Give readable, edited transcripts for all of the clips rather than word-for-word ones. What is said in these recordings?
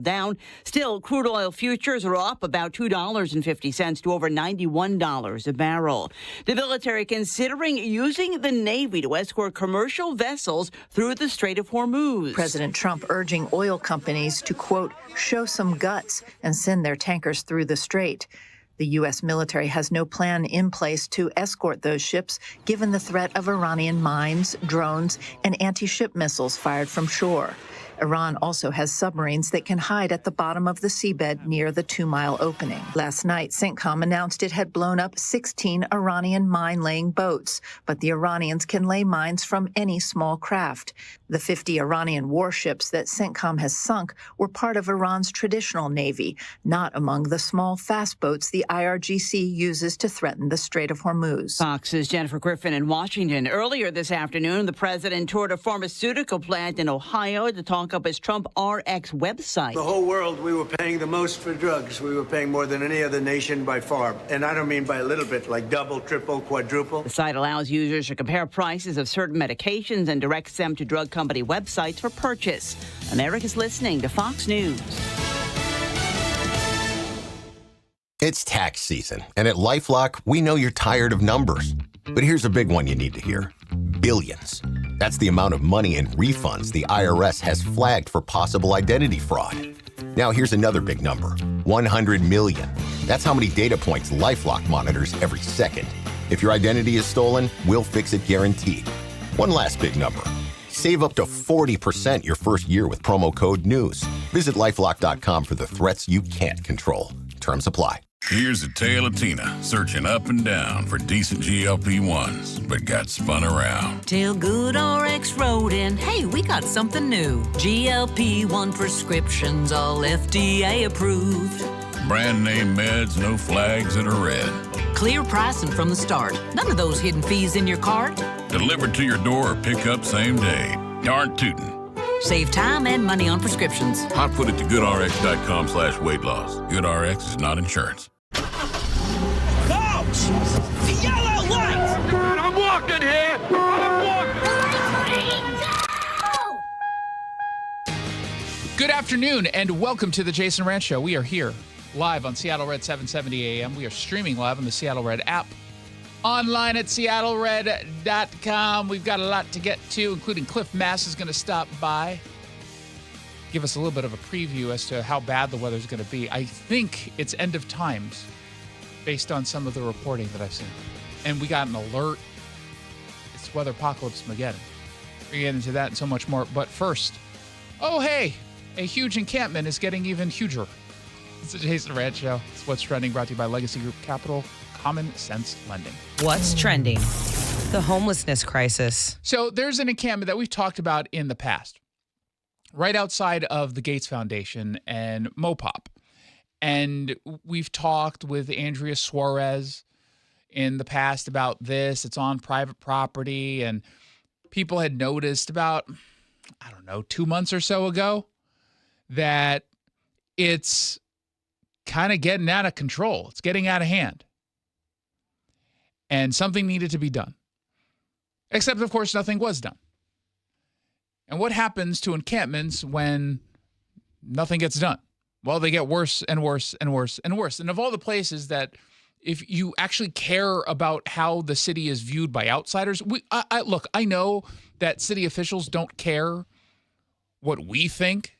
down. Still, crude oil futures are up about $2.50 to over $91 a barrel. The military considering using the Navy to escort commercial vessels through the Strait of Hormuz. President Trump urging oil companies to, quote, show some guts and send their tankers through the strait. The U.S. military has no plan in place to escort those ships, given the threat of Iranian mines, drones, and anti-ship missiles fired from shore. Iran also has submarines that can hide at the bottom of the seabed near the 2-mile opening. Last night, CENTCOM announced it had blown up 16 Iranian mine-laying boats, but the Iranians can lay mines from any small craft. The 50 Iranian warships that CENTCOM has sunk were part of Iran's traditional navy, not among the small fast boats the IRGC uses to threaten the Strait of Hormuz. Fox's Jennifer Griffin in Washington. Earlier this afternoon, the president toured a pharmaceutical plant in Ohio to talk up his Trump RX website. The whole world, we were paying the most for drugs. We were paying more than any other nation by far. And I don't mean by a little bit, like double, triple, quadruple. The site allows users to compare prices of certain medications and directs them to drug company websites for purchase. America's listening to Fox News. It's tax season, and at LifeLock, we know you're tired of numbers. But here's a big one you need to hear. Billions. That's the amount of money in refunds the IRS has flagged for possible identity fraud. Now here's another big number. 100 million. That's how many data points LifeLock monitors every second. If your identity is stolen, we'll fix it guaranteed. One last big number. Save up to 40% your first year with promo code NEWS. Visit LifeLock.com for the threats you can't control. Terms apply. Here's a tale of Tina searching up and down for decent GLP-1s, but got spun around. Till Good RX wrote in, hey, we got something new. GLP-1 prescriptions, all FDA approved. Brand name meds, no flags that are red. Clear pricing from the start. None of those hidden fees in your cart. Delivered to your door or pick up same day. Darn tootin'. Save time and money on prescriptions. Hot foot it to goodrx.com/weight loss. GoodRx is not insurance. Folks! The yellow light! I'm walking here! Good afternoon and welcome to the Jason Rantz Show. We are here live on Seattle Red 770 AM. We are streaming live on the Seattle Red app. Online at seattlered.com. We've got a lot to get to, including Cliff Mass is going to stop by. Give us a little bit of a preview as to how bad the weather is going to be. I think it's end of times based on some of the reporting that I've seen. And we got an alert. It's weather apocalypse Mageddon. We're going to get into that and so much more. But first, oh, hey, a huge encampment is getting even huger. It's the Jason Rantz Show. It's What's Trending, brought to you by Legacy Group Capital. Common sense lending. What's trending? The homelessness crisis. So there's an encampment that we've talked about in the past, right outside of the Gates Foundation and Mopop. And we've talked with Andrea Suarez in the past about this. It's on private property, and people had noticed about, 2 months or so ago that it's kind of getting out of control. It's getting out of hand. And something needed to be done. Except, of course, nothing was done. And what happens to encampments when nothing gets done? Well, they get worse and worse and worse and worse. And of all the places that, if you actually care about how the city is viewed by outsiders, I know that city officials don't care what we think.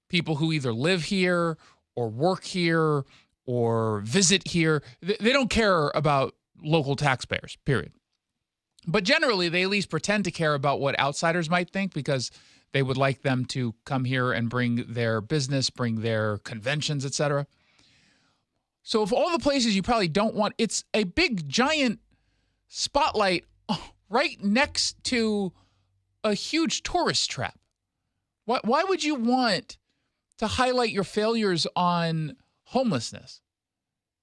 People who either live here or work here or visit here, they don't care about local taxpayers, period. But generally, they at least pretend to care about what outsiders might think because they would like them to come here and bring their business, bring their conventions, etc. So of all the places you probably don't want, it's a big, giant spotlight right next to a huge tourist trap. Why would you want to highlight your failures on homelessness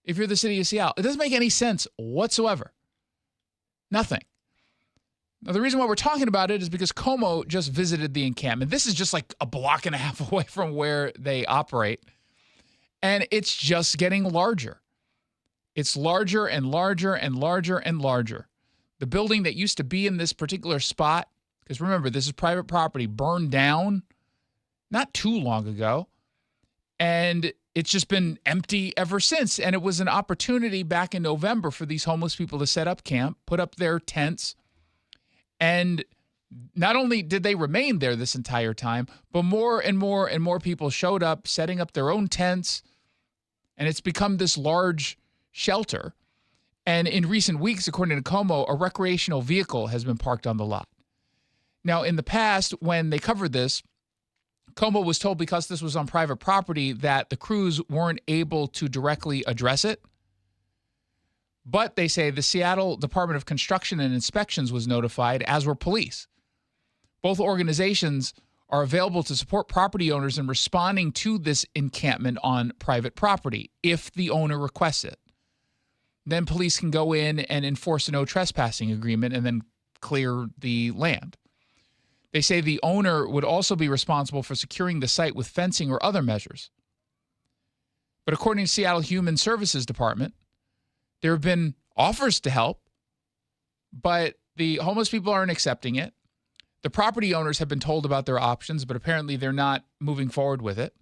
if you're the city of Seattle? It doesn't make any sense whatsoever. Nothing. Now, the reason why we're talking about it is because Como just visited the encampment. This is just like a block and a half away from where they operate. And it's just getting larger. It's larger and larger and larger and larger. The building that used to be in this particular spot, because remember, this is private property, burned down not too long ago. And it's just been empty ever since. And it was an opportunity back in November for these homeless people to set up camp, put up their tents. And not only did they remain there this entire time, but more and more and more people showed up, setting up their own tents. And it's become this large shelter. And in recent weeks, according to Como, a recreational vehicle has been parked on the lot. Now, in the past, when they covered this, Como was told because this was on private property that the crews weren't able to directly address it. But they say the Seattle Department of Construction and Inspections was notified, as were police. Both organizations are available to support property owners in responding to this encampment on private property if the owner requests it. Then police can go in and enforce a no trespassing agreement and then clear the land. They say the owner would also be responsible for securing the site with fencing or other measures. But according to Seattle Human Services Department, there have been offers to help, but the homeless people aren't accepting it. The property owners have been told about their options, but apparently they're not moving forward with it.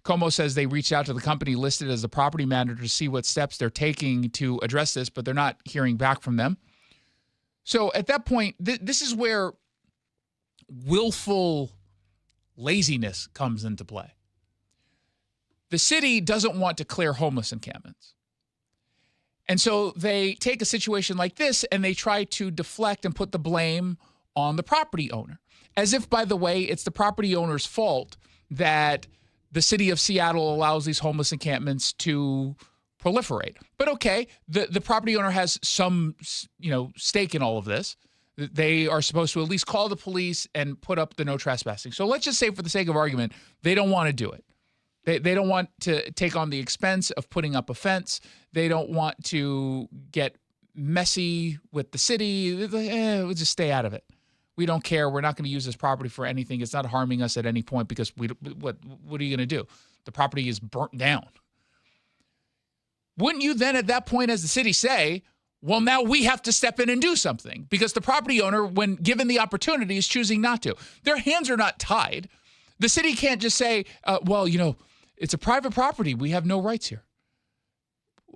Como says they reached out to the company listed as the property manager to see what steps they're taking to address this, but they're not hearing back from them. So at that point, this is where willful laziness comes into play. The city doesn't want to clear homeless encampments. And so they take a situation like this and they try to deflect and put the blame on the property owner. As if, by the way, it's the property owner's fault that the city of Seattle allows these homeless encampments to proliferate. But okay, the property owner has some, stake in all of this. They are supposed to at least call the police and put up the no trespassing. So let's just say, for the sake of argument, they don't want to do it. They don't want to take on the expense of putting up a fence. They don't want to get messy with the city. We'll just stay out of it. We don't care. We're not going to use this property for anything. It's not harming us at any point because what are you going to do? The property is burnt down. Wouldn't you then at that point as the city say, well, now we have to step in and do something because the property owner, when given the opportunity, is choosing not to. Their hands are not tied. The city can't just say, it's a private property. We have no rights here.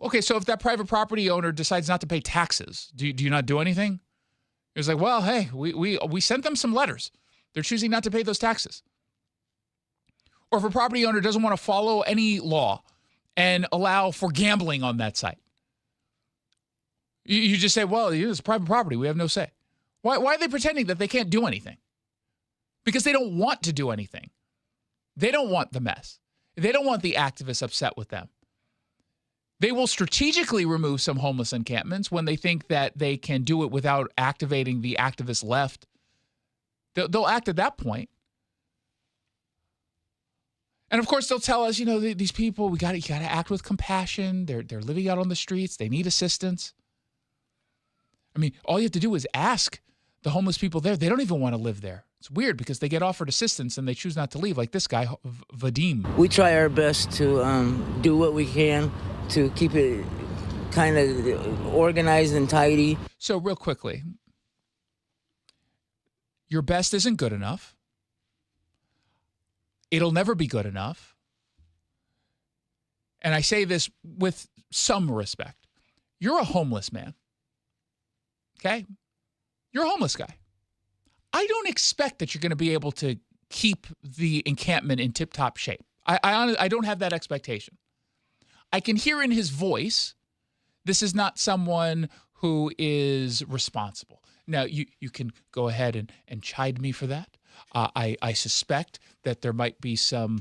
Okay, so if that private property owner decides not to pay taxes, do you not do anything? It's like, well, hey, we sent them some letters. They're choosing not to pay those taxes. Or if a property owner doesn't want to follow any law and allow for gambling on that site, you just say, well, it's private property. We have no say. Why are they pretending that they can't do anything? Because they don't want to do anything. They don't want the mess. They don't want the activists upset with them. They will strategically remove some homeless encampments when they think that they can do it without activating the activist left. They'll act at that point. And of course, they'll tell us, these people, you got to act with compassion. They're living out on the streets. They need assistance. I mean, all you have to do is ask the homeless people there. They don't even want to live there. It's weird because they get offered assistance and they choose not to leave, like this guy, Vadim. We try our best to do what we can to keep it kind of organized and tidy. So real quickly, your best isn't good enough. It'll never be good enough. And I say this with some respect. You're a homeless man. Okay? You're a homeless guy. I don't expect that you're going to be able to keep the encampment in tip-top shape. I don't have that expectation. I can hear in his voice, this is not someone who is responsible. Now, you can go ahead and chide me for that. I suspect that there might be some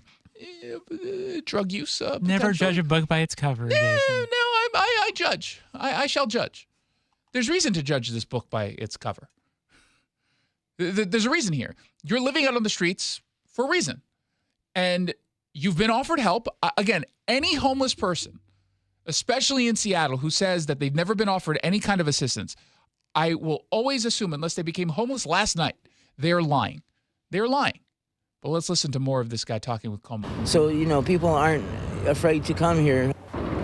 drug use. Never judge a book by its cover. No, I judge. I shall judge. There's reason to judge this book by its cover. There's a reason here. You're living out on the streets for a reason. And you've been offered help. Again, any homeless person, especially in Seattle, who says that they've never been offered any kind of assistance, I will always assume, unless they became homeless last night, they're lying. They're lying. But let's listen to more of this guy talking with Como. So, people aren't afraid to come here.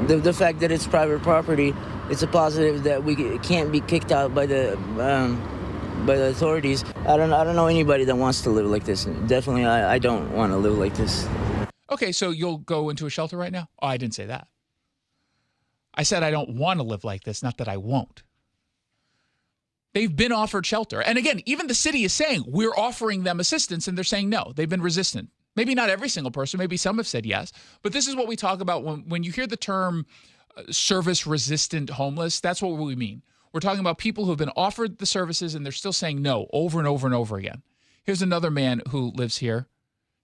The fact that it's private property, it's a positive that we can't be kicked out by the authorities. I don't know anybody that wants to live like this. Definitely, I don't want to live like this. Okay, so you'll go into a shelter right now? Oh, I didn't say that. I said I don't want to live like this, not that I won't. They've been offered shelter. And again, even the city is saying we're offering them assistance, and they're saying no. They've been resistant. Maybe not every single person. Maybe some have said yes. But this is what we talk about when you hear the term service-resistant homeless. That's what we mean. We're talking about people who have been offered the services, and they're still saying no over and over and over again. Here's another man who lives here.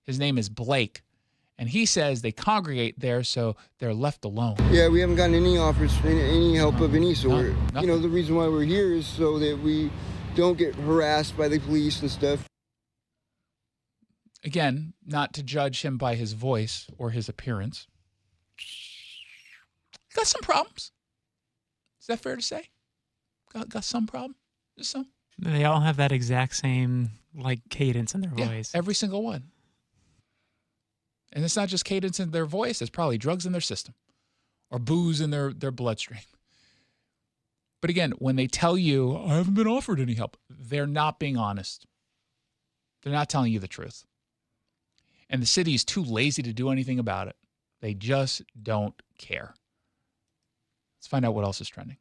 His name is Blake. And he says they congregate there, so they're left alone. Yeah, we haven't gotten any offers, any help of any sort. Nothing. You know, the reason why we're here is so that we don't get harassed by the police and stuff. Again, not to judge him by his voice or his appearance. Got some problems. Is that fair to say? Got some problem? Just some? They all have that exact same cadence in their voice. Every single one. And it's not just cadence in their voice, it's probably drugs in their system or booze in their bloodstream. But again, when they tell you, I haven't been offered any help, they're not being honest. They're not telling you the truth. And the city is too lazy to do anything about it. They just don't care. Let's find out what else is trending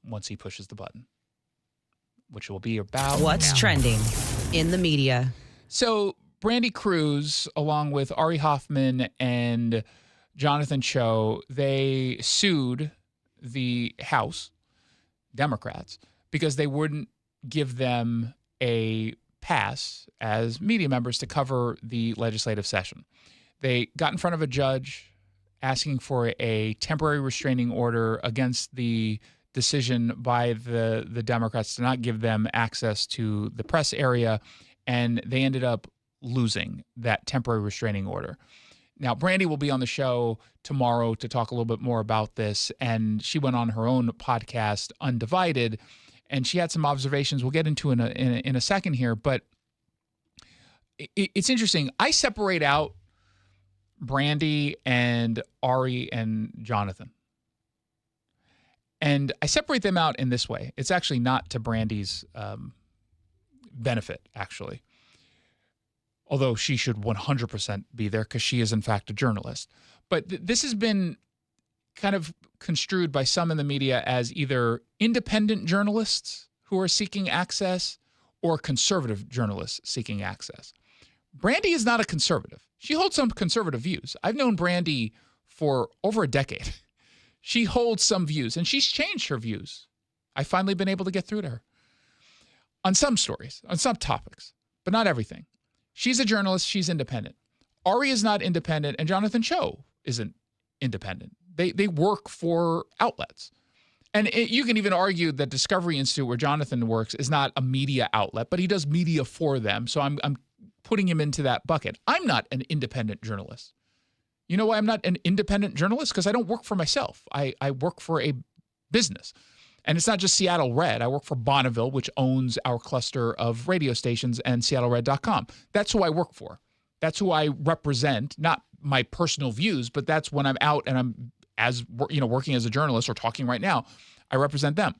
once he pushes the button, which will be about What's now. trending in the media? So Brandy Cruz, along with Ari Hoffman and Jonathan Cho, they sued the House, Democrats, because they wouldn't give them a pass as media members to cover the legislative session. They got in front of a judge asking for a temporary restraining order against the decision by the Democrats to not give them access to the press area, and they ended up losing that temporary restraining order. Now, Brandy will be on the show tomorrow to talk a little bit more about this, and she went on her own podcast, Undivided, and she had some observations we'll get into in a second here, but it's interesting. I separate out Brandy and Ari and Jonathan. And I separate them out in this way. It's actually not to Brandy's benefit, actually. Although she should 100% be there because she is, in fact, a journalist. But this has been kind of construed by some in the media as either independent journalists who are seeking access or conservative journalists seeking access. Brandy is not a conservative. She holds some conservative views. I've known Brandy for over a decade. She holds some views, and she's changed her views. I've finally been able to get through to her on some stories, on some topics, but not everything. She's a journalist. She's independent. Ari is not independent, and Jonathan Cho isn't independent. They work for outlets. And you can even argue that Discovery Institute, where Jonathan works, is not a media outlet, but he does media for them. So I'm putting him into that bucket. I'm not an independent journalist. You know why I'm not an independent journalist? Because I don't work for myself. I work for a business. And it's not just Seattle Red. I work for Bonneville, which owns our cluster of radio stations, and SeattleRed.com. That's who I work for. That's who I represent, not my personal views, but that's when I'm out and I'm working as a journalist or talking right now, I represent them.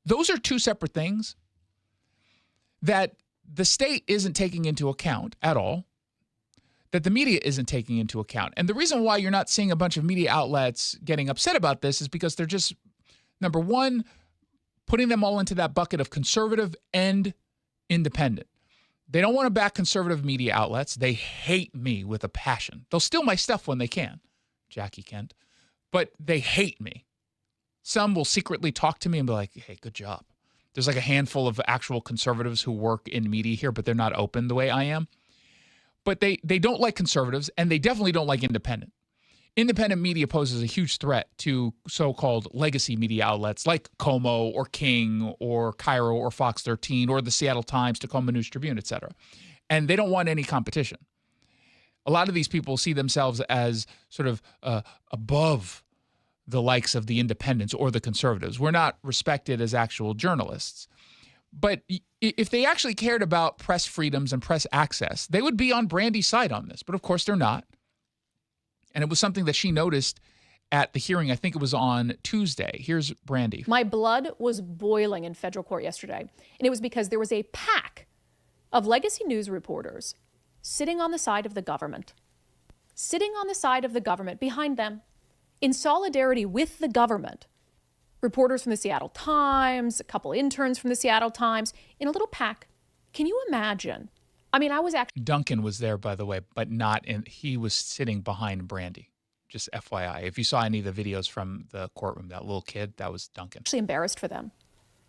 Those are two separate things that the state isn't taking into account at all, that the media isn't taking into account. And the reason why you're not seeing a bunch of media outlets getting upset about this is because they're just, number one, putting them all into that bucket of conservative and independent. They don't want to back conservative media outlets. They hate me with a passion. They'll steal my stuff when they can, Jackie Kent, but they hate me. Some will secretly talk to me and be like, hey, good job. There's like a handful of actual conservatives who work in media here, but they're not open the way I am. But they don't like conservatives, and they definitely don't like independent. Independent media poses a huge threat to so-called legacy media outlets like Como or King or Cairo or Fox 13 or the Seattle Times, Tacoma News Tribune, et cetera. And they don't want any competition. A lot of these people see themselves as sort of above the likes of the independents or the conservatives. We're not respected as actual journalists. But if they actually cared about press freedoms and press access, they would be on Brandy's side on this. But of course, they're not. And it was something that she noticed at the hearing. I think it was on Tuesday. Here's Brandy. My blood was boiling in federal court yesterday. And it was because there was a PAC of legacy news reporters sitting on the side of the government. Sitting on the side of the government, behind them, in solidarity with the government. Reporters from the Seattle Times, a couple interns from the Seattle Times, in a little pack. Can you imagine? I mean, I was actually... Duncan was there, by the way, but not in... He was sitting behind Brandy. Just FYI. If you saw any of the videos from the courtroom, that little kid, that was Duncan. Actually embarrassed for them.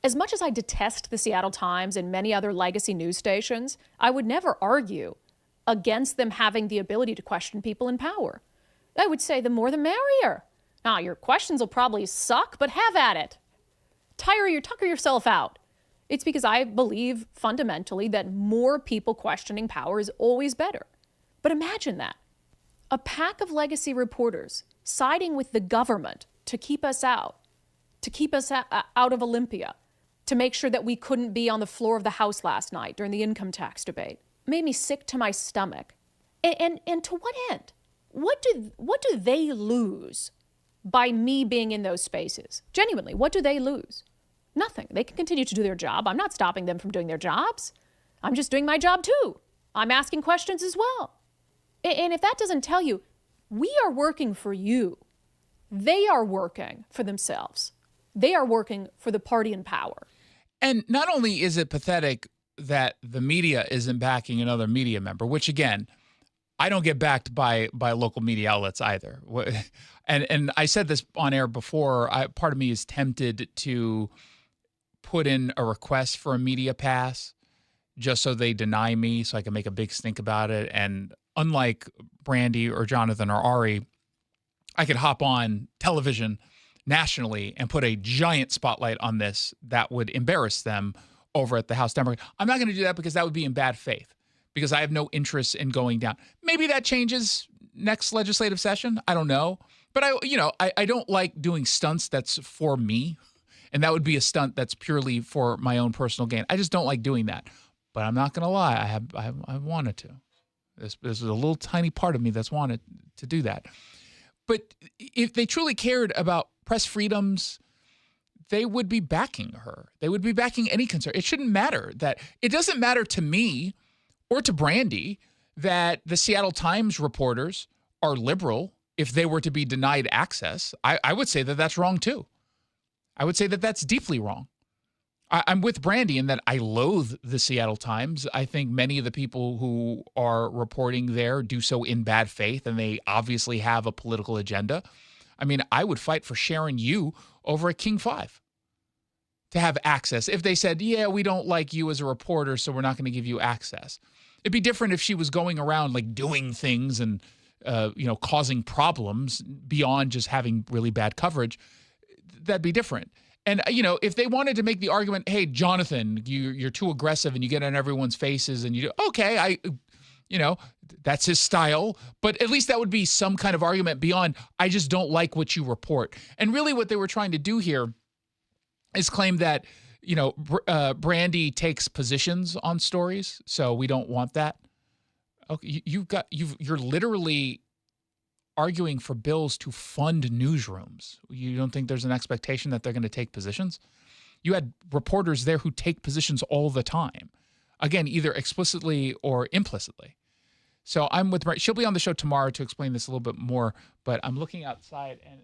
As much as I detest the Seattle Times and many other legacy news stations, I would never argue against them having the ability to question people in power. I would say the more the merrier. Now, your questions will probably suck, but have at it. Tucker yourself out. It's because I believe fundamentally that more people questioning power is always better. But imagine that. A pack of legacy reporters siding with the government to keep us out of Olympia, to make sure that we couldn't be on the floor of the House last night during the income tax debate. Made me sick to my stomach. And to what end? What do they lose by me being in those spaces? Genuinely, what do they lose? Nothing. They can continue to do their job. I'm not stopping them from doing their jobs. I'm just doing my job too. I'm asking questions as well. And if that doesn't tell you, we are working for you. They are working for themselves. They are working for the party in power. And not only is it pathetic that the media isn't backing another media member, which again, I don't get backed by local media outlets either. And I said this on air before, part of me is tempted to put in a request for a media pass just so they deny me so I can make a big stink about it. And unlike Brandy or Jonathan or Ari, I could hop on television nationally and put a giant spotlight on this that would embarrass them over at the House Democrat. I'm not going to do that because that would be in bad faith, because I have no interest in going down. Maybe that changes next legislative session. I don't know. But I don't like doing stunts that's for me. And that would be a stunt that's purely for my own personal gain. I just don't like doing that. But I'm not going to lie. I wanted to. There's a little tiny part of me that's wanted to do that. But if they truly cared about press freedoms, they would be backing her. They would be backing any concern. It shouldn't matter that it doesn't matter to me or to Brandy that the Seattle Times reporters are liberal if they were to be denied access. I would say that that's wrong too. I would say that that's deeply wrong. I'm with Brandy in that I loathe the Seattle Times. I think many of the people who are reporting there do so in bad faith, and they obviously have a political agenda. I mean, I would fight for Sharon Yu over at King 5 to have access. If they said, yeah, we don't like you as a reporter, so we're not going to give you access. It'd be different if she was going around like doing things and, causing problems beyond just having really bad coverage. That'd be different. And, if they wanted to make the argument, hey, Jonathan, you're too aggressive and you get on everyone's faces and you do, okay, that's his style. But at least that would be some kind of argument beyond, I just don't like what you report. And really what they were trying to do here is claim that, Brandy takes positions on stories. So we don't want that. Okay, you're literally arguing for bills to fund newsrooms. You don't think there's an expectation that they're going to take positions? You had reporters there who take positions all the time. Again, either explicitly or implicitly. So I'm with Brandy. She'll be on the show tomorrow to explain this a little bit more, but I'm looking outside and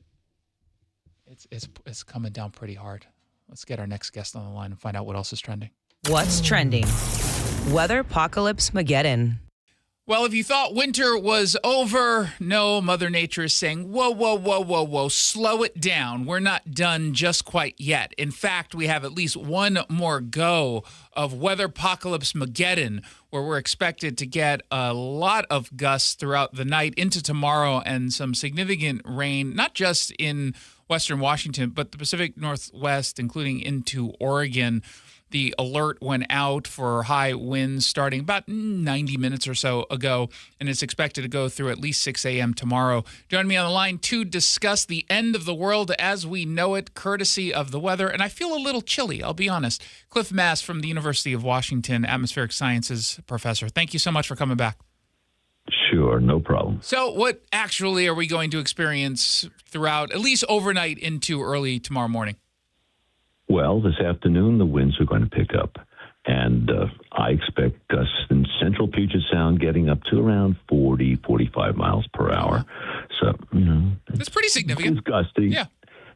it's coming down pretty hard. Let's get our next guest on the line and find out what else is trending. What's trending? Weather apocalypse Mageddon. Well, if you thought winter was over, no, Mother Nature is saying, whoa, slow it down. We're not done just quite yet. In fact, we have at least one more go of weather apocalypse Mageddon, where we're expected to get a lot of gusts throughout the night into tomorrow and some significant rain, not just in Western Washington, but the Pacific Northwest, including into Oregon. The alert went out for high winds starting about 90 minutes or so ago, and it's expected to go through at least 6 a.m. tomorrow. Join me on the line to discuss the end of the world as we know it, courtesy of the weather. And I feel a little chilly, I'll be honest. Cliff Mass from the University of Washington, Atmospheric Sciences professor. Thank you so much for coming back. Sure, no problem. So what actually are we going to experience throughout, at least overnight into early tomorrow morning? Well, this afternoon, the winds are going to pick up. And I expect gusts in central Puget Sound getting up to around 40, 45 miles per hour. So, That's pretty significant. It's gusty. Yeah.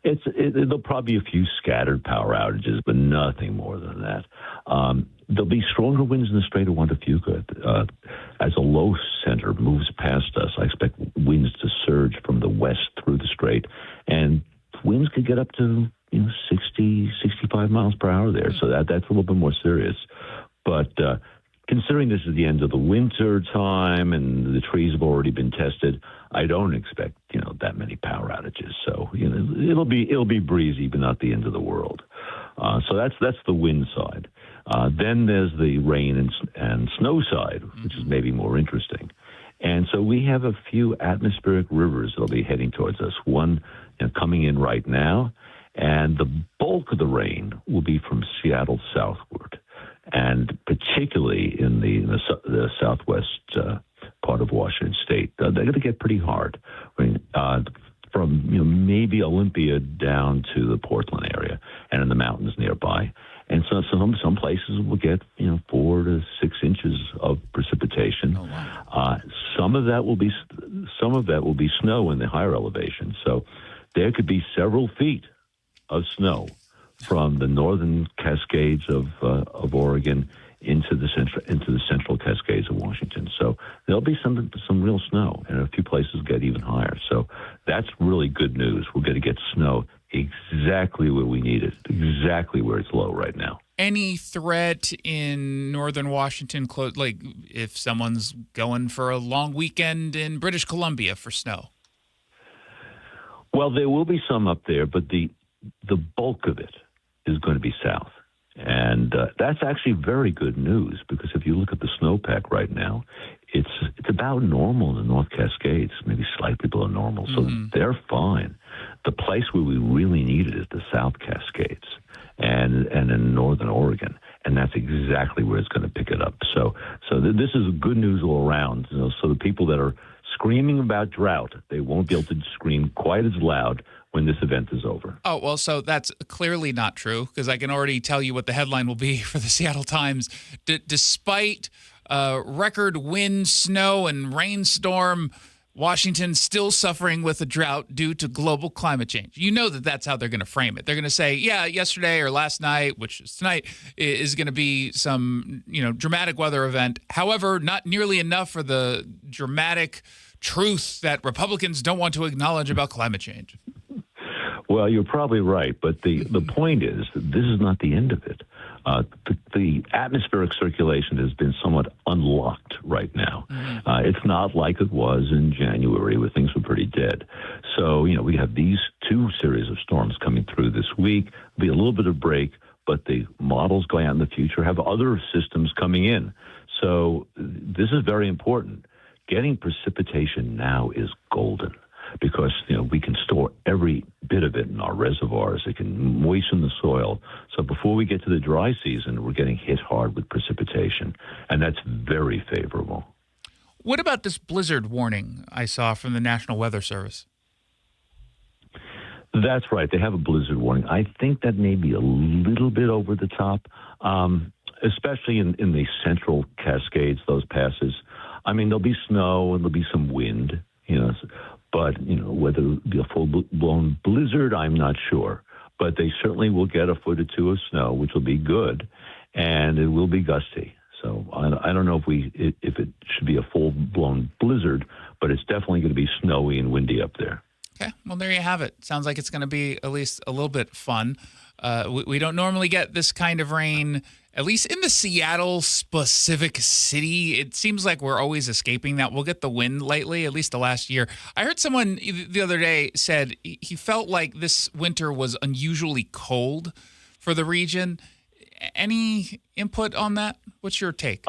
There'll probably be a few scattered power outages, but nothing more than that. There'll be stronger winds in the Strait of Juan de Fuca. As a low center moves past us, I expect winds to surge from the west through the Strait, and winds could get up to 60, 65 miles per hour there. So that's a little bit more serious. But considering this is the end of the winter time and the trees have already been tested, I don't expect that many power outages. So it'll be breezy, but not the end of the world. So that's the wind side. Then there's the rain and snow side, which is maybe more interesting. And so we have a few atmospheric rivers that'll be heading towards us. One coming in right now, and the bulk of the rain will be from Seattle southward, and particularly in the southwest part of Washington State. They're going to get pretty hard. From maybe Olympia down to the Portland area and in the mountains nearby. And so some places will get 4 to 6 inches of precipitation. Oh, wow. Some of that will be snow in the higher elevations. So there could be several feet of snow from the northern Cascades of Oregon into the central Cascades of Washington. So there'll be some real snow, and a few places get even higher. So that's really good news. We're going to get snow exactly where we need it, exactly where it's low right now. Any threat in northern Washington, like if someone's going for a long weekend in British Columbia for snow? Well, there will be some up there, but the bulk of it is going to be south. And that's actually very good news, because if you look at the snowpack right now, it's about normal in the North Cascades, maybe slightly below normal. So they're fine. The place where we really need it is the South Cascades and in northern Oregon. And that's exactly where it's going to pick it up. So this is good news all around. So the people that are screaming about drought, they won't be able to scream quite as loud when this event is over. Oh, well, so that's clearly not true, because I can already tell you what the headline will be for the Seattle Times. Despite record wind, snow, and rainstorm, Washington still suffering with a drought due to global climate change. You know that's how they're going to frame it. They're going to say, yeah, yesterday or last night, which is tonight, is going to be some dramatic weather event. However, not nearly enough for the dramatic truth that Republicans don't want to acknowledge about climate change. Well, you're probably right, but the point is that this is not the end of it. The atmospheric circulation has been somewhat unlocked right now. It's not like it was in January, where things were pretty dead. So, we have these 2 series of storms coming through this week. There'll be a little bit of break, but the models going out in the future have other systems coming in. So this is very important. Getting precipitation now is golden, because we can store every bit of it in our reservoirs. It can moisten the soil. So before we get to the dry season, we're getting hit hard with precipitation, and that's very favorable. What about this blizzard warning I saw from the National Weather Service? That's right. They have a blizzard warning. I think that may be a little bit over the top, especially in the central Cascades, those passes. I mean, there'll be snow and there'll be some wind, but, whether it'll be a full-blown blizzard, I'm not sure. But they certainly will get a foot or 2 of snow, which will be good, and it will be gusty. So I don't know if it should be a full-blown blizzard, but it's definitely going to be snowy and windy up there. Okay, well, there you have it. Sounds like it's going to be at least a little bit fun. We don't normally get this kind of rain, at least in the Seattle-specific city. It seems like we're always escaping that. We'll get the wind lately, at least the last year. I heard someone the other day said he felt like this winter was unusually cold for the region. Any input on that? What's your take?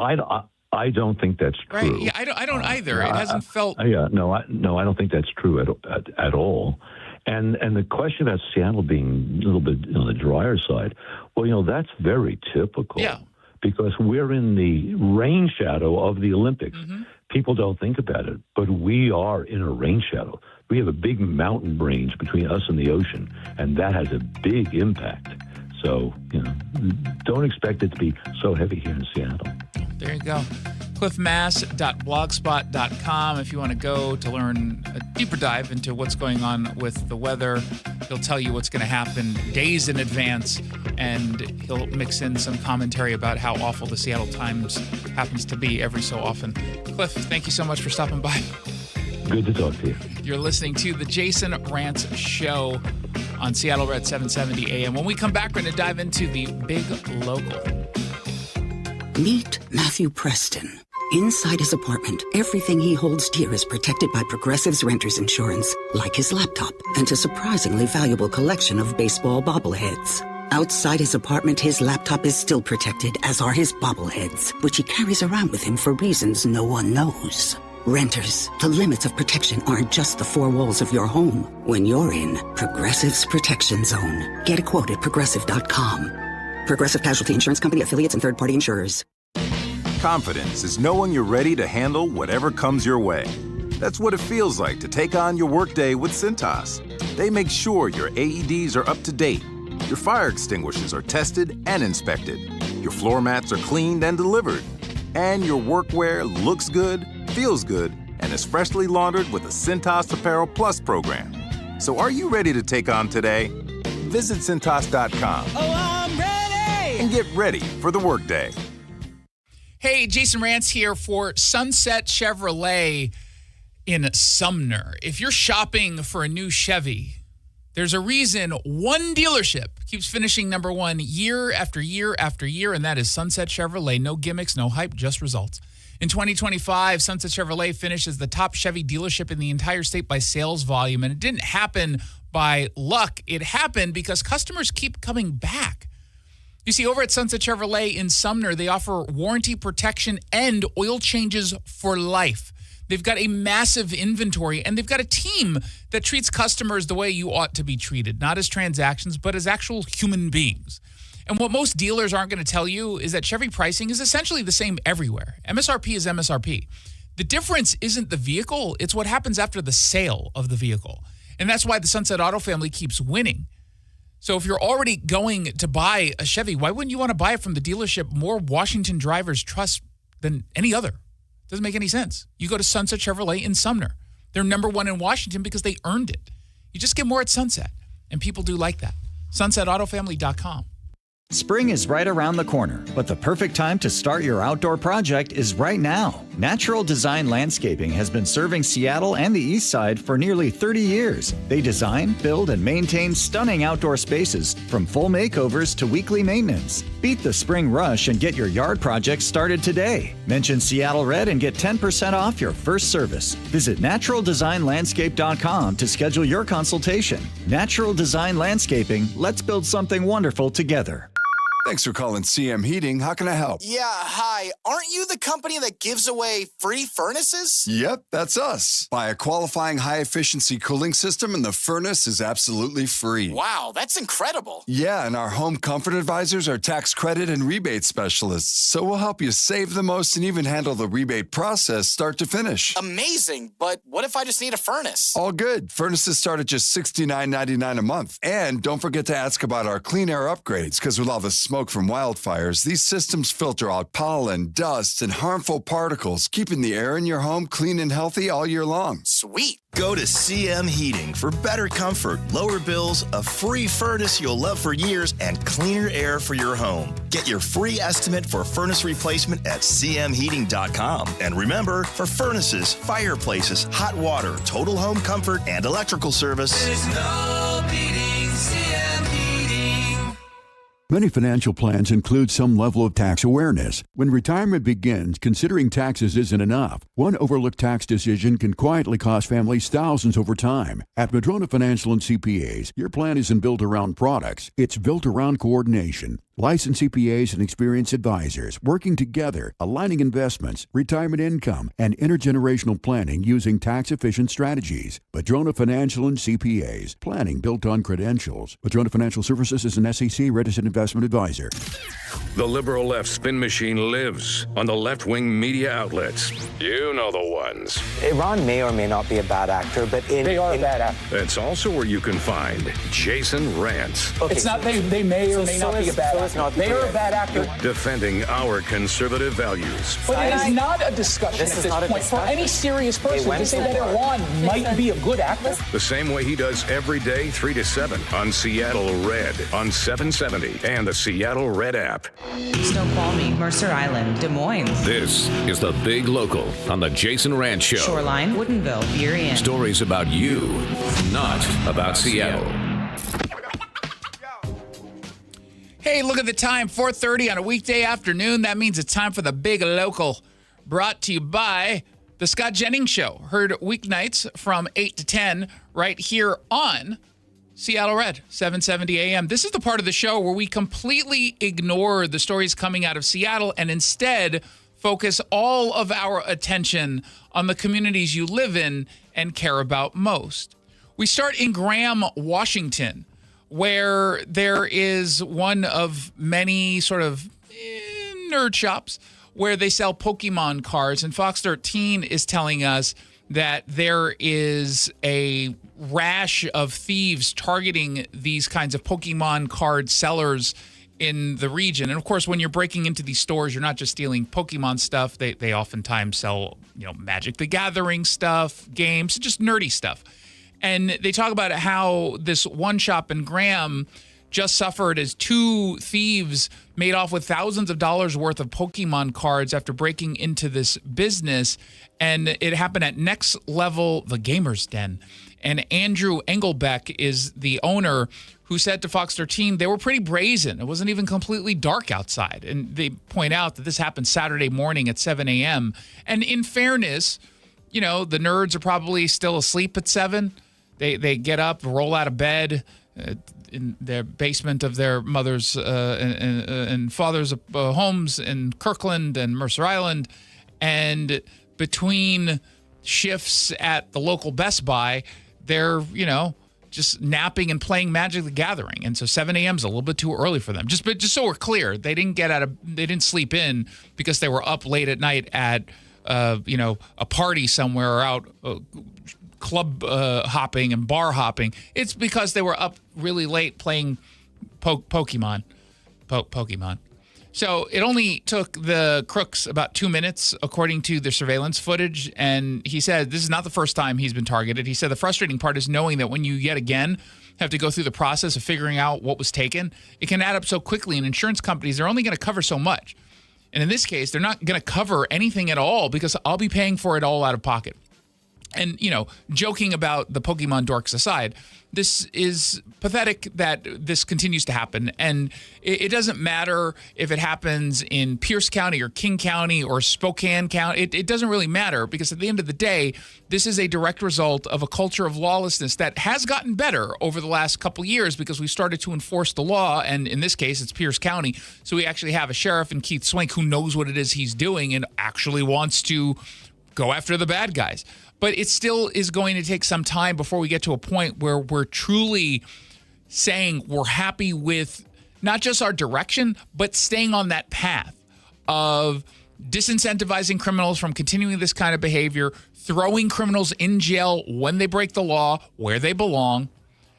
I don't think that's true. Right? Yeah, I don't either. It hasn't felt. I don't think that's true at all. And the question about Seattle being a little bit on the drier side, well, that's very typical. Yeah. Because we're in the rain shadow of the Olympics. People don't think about it, but we are in a rain shadow. We have a big mountain range between us and the ocean, and that has a big impact. So, don't expect it to be so heavy here in Seattle. There you go. cliffmass.blogspot.com if you want to go to learn a deeper dive into what's going on with the weather. He'll tell you what's going to happen days in advance, and he'll mix in some commentary about how awful the Seattle Times happens to be every so often. Cliff, thank you so much for stopping by. Good to talk to you. You're listening to the Jason Rantz Show on Seattle Red 770 AM. When we come back, we're going to dive into the big local. Meet Matthew Preston. Inside his apartment, everything he holds dear is protected by Progressive's renter's insurance, like his laptop and a surprisingly valuable collection of baseball bobbleheads. Outside his apartment, his laptop is still protected, as are his bobbleheads, which he carries around with him for reasons no one knows. Renters, the limits of protection aren't just the four walls of your home. When you're in Progressive's Protection Zone, get a quote at Progressive.com. Progressive Casualty Insurance Company, affiliates, and third-party insurers. Confidence is knowing you're ready to handle whatever comes your way. That's what it feels like to take on your workday with Cintas. They make sure your AEDs are up to date, your fire extinguishers are tested and inspected, your floor mats are cleaned and delivered, and your workwear looks good, feels good, and is freshly laundered with the Cintas Apparel Plus program. So are you ready to take on today? Visit Cintas.com. Oh, I'm ready! And get ready for the workday. Hey, Jason Rantz here for Sunset Chevrolet in Sumner. If you're shopping for a new Chevy, there's a reason one dealership keeps finishing number one year after year after year, and that is Sunset Chevrolet. No gimmicks, no hype, just results. In 2025, Sunset Chevrolet finished as the top Chevy dealership in the entire state by sales volume, and it didn't happen by luck. It happened because customers keep coming back. You see, over at Sunset Chevrolet in Sumner, they offer warranty protection and oil changes for life. They've got a massive inventory, and they've got a team that treats customers the way you ought to be treated, not as transactions, but as actual human beings. And what most dealers aren't going to tell you is that Chevy pricing is essentially the same everywhere. MSRP is MSRP. The difference isn't the vehicle, it's what happens after the sale of the vehicle. And that's why the Sunset Auto family keeps winning. So if you're already going to buy a Chevy, why wouldn't you want to buy it from the dealership more Washington drivers trust than any other? Doesn't make any sense. You go to Sunset Chevrolet in Sumner. They're number one in Washington because they earned it. You just get more at Sunset, and people do like that. SunsetAutoFamily.com. Spring is right around the corner, but the perfect time to start your outdoor project is right now. Natural Design Landscaping has been serving Seattle and the East Side for nearly 30 years. They design, build, and maintain stunning outdoor spaces, from full makeovers to weekly maintenance. Beat the spring rush and get your yard project started today. Mention Seattle Red and get 10% off your first service. Visit naturaldesignlandscape.com to schedule your consultation. Natural Design Landscaping, let's build something wonderful together. Thanks for calling CM Heating. How can I help? Yeah, hi. Aren't you the company that gives away free furnaces? Yep, that's us. Buy a qualifying high-efficiency cooling system and the furnace is absolutely free. Wow, that's incredible. Yeah, and our home comfort advisors are tax credit and rebate specialists, so we'll help you save the most and even handle the rebate process start to finish. Amazing, but what if I just need a furnace? All good. Furnaces start at just $69.99 a month. And don't forget to ask about our clean air upgrades, because with all the smoke from wildfires, these systems filter out pollen, dust, and harmful particles, keeping the air in your home clean and healthy all year long. Sweet. Go to CM Heating for better comfort, lower bills, a free furnace you'll love for years, and cleaner air for your home. Get your free estimate for furnace replacement at cmheating.com. And remember, for furnaces, fireplaces, hot water, total home comfort, and electrical service, There's no beating CM Heating. Many financial plans include some level of tax awareness. When retirement begins, considering taxes isn't enough. One overlooked tax decision can quietly cost families thousands over time. At Madrona Financial and CPAs, your plan isn't built around products. It's built around coordination. Licensed CPAs and experienced advisors working together, aligning investments, retirement income, and intergenerational planning using tax-efficient strategies. Padrona Financial and CPAs. Planning built on credentials. Padrona Financial Services is an SEC-registered investment advisor. The liberal left spin machine lives on the left-wing media outlets. You know the ones. Iran may or may not be a bad actor, but they are a bad actor. That's also where you can find Jason Rantz. Okay, it's not they may or may not be a bad actor. They are a bad actor. Defending our conservative values. But it is not a discussion at this point for any serious person to say that Iran might be a good actor. The same way he does every day, 3 to 7 on Seattle Red on 770 and the Seattle Red app. Snoqualmie, Mercer Island, Des Moines. This is the Big Local on the Jason Rantz Show. Shoreline, Woodinville, Burien. Stories about you, not about Seattle. Hey, look at the time, 4:30 on a weekday afternoon. That means it's time for the Big Local, brought to you by the Scott Jennings Show. Heard weeknights from 8 to 10 right here on Seattle Red, 770 AM. This is the part of the show where we completely ignore the stories coming out of Seattle and instead focus all of our attention on the communities you live in and care about most. We start in Graham, Washington, where there is one of many sort of nerd shops where they sell Pokemon cards. And Fox 13 is telling us that there is a rash of thieves targeting these kinds of Pokemon card sellers in the region. And of course, when you're breaking into these stores, you're not just stealing Pokemon stuff. They oftentimes sell, Magic the Gathering stuff, games, just nerdy stuff. And they talk about how this one shop in Graham just suffered as 2 thieves made off with thousands of dollars worth of Pokemon cards after breaking into this business. And it happened at Next Level, the Gamer's Den. And Andrew Engelbeck is the owner, who said to Fox 13 they were pretty brazen. It wasn't even completely dark outside. And they point out that this happened Saturday morning at 7 a.m. And in fairness, the nerds are probably still asleep at 7. They get up, roll out of bed in their basement of their mother's and father's homes in Kirkland and Mercer Island. And between shifts at the local Best Buy, they're, just napping and playing Magic the Gathering. And so 7 a.m. is a little bit too early for them. Just so we're clear, they didn't sleep in because they were up late at night at, a party somewhere or out club hopping and bar hopping. It's because they were up really late playing Pokemon. So it only took the crooks about 2 minutes, according to the surveillance footage. And he said this is not the first time he's been targeted. He said the frustrating part is knowing that when you yet again have to go through the process of figuring out what was taken, it can add up so quickly. And insurance companies, they're only going to cover so much. And in this case, they're not going to cover anything at all because I'll be paying for it all out of pocket. And, joking about the Pokemon dorks aside, this is pathetic that this continues to happen. And it doesn't matter if it happens in Pierce County or King County or Spokane County. It doesn't really matter because at the end of the day, this is a direct result of a culture of lawlessness that has gotten better over the last couple of years because we started to enforce the law. And in this case, it's Pierce County. So we actually have a sheriff in Keith Swink who knows what it is he's doing and actually wants to go after the bad guys. But it still is going to take some time before we get to a point where we're truly saying we're happy with not just our direction, but staying on that path of disincentivizing criminals from continuing this kind of behavior, throwing criminals in jail when they break the law, where they belong,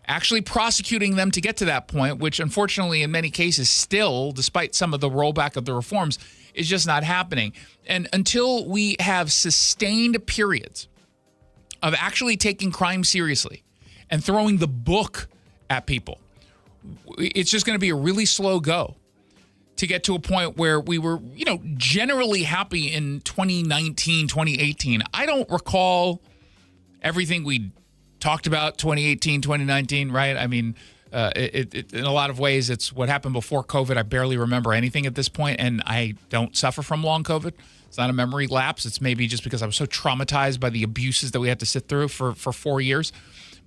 actually prosecuting them to get to that point, which unfortunately in many cases still, despite some of the rollback of the reforms, is just not happening. And until we have sustained periods of actually taking crime seriously and throwing the book at people, it's just going to be a really slow go to get to a point where we were, generally happy in 2019, 2018. I don't recall everything we talked about 2018, 2019, right? I mean, in a lot of ways, it's what happened before COVID. I barely remember anything at this point, and I don't suffer from long COVID. It's not a memory lapse. It's maybe just because I was so traumatized by the abuses that we had to sit through for 4 years.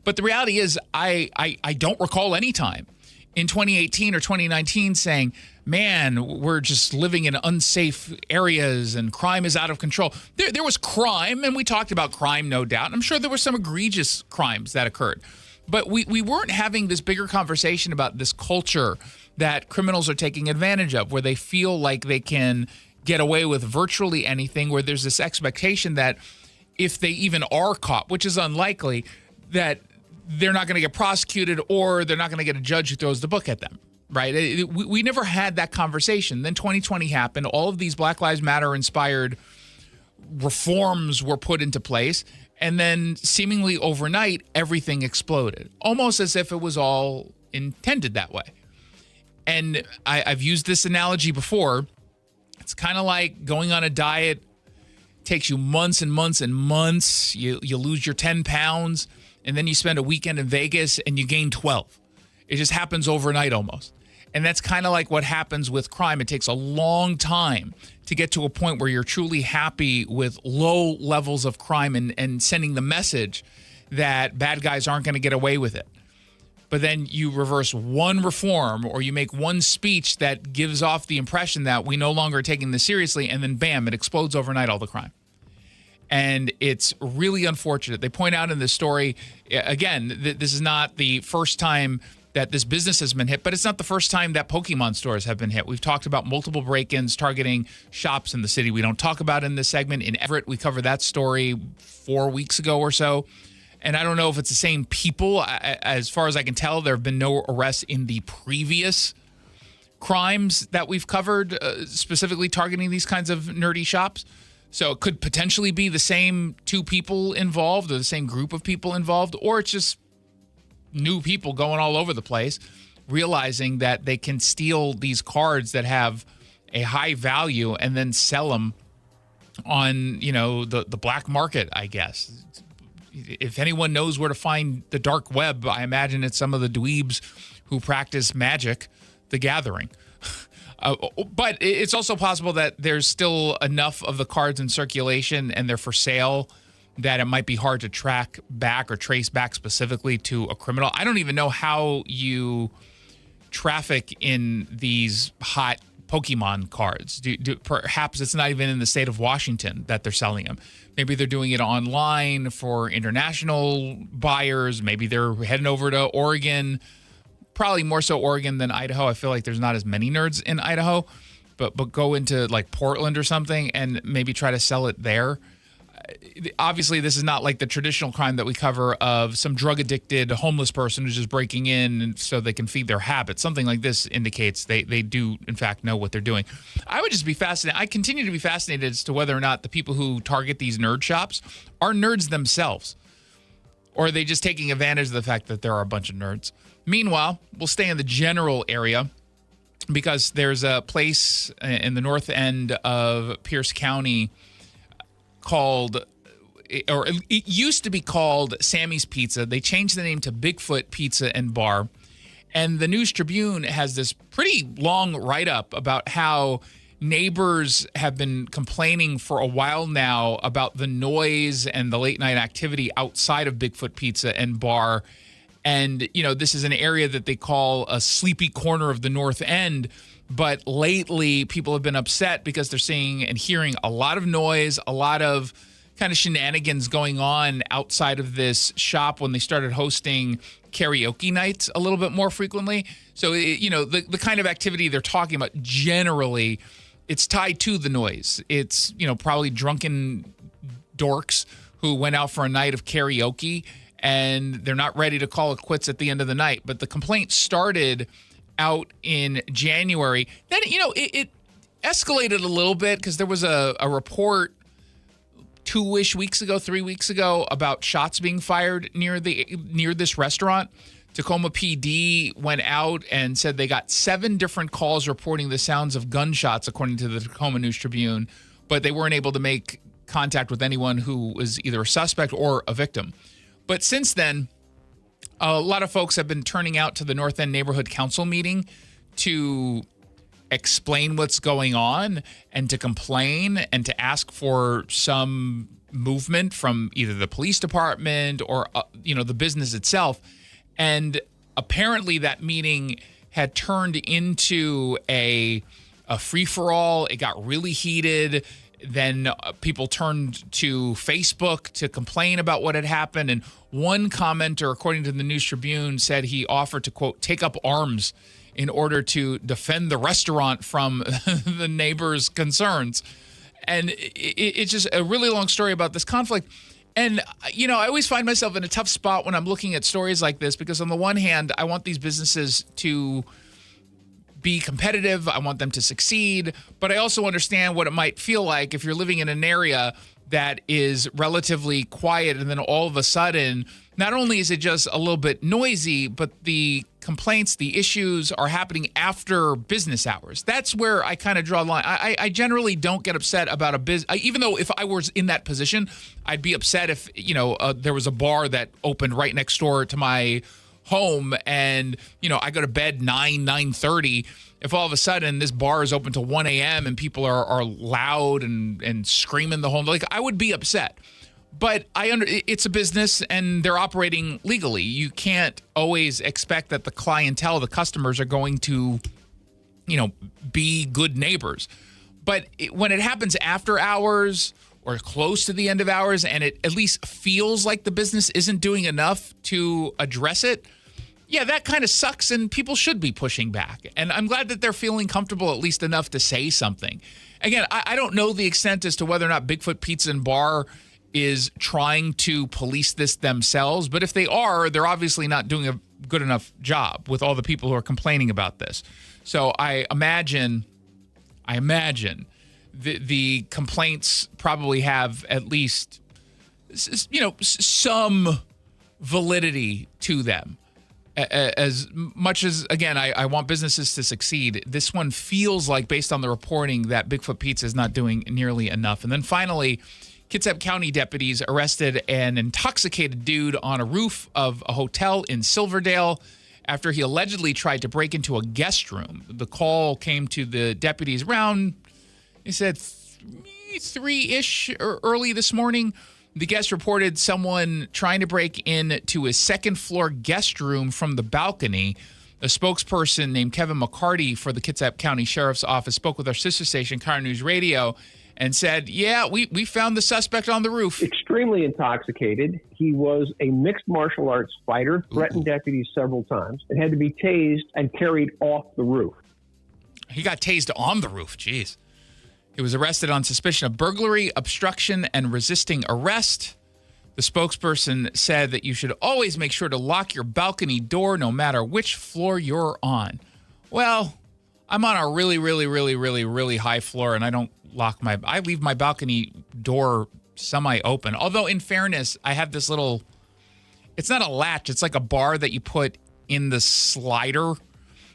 But the reality is I don't recall any time in 2018 or 2019 saying, man, we're just living in unsafe areas and crime is out of control. There was crime, and we talked about crime, no doubt. I'm sure there were some egregious crimes that occurred. But we weren't having this bigger conversation about this culture that criminals are taking advantage of, where they feel like they can get away with virtually anything, where there's this expectation that if they even are caught, which is unlikely, that they're not going to get prosecuted or they're not going to get a judge who throws the book at them, right? We never had that conversation. Then 2020 happened. All of these Black Lives Matter inspired reforms were put into place. And then seemingly overnight, everything exploded, almost as if it was all intended that way. And I've used this analogy before. It's kind of like going on a diet. It takes you months and months and months. You lose your 10 pounds. And then you spend a weekend in Vegas and you gain 12. It just happens overnight almost. And that's kind of like what happens with crime. It takes a long time to get to a point where you're truly happy with low levels of crime and sending the message that bad guys aren't going to get away with it. But then you reverse one reform or you make one speech that gives off the impression that we no longer are taking this seriously, and then bam, it explodes overnight, all the crime. And it's really unfortunate. They point out in this story, again, this is not the first time that this business has been hit, but it's not the first time that Pokemon stores have been hit. We've talked about multiple break-ins targeting shops in the city. We don't talk about in this segment. In Everett, we covered that story 4 weeks ago or so. And I don't know if it's the same people. As far as I can tell, there have been no arrests in the previous crimes that we've covered, specifically targeting these kinds of nerdy shops. So it could potentially be the same two people involved or the same group of people involved, or it's just new people going all over the place, realizing that they can steal these cards that have a high value and then sell them on, the black market, I guess. If anyone knows where to find the dark web, I imagine it's some of the dweebs who practice Magic, the Gathering. But it's also possible that there's still enough of the cards in circulation and they're for sale that it might be hard to track back or trace back specifically to a criminal. I don't even know how you traffic in these hot Pokemon cards. Perhaps it's not even in the state of Washington that they're selling them. Maybe they're doing it online for international buyers. Maybe they're heading over to Oregon. Probably more so Oregon than Idaho. I feel like there's not as many nerds in Idaho, but go into like Portland or something and maybe try to sell it there. Obviously, this is not like the traditional crime that we cover of some drug-addicted homeless person who's just breaking in so they can feed their habits. Something like this indicates they do, in fact, know what they're doing. I would just be fascinated. I continue to be fascinated as to whether or not the people who target these nerd shops are nerds themselves, or are they just taking advantage of the fact that there are a bunch of nerds. Meanwhile, we'll stay in the general area because there's a place in the north end of Pierce County called, or it used to be called Sammy's Pizza. They changed the name to Bigfoot Pizza and Bar. And the News Tribune has this pretty long write-up about how neighbors have been complaining for a while now about the noise and the late-night activity outside of Bigfoot Pizza and Bar. And, this is an area that they call a sleepy corner of the North End. But lately, people have been upset because they're seeing and hearing a lot of noise, a lot of kind of shenanigans going on outside of this shop when they started hosting karaoke nights a little bit more frequently. So, the kind of activity they're talking about generally, it's tied to the noise. It's, probably drunken dorks who went out for a night of karaoke and they're not ready to call it quits at the end of the night. But the complaint started out in January. Then, it escalated a little bit because there was a report 3 weeks ago about shots being fired near this restaurant. Tacoma PD went out and said they got 7 different calls reporting the sounds of gunshots, according to the Tacoma News Tribune, but they weren't able to make contact with anyone who was either a suspect or a victim. But since then, a lot of folks have been turning out to the North End Neighborhood Council meeting to explain what's going on and to complain and to ask for some movement from either the police department or, the business itself. And apparently that meeting had turned into a free-for-all. It got really heated. Then people turned to Facebook to complain about what had happened. And one commenter, according to the News Tribune, said he offered to, quote, take up arms in order to defend the restaurant from the neighbors' concerns. And it's just a really long story about this conflict. And, you know, I always find myself in a tough spot when I'm looking at stories like this, because on the one hand, I want these businesses to be competitive. I want them to succeed. But I also understand what it might feel like if you're living in an area that is relatively quiet, and then all of a sudden, not only is it just a little bit noisy, but the complaints, the issues are happening after business hours. That's where I kind of draw a line. I generally don't get upset about a business, even though if I was in that position, I'd be upset if, you know, there was a bar that opened right next door to my home and, you know, I go to bed 9:30. If all of a sudden this bar is open till 1 a.m. and people are loud and screaming the whole, like, I would be upset. But it's a business and they're operating legally. You can't always expect that the clientele, the customers, are going to, you know, be good neighbors. But when it happens after hours or close to the end of hours, and it at least feels like the business isn't doing enough to address it, yeah, that kind of sucks, and people should be pushing back. And I'm glad that they're feeling comfortable at least enough to say something. Again, I don't know the extent as to whether or not Bigfoot Pizza and Bar is trying to police this themselves, but if they are, they're obviously not doing a good enough job with all the people who are complaining about this. So I imagine the complaints probably have at least, you know, some validity to them. As much as, again, I want businesses to succeed, this one feels like, based on the reporting, that Bigfoot Pizza is not doing nearly enough. And then finally, Kitsap County deputies arrested an intoxicated dude on a roof of a hotel in Silverdale after he allegedly tried to break into a guest room. The call came to the deputies around, he said, 3-ish early this morning. The guest reported someone trying to break into his second-floor guest room from the balcony. A spokesperson named Kevin McCarty for the Kitsap County Sheriff's Office spoke with our sister station, Car News Radio, and said, yeah, we found the suspect on the roof. Extremely intoxicated. He was a mixed martial arts fighter, threatened deputies several times, and had to be tased and carried off the roof. He got tased on the roof. Jeez. He was arrested on suspicion of burglary, obstruction, and resisting arrest. The spokesperson said that you should always make sure to lock your balcony door no matter which floor you're on. Well, I'm on a really, really, really, really, really high floor, and I don't I leave my balcony door semi-open. Although, in fairness, I have this little, it's not a latch, it's like a bar that you put in the slider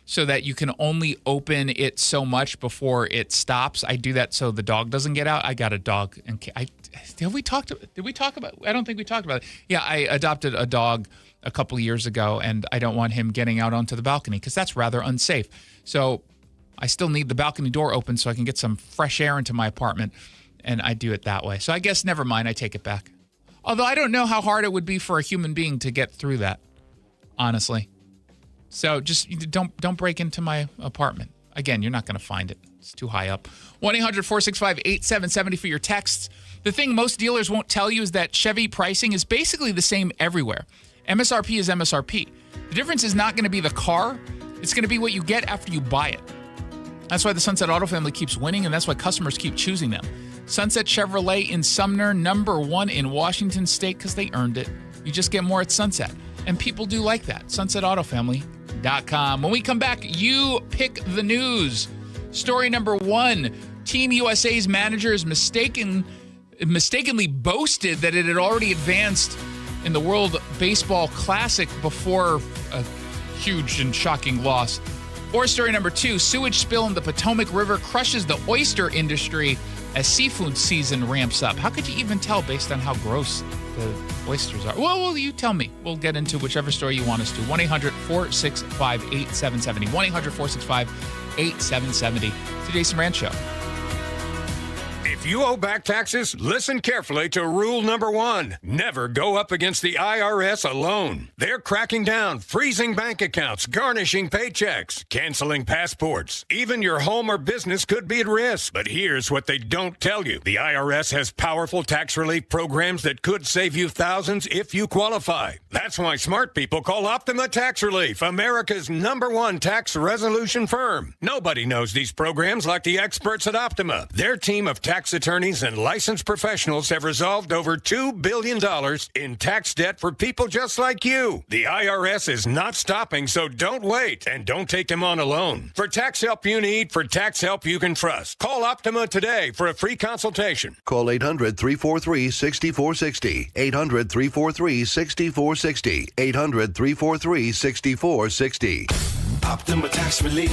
so that you can only open it so much before it stops. I do that so the dog doesn't get out. I got a dog. And did we talk about, I don't think we talked about it. Yeah, I adopted a dog a couple of years ago, and I don't want him getting out onto the balcony because that's rather unsafe. So I still need the balcony door open so I can get some fresh air into my apartment, and I do it that way. So I guess never mind, I take it back. Although I don't know how hard it would be for a human being to get through that, honestly. So just don't break into my apartment. Again, you're not going to find it. It's too high up. 1-800-465-8770 for your texts. The thing most dealers won't tell you is that Chevy pricing is basically the same everywhere. MSRP is MSRP. The difference is not going to be the car. It's going to be what you get after you buy it. That's why the Sunset Auto family keeps winning, and that's why customers keep choosing them. Sunset Chevrolet in Sumner, #1 in Washington State, because they earned it. You just get more at Sunset. And people do like that. SunsetAutoFamily.com. When we come back, you pick the news. Story number 1, Team USA's managers mistakenly boasted that it had already advanced in the World Baseball Classic before a huge and shocking loss. Or story number 2, sewage spill in the Potomac River crushes the oyster industry as seafood season ramps up. How could you even tell based on how gross the oysters are? Well, you tell me. We'll get into whichever story you want us to. 1-800-465-8770. 1-800-465-8770. It's the Jason Rantz Show. If you owe back taxes, listen carefully to rule number 1. Never go up against the IRS alone. They're cracking down, freezing bank accounts, garnishing paychecks, canceling passports. Even your home or business could be at risk. But here's what they don't tell you. The IRS has powerful tax relief programs that could save you thousands if you qualify. That's why smart people call Optima Tax Relief, America's #1 tax resolution firm. Nobody knows these programs like the experts at Optima. Their team of tax attorneys and licensed professionals have resolved over $2 billion in tax debt for people just like you. The IRS is not stopping, so don't wait and don't take them on alone. For tax help you need, for tax help you can trust, call Optima today for a free consultation. Call 800-343-6460. 800-343-6460. 800-343-6460. Optima Tax Relief.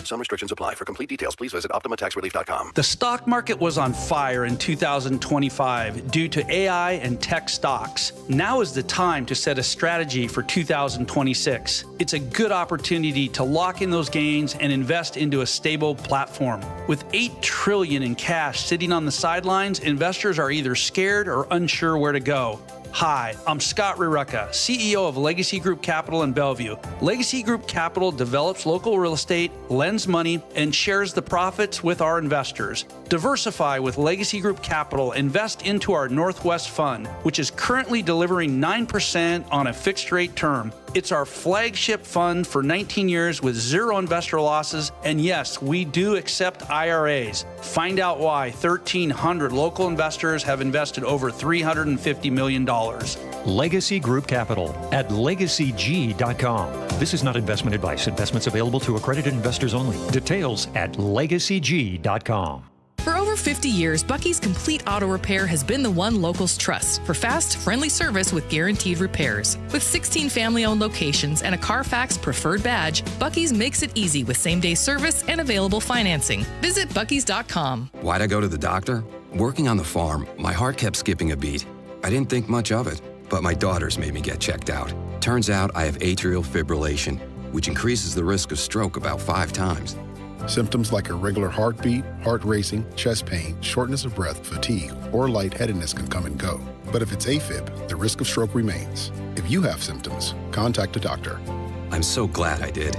Some restrictions apply. For complete details, please visit OptimaTaxRelief.com. The stock market was on fire in 2025 due to AI and tech stocks. Now is the time to set a strategy for 2026. It's a good opportunity to lock in those gains and invest into a stable platform. With $8 trillion in cash sitting on the sidelines, investors are either scared or unsure where to go. Hi, I'm Scott Rirucka, CEO of Legacy Group Capital in Bellevue. Legacy Group Capital develops local real estate, lends money, and shares the profits with our investors. Diversify with Legacy Group Capital. Invest into our Northwest Fund, which is currently delivering 9% on a fixed rate term. It's our flagship fund for 19 years with zero investor losses. And yes, we do accept IRAs. Find out why 1,300 local investors have invested over $350 million. Legacy Group Capital at legacyg.com. This is not investment advice. Investments available to accredited investors only. Details at legacyg.com. For over 50 years, Bucky's Complete Auto Repair has been the one locals trust for fast, friendly service with guaranteed repairs. With 16 family-owned locations and a Carfax preferred badge, Bucky's makes it easy with same-day service and available financing. Visit buckys.com. Why'd I go to the doctor? Working on the farm, my heart kept skipping a beat. I didn't think much of it, but my daughters made me get checked out. Turns out I have atrial fibrillation, which increases the risk of stroke about 5 times. Symptoms like irregular heartbeat, heart racing, chest pain, shortness of breath, fatigue, or lightheadedness can come and go. But if it's AFib, the risk of stroke remains. If you have symptoms, contact a doctor. I'm so glad I did.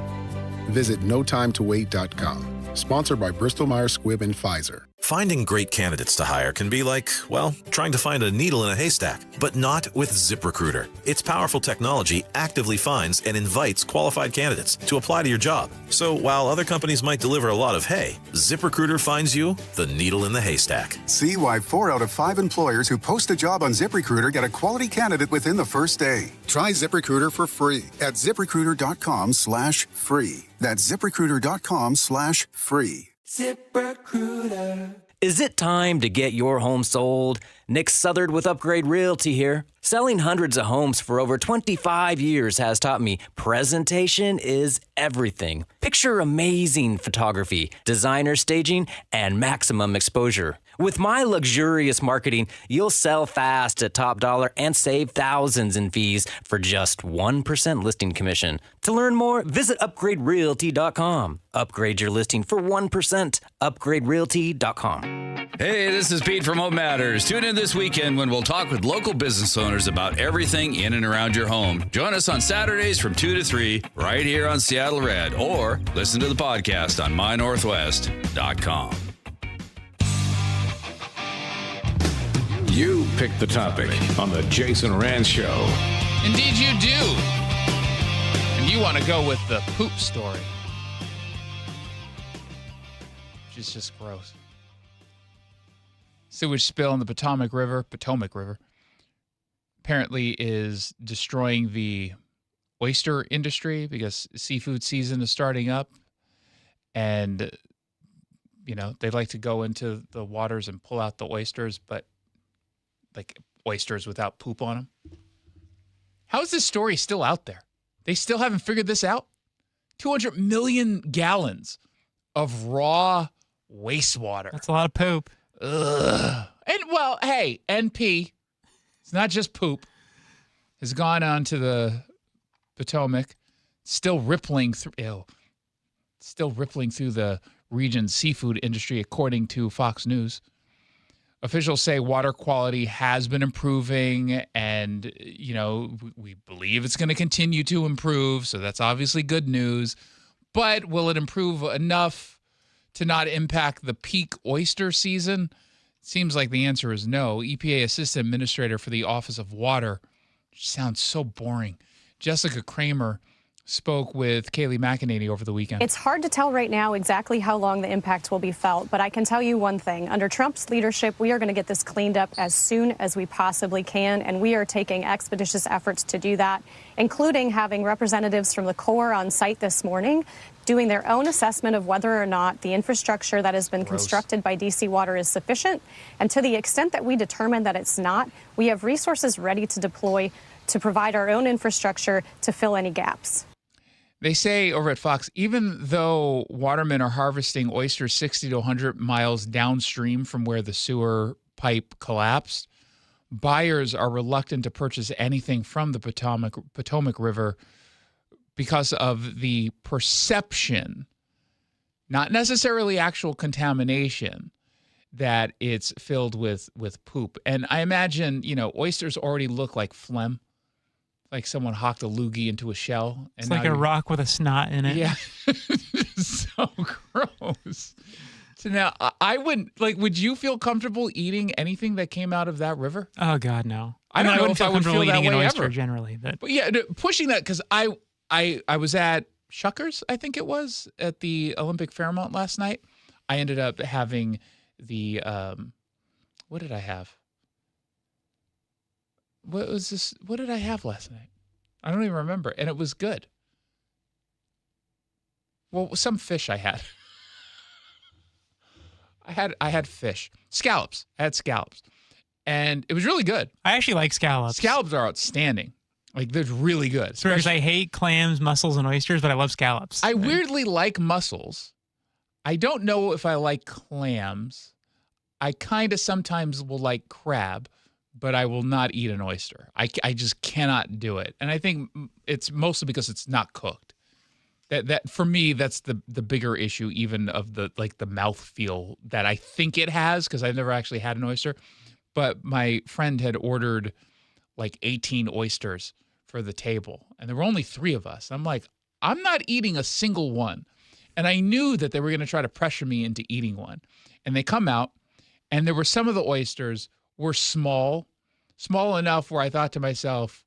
Visit notimetowait.com. Sponsored by Bristol-Myers Squibb and Pfizer. Finding great candidates to hire can be like, well, trying to find a needle in a haystack, but not with ZipRecruiter. Its powerful technology actively finds and invites qualified candidates to apply to your job. So while other companies might deliver a lot of hay, ZipRecruiter finds you the needle in the haystack. See why 4 out of 5 employers who post a job on ZipRecruiter get a quality candidate within the first day. Try ZipRecruiter for free at ZipRecruiter.com/free. That's ZipRecruiter.com/free. ZipRecruiter. Is it time to get your home sold? Nick Southard with Upgrade Realty here. Selling hundreds of homes for over 25 years has taught me presentation is everything. Picture amazing photography, designer staging, and maximum exposure. With my luxurious marketing, you'll sell fast at top dollar and save thousands in fees for just 1% listing commission. To learn more, visit upgraderealty.com. Upgrade your listing for 1%. Upgraderealty.com. Hey, this is Pete from Home Matters. Tune in this weekend when we'll talk with local business owners about everything in and around your home. Join us on Saturdays from 2 to 3 right here on Seattle Red, or listen to the podcast on mynorthwest.com. You pick the topic on the Jason Rantz Show. Indeed you do. And you want to go with the poop story. Which is just gross. Sewage spill in the Potomac River, apparently is destroying the oyster industry because seafood season is starting up. And, you know, they like to go into the waters and pull out the oysters, but like oysters without poop on them. How is this story still out there? They still haven't figured this out? 200 million gallons of raw wastewater. That's a lot of poop. Ugh. And, well, hey, NP, it's not just poop, has gone on to the Potomac, still rippling through the region's seafood industry, according to Fox News. Officials say water quality has been improving, and, we believe it's going to continue to improve, so that's obviously good news. But will it improve enough to not impact the peak oyster season? Seems like the answer is no. EPA Assistant Administrator for the Office of Water. Sounds so boring. Jessica Kramer spoke with Kaylee McEnany over the weekend. It's hard to tell right now exactly how long the impact will be felt, but I can tell you one thing. Under Trump's leadership, we are going to get this cleaned up as soon as we possibly can, and we are taking expeditious efforts to do that, including having representatives from the Corps on site this morning doing their own assessment of whether or not the infrastructure that has been constructed by DC Water is sufficient. And to the extent that we determine that it's not, we have resources ready to deploy to provide our own infrastructure to fill any gaps. They say over at Fox, even though watermen are harvesting oysters 60 to 100 miles downstream from where the sewer pipe collapsed, buyers are reluctant to purchase anything from the Potomac River because of the perception, not necessarily actual contamination, that it's filled with poop. And I imagine, oysters already look like phlegm. Like someone hocked a loogie into a shell. And it's like a rock with a snot in it. Yeah. So gross. So now, I wouldn't, would you feel comfortable eating anything that came out of that river? Oh, God, no. I don't know wouldn't if feel I would comfortable feel that eating an way oyster ever. generally. But yeah, pushing that, because I was at Shuckers, I think it was, at the Olympic Fairmont last night. I ended up having the, what did I have? What was this? What did I have last night? I don't even remember. And it was good. Well, some fish I had. I had fish. Scallops. I had scallops. And it was really good. I actually like scallops. Scallops are outstanding. They're really good. Because I hate clams, mussels, and oysters, but I love scallops. I weirdly like mussels. I don't know if I like clams. I kind of sometimes will like crab, but I will not eat an oyster. I just cannot do it. And I think it's mostly because it's not cooked. That for me, that's the bigger issue, even of the mouthfeel that I think it has, because I've never actually had an oyster. But my friend had ordered 18 oysters for the table, and there were only 3 of us. I'm like, I'm not eating a single one. And I knew that they were going to try to pressure me into eating one. And they come out, and there were some of the oysters were small enough where I thought to myself,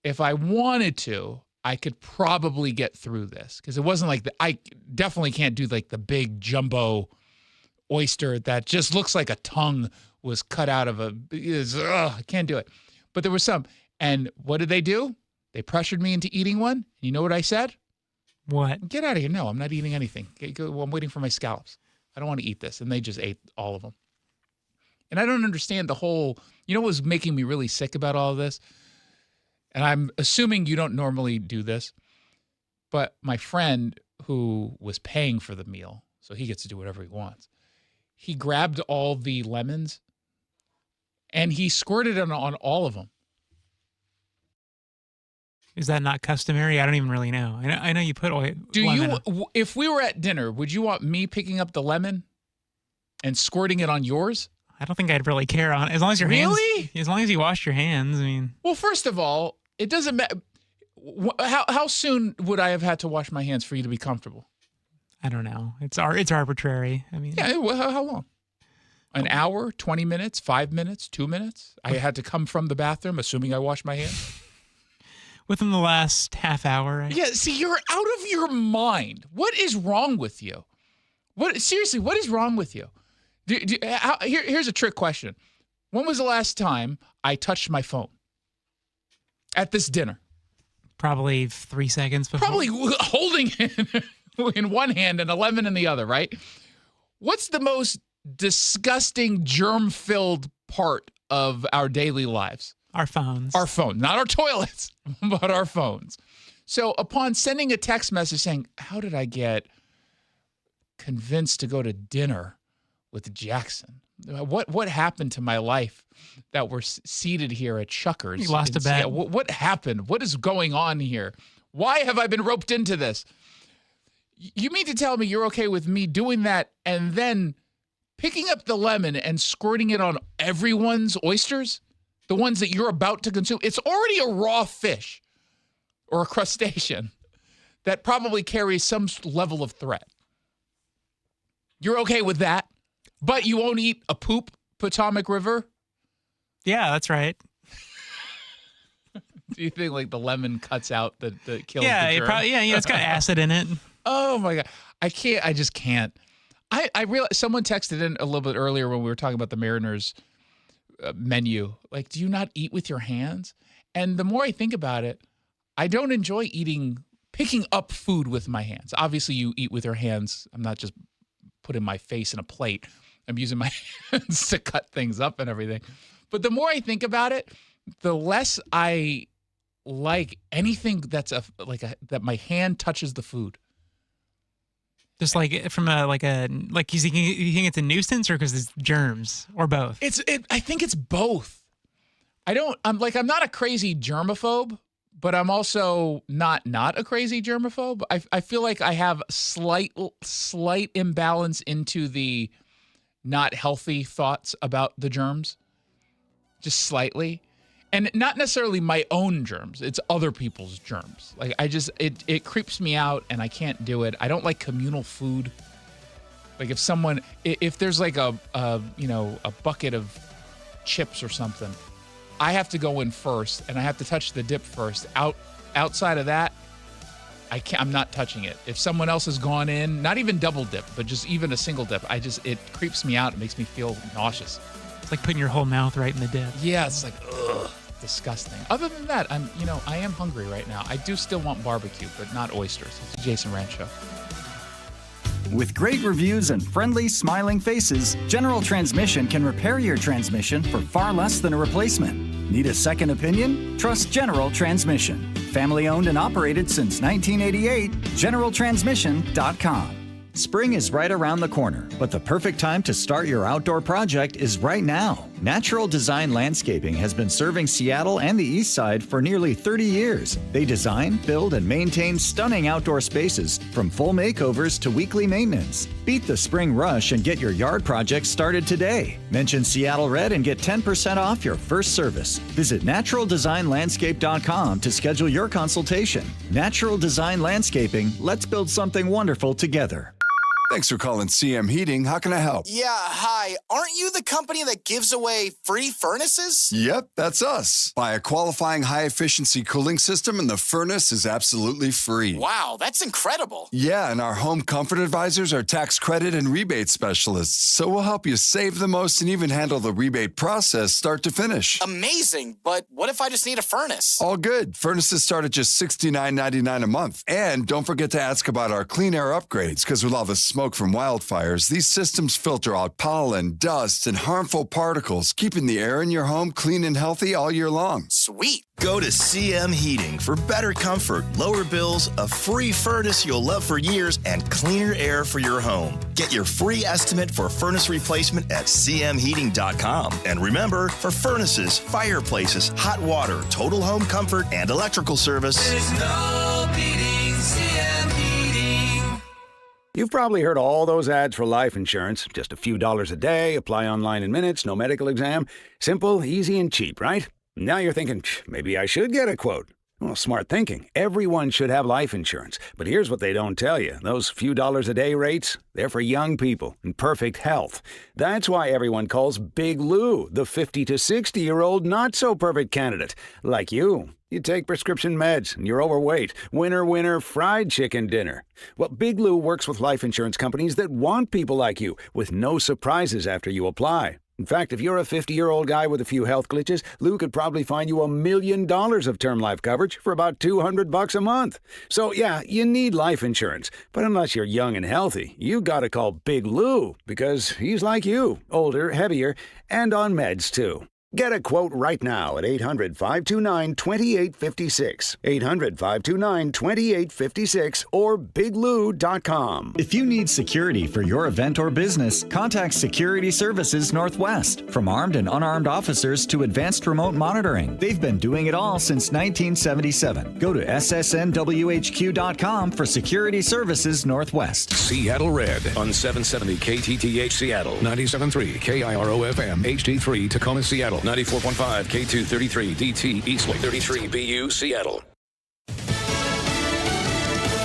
if I wanted to, I could probably get through this, because it wasn't I definitely can't do the big jumbo oyster that just looks like a tongue was cut out of I can't do it. But there was some. And what did they do? They pressured me into eating one. You know what I said? What? Get out of here. No, I'm not eating anything. I'm waiting for my scallops. I don't want to eat this. And they just ate all of them. And I don't understand the whole, what was making me really sick about all of this? And I'm assuming you don't normally do this, but my friend who was paying for the meal, so he gets to do whatever he wants, he grabbed all the lemons and he squirted it on all of them. Is that not customary? I don't even really know. I know you put lemon. If we were at dinner, would you want me picking up the lemon and squirting it on yours? I don't think I'd really care on it. As long as your hands. Really? As long as you wash your hands. I mean. Well, first of all, it doesn't matter. How soon would I have had to wash my hands for you to be comfortable? I don't know. It's arbitrary. I mean. Yeah. How long? An hour? 20 minutes? 5 minutes? 2 minutes? I had to come from the bathroom, assuming I washed my hands. Within the last half hour. Yeah. See, you're out of your mind. What is wrong with you? Seriously? What is wrong with you? Here's a trick question. When was the last time I touched my phone? At this dinner? Probably 3 seconds before. Probably holding it in one hand and 11 in the other, right? What's the most disgusting, germ-filled part of our daily lives? Our phones. Our phone. Not our toilets, but our phones. So upon sending a text message saying, how did I get convinced to go to dinner with Jackson? What happened to my life that we're seated here at Shuckers? You lost a bet. What happened? What is going on here? Why have I been roped into this? You mean to tell me you're okay with me doing that and then picking up the lemon and squirting it on everyone's oysters? The ones that you're about to consume? It's already a raw fish or a crustacean that probably carries some level of threat. You're okay with that, but you won't eat a poop Potomac River? Yeah, that's right. Do you think like the lemon cuts out the kills Yeah, the germ? It's got acid in it. Oh my God. I just can't. I realized someone texted in a little bit earlier when we were talking about the Mariners menu. Like, do you not eat with your hands? And the more I think about it, I don't enjoy picking up food with my hands. Obviously, you eat with your hands. I'm not just putting my face in a plate. I'm using my hands to cut things up and everything. But the more I think about it, the less I like anything that's that my hand touches the food. Just like from you think it's a nuisance or because there's germs or both? I think it's both. I'm not a crazy germaphobe, but I'm also not a crazy germaphobe. I feel like I have slight imbalance into the not healthy thoughts about the germs, just slightly. And not necessarily my own germs. It's other people's germs. Like it creeps me out and I can't do it. I don't like communal food. Like if there's like a bucket of chips or something, I have to go in first and I have to touch the dip first. Outside of that, I'm not touching it. If someone else has gone in, not even double dip, but just even a single dip, it creeps me out. It makes me feel nauseous. It's like putting your whole mouth right in the dip. Yeah, it's like, ugh, disgusting. Other than that, I am hungry right now. I do still want barbecue, but not oysters. It's the Jason Rantz Show. With great reviews and friendly, smiling faces, General Transmission can repair your transmission for far less than a replacement. Need a second opinion? Trust General Transmission. Family owned and operated since 1988, GeneralTransmission.com. Spring is right around the corner, but the perfect time to start your outdoor project is right now. Natural Design Landscaping has been serving Seattle and the East Side for nearly 30 years. They design, build, and maintain stunning outdoor spaces, from full makeovers to weekly maintenance. Beat the spring rush and get your yard project started today. Mention Seattle Red and get 10% off your first service. Visit naturaldesignlandscape.com to schedule your consultation. Natural Design Landscaping, let's build something wonderful together. Thanks for calling CM Heating. How can I help? Yeah, hi. Aren't you the company that gives away free furnaces? Yep, that's us. Buy a qualifying high-efficiency cooling system and the furnace is absolutely free. Wow, that's incredible. Yeah, and our home comfort advisors are tax credit and rebate specialists, so we'll help you save the most and even handle the rebate process start to finish. Amazing, but what if I just need a furnace? All good. Furnaces start at just $69.99 a month. And don't forget to ask about our clean air upgrades, because with all the smoke from wildfires, these systems filter out pollen, dust, and harmful particles, keeping the air in your home clean and healthy all year long. Sweet. Go to CM Heating for better comfort, lower bills, a free furnace you'll love for years, and cleaner air for your home. Get your free estimate for furnace replacement at cmheating.com. And remember, for furnaces, fireplaces, hot water, total home comfort, and electrical service, there's no beating CM Heating. You've probably heard all those ads for life insurance. Just a few dollars a day, apply online in minutes, no medical exam. Simple, easy, and cheap, right? Now you're thinking, maybe I should get a quote. Well, smart thinking. Everyone should have life insurance. But here's what they don't tell you. Those few dollars a day rates, they're for young people in perfect health. That's why everyone calls Big Lou the 50 to 60-year-old not-so-perfect candidate. Like you. You take prescription meds and you're overweight. Winner, winner, fried chicken dinner. Well, Big Lou works with life insurance companies that want people like you, with no surprises after you apply. In fact, if you're a 50-year-old guy with a few health glitches, Lou could probably find you $1 million of term life coverage for about $200 a month. So yeah, you need life insurance. But unless you're young and healthy, you gotta call Big Lou, because he's like you, older, heavier, and on meds too. Get a quote right now at 800-529-2856. 800-529-2856 or biglou.com. If you need security for your event or business, contact Security Services Northwest. From armed and unarmed officers to advanced remote monitoring, they've been doing it all since 1977. Go to ssnwhq.com for Security Services Northwest. Seattle Red on 770 KTTH Seattle, 97.3 KIRO-FM, HD3 Tacoma, Seattle, 94.5 K233 DT Eastlake, 33 BU Seattle.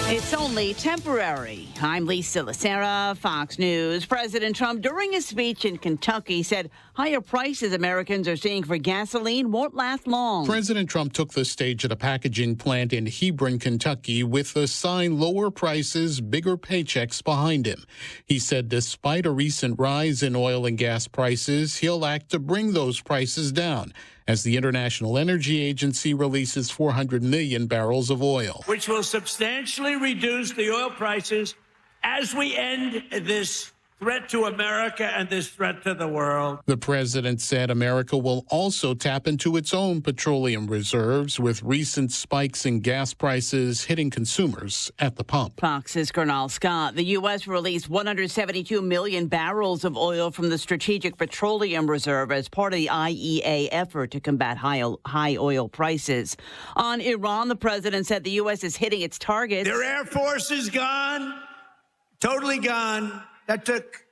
It's only temporary. I'm Lisa Lacera, Fox News. President Trump, during his speech in Kentucky, said higher prices Americans are seeing for gasoline won't last long. President Trump took the stage at a packaging plant in Hebron, Kentucky, with the sign "Lower Prices, Bigger Paychecks" behind him. He said despite a recent rise in oil and gas prices, he'll act to bring those prices down as the International Energy Agency releases 400 million barrels of oil, which will substantially reduce the oil prices as we end this threat to America and this threat to the world. The president said America will also tap into its own petroleum reserves, with recent spikes in gas prices hitting consumers at the pump. Fox's Gernal Scott. The U.S. released 172 million barrels of oil from the Strategic Petroleum Reserve as part of the IEA effort to combat high oil prices. On Iran, the president said the U.S. is hitting its targets. Their Air Force is gone, totally gone. That took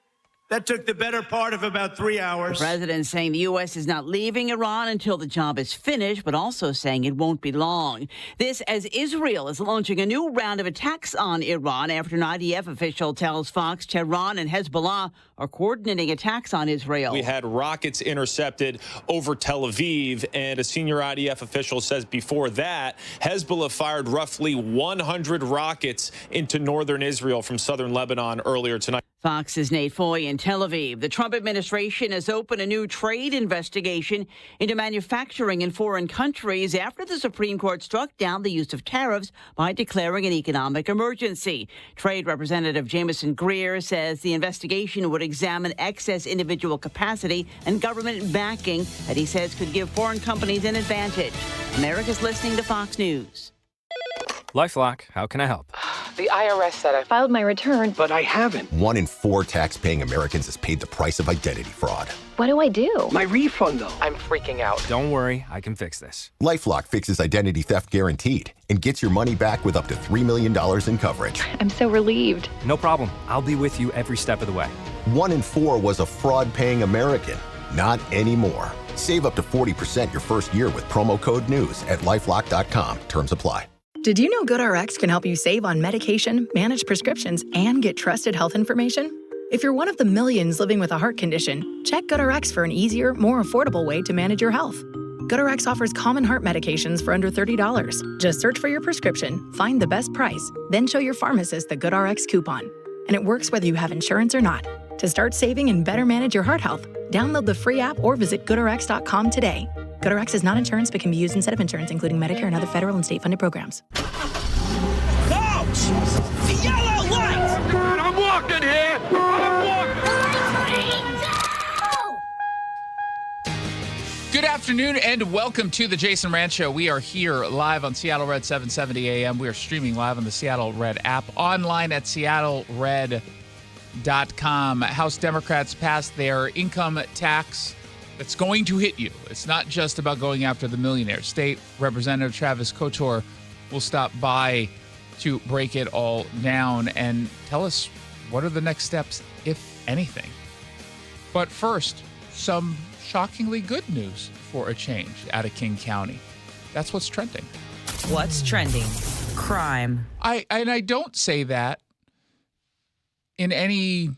the better part of about 3 hours. The president saying the U.S. is not leaving Iran until the job is finished, but also saying it won't be long. This as Israel is launching a new round of attacks on Iran after an IDF official tells Fox Tehran and Hezbollah are coordinating attacks on Israel. We had rockets intercepted over Tel Aviv, and a senior IDF official says before that, Hezbollah fired roughly 100 rockets into northern Israel from southern Lebanon earlier tonight. Fox's Nate Foy in Tel Aviv. The Trump administration has opened a new trade investigation into manufacturing in foreign countries after the Supreme Court struck down the use of tariffs by declaring an economic emergency. Trade Representative Jameson Greer says the investigation would examine excess individual capacity and government backing that he says could give foreign companies an advantage. America's listening to Fox News. LifeLock, how can I help? The IRS said I filed my return, but I haven't. 1 in 4 tax-paying Americans has paid the price of identity fraud. What do I do? My refund, though. I'm freaking out. Don't worry, I can fix this. LifeLock fixes identity theft guaranteed and gets your money back with up to $3 million in coverage. I'm so relieved. No problem. I'll be with you every step of the way. 1 in 4 was a fraud-paying American. Not anymore. Save up to 40% your first year with promo code NEWS at LifeLock.com. Terms apply. Did you know GoodRx can help you save on medication, manage prescriptions, and get trusted health information? If you're one of the millions living with a heart condition, check GoodRx for an easier, more affordable way to manage your health. GoodRx offers common heart medications for under $30. Just search for your prescription, find the best price, then show your pharmacist the GoodRx coupon. And it works whether you have insurance or not. To start saving and better manage your heart health, download the free app or visit GoodRx.com today. GoodRx is not insurance but can be used instead of insurance, including Medicare and other federal and state-funded programs. Coach! The yellow light! God, I'm walking here! Good afternoon and welcome to the Jason Rantz Show. We are here live on Seattle Red 770 AM. We are streaming live on the Seattle Red app, online at seattlered.com. House Democrats passed their income tax that's going to hit you. It's not just about going after the millionaires. State Representative Travis Couture will stop by to break it all down and tell us what are the next steps, if anything. But first, some shockingly good news for a change out of King County. That's what's trending. What's trending? Crime. I don't say that in any,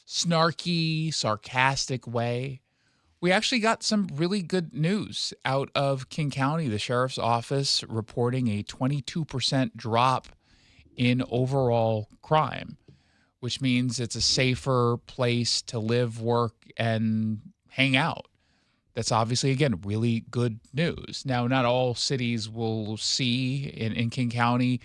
snarky, sarcastic way. We actually got some really good news out of King County. The sheriff's office reporting a 22% drop in overall crime, which means it's a safer place to live, work, and hang out. That's obviously, again, really good news. Now, not all cities will see in King County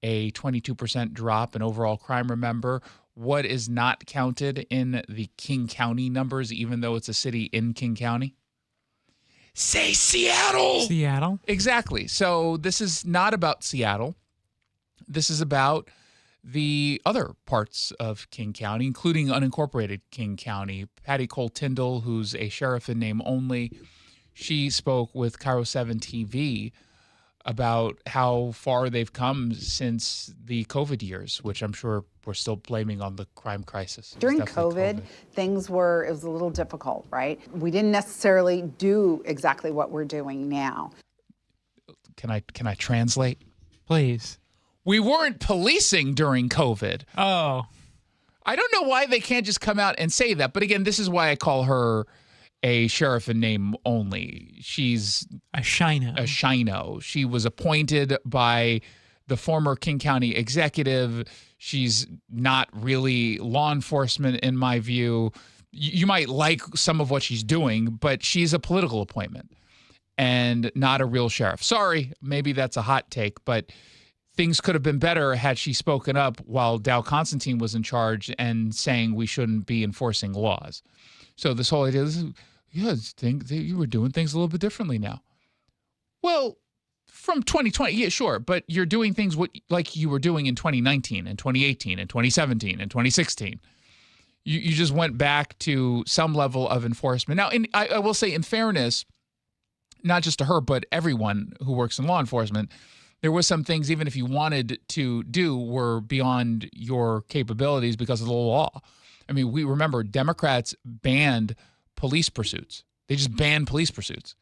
a 22% drop in overall crime. Remember, what is not counted in the King County numbers, even though it's a city in King County? Say Seattle. Seattle. Exactly. So this is not about Seattle. This is about the other parts of King County, including unincorporated King County. Patty Cole Tyndall, who's a sheriff in name only, she spoke with Cairo 7 TV about how far they've come since the COVID years, which I'm sure we're still blaming on the crime crisis. During COVID, it was a little difficult, right? We didn't necessarily do exactly what we're doing now. Can I translate? Please. We weren't policing during COVID. Oh. I don't know why they can't just come out and say that. But again, this is why I call her a sheriff in name only. She's a shino. A shino. She was appointed by the former King County executive. She's not really law enforcement in my view. You might like some of what she's doing, but she's a political appointment and not a real sheriff. Sorry, maybe that's a hot take, but things could have been better had she spoken up while Dow Constantine was in charge and saying we shouldn't be enforcing laws. So this whole idea is, you were doing things a little bit differently now. Well, from 2020, yeah, sure, but you're doing things like you were doing in 2019 and 2018 and 2017 and 2016. You just went back to some level of enforcement. Now, I will say in fairness, not just to her, but everyone who works in law enforcement, there were some things, even if you wanted to do, were beyond your capabilities because of the law. I mean, we remember Democrats banned police pursuits. They just banned police pursuits.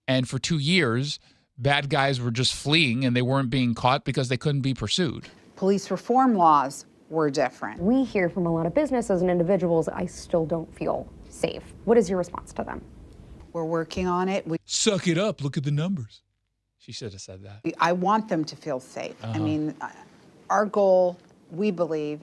And for 2 years, bad guys were just fleeing and they weren't being caught because they couldn't be pursued. Police reform laws were different. We hear from a lot of businesses and individuals, I still don't feel safe. What is your response to them? We're working on it. Suck it up. Look at the numbers. She should have said that. I want them to feel safe. I mean, our goal, we believe,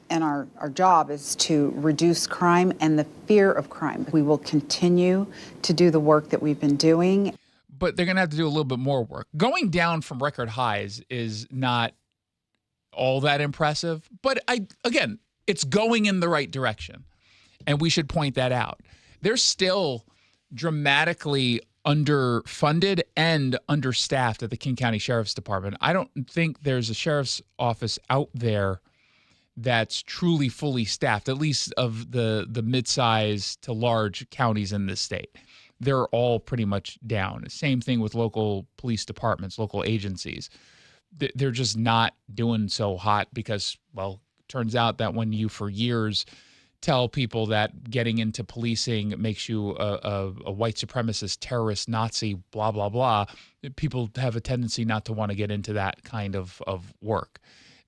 and our job is to reduce crime and the fear of crime. We will continue to do the work that we've been doing. But they're going to have to do a little bit more work. Going down from record highs is not all that impressive. But again, it's going in the right direction. And we should point that out. They're still dramatically underfunded and understaffed at the King County Sheriff's Department. I don't think there's a sheriff's office out there that's truly fully staffed, at least of the mid-size to large counties in this state. They're all pretty much down. Same thing with local police departments, local agencies. They're just not doing so hot because, well, it turns out that when you for years tell people that getting into policing makes you a white supremacist, terrorist, Nazi, blah, blah, blah, people have a tendency not to want to get into that kind of work.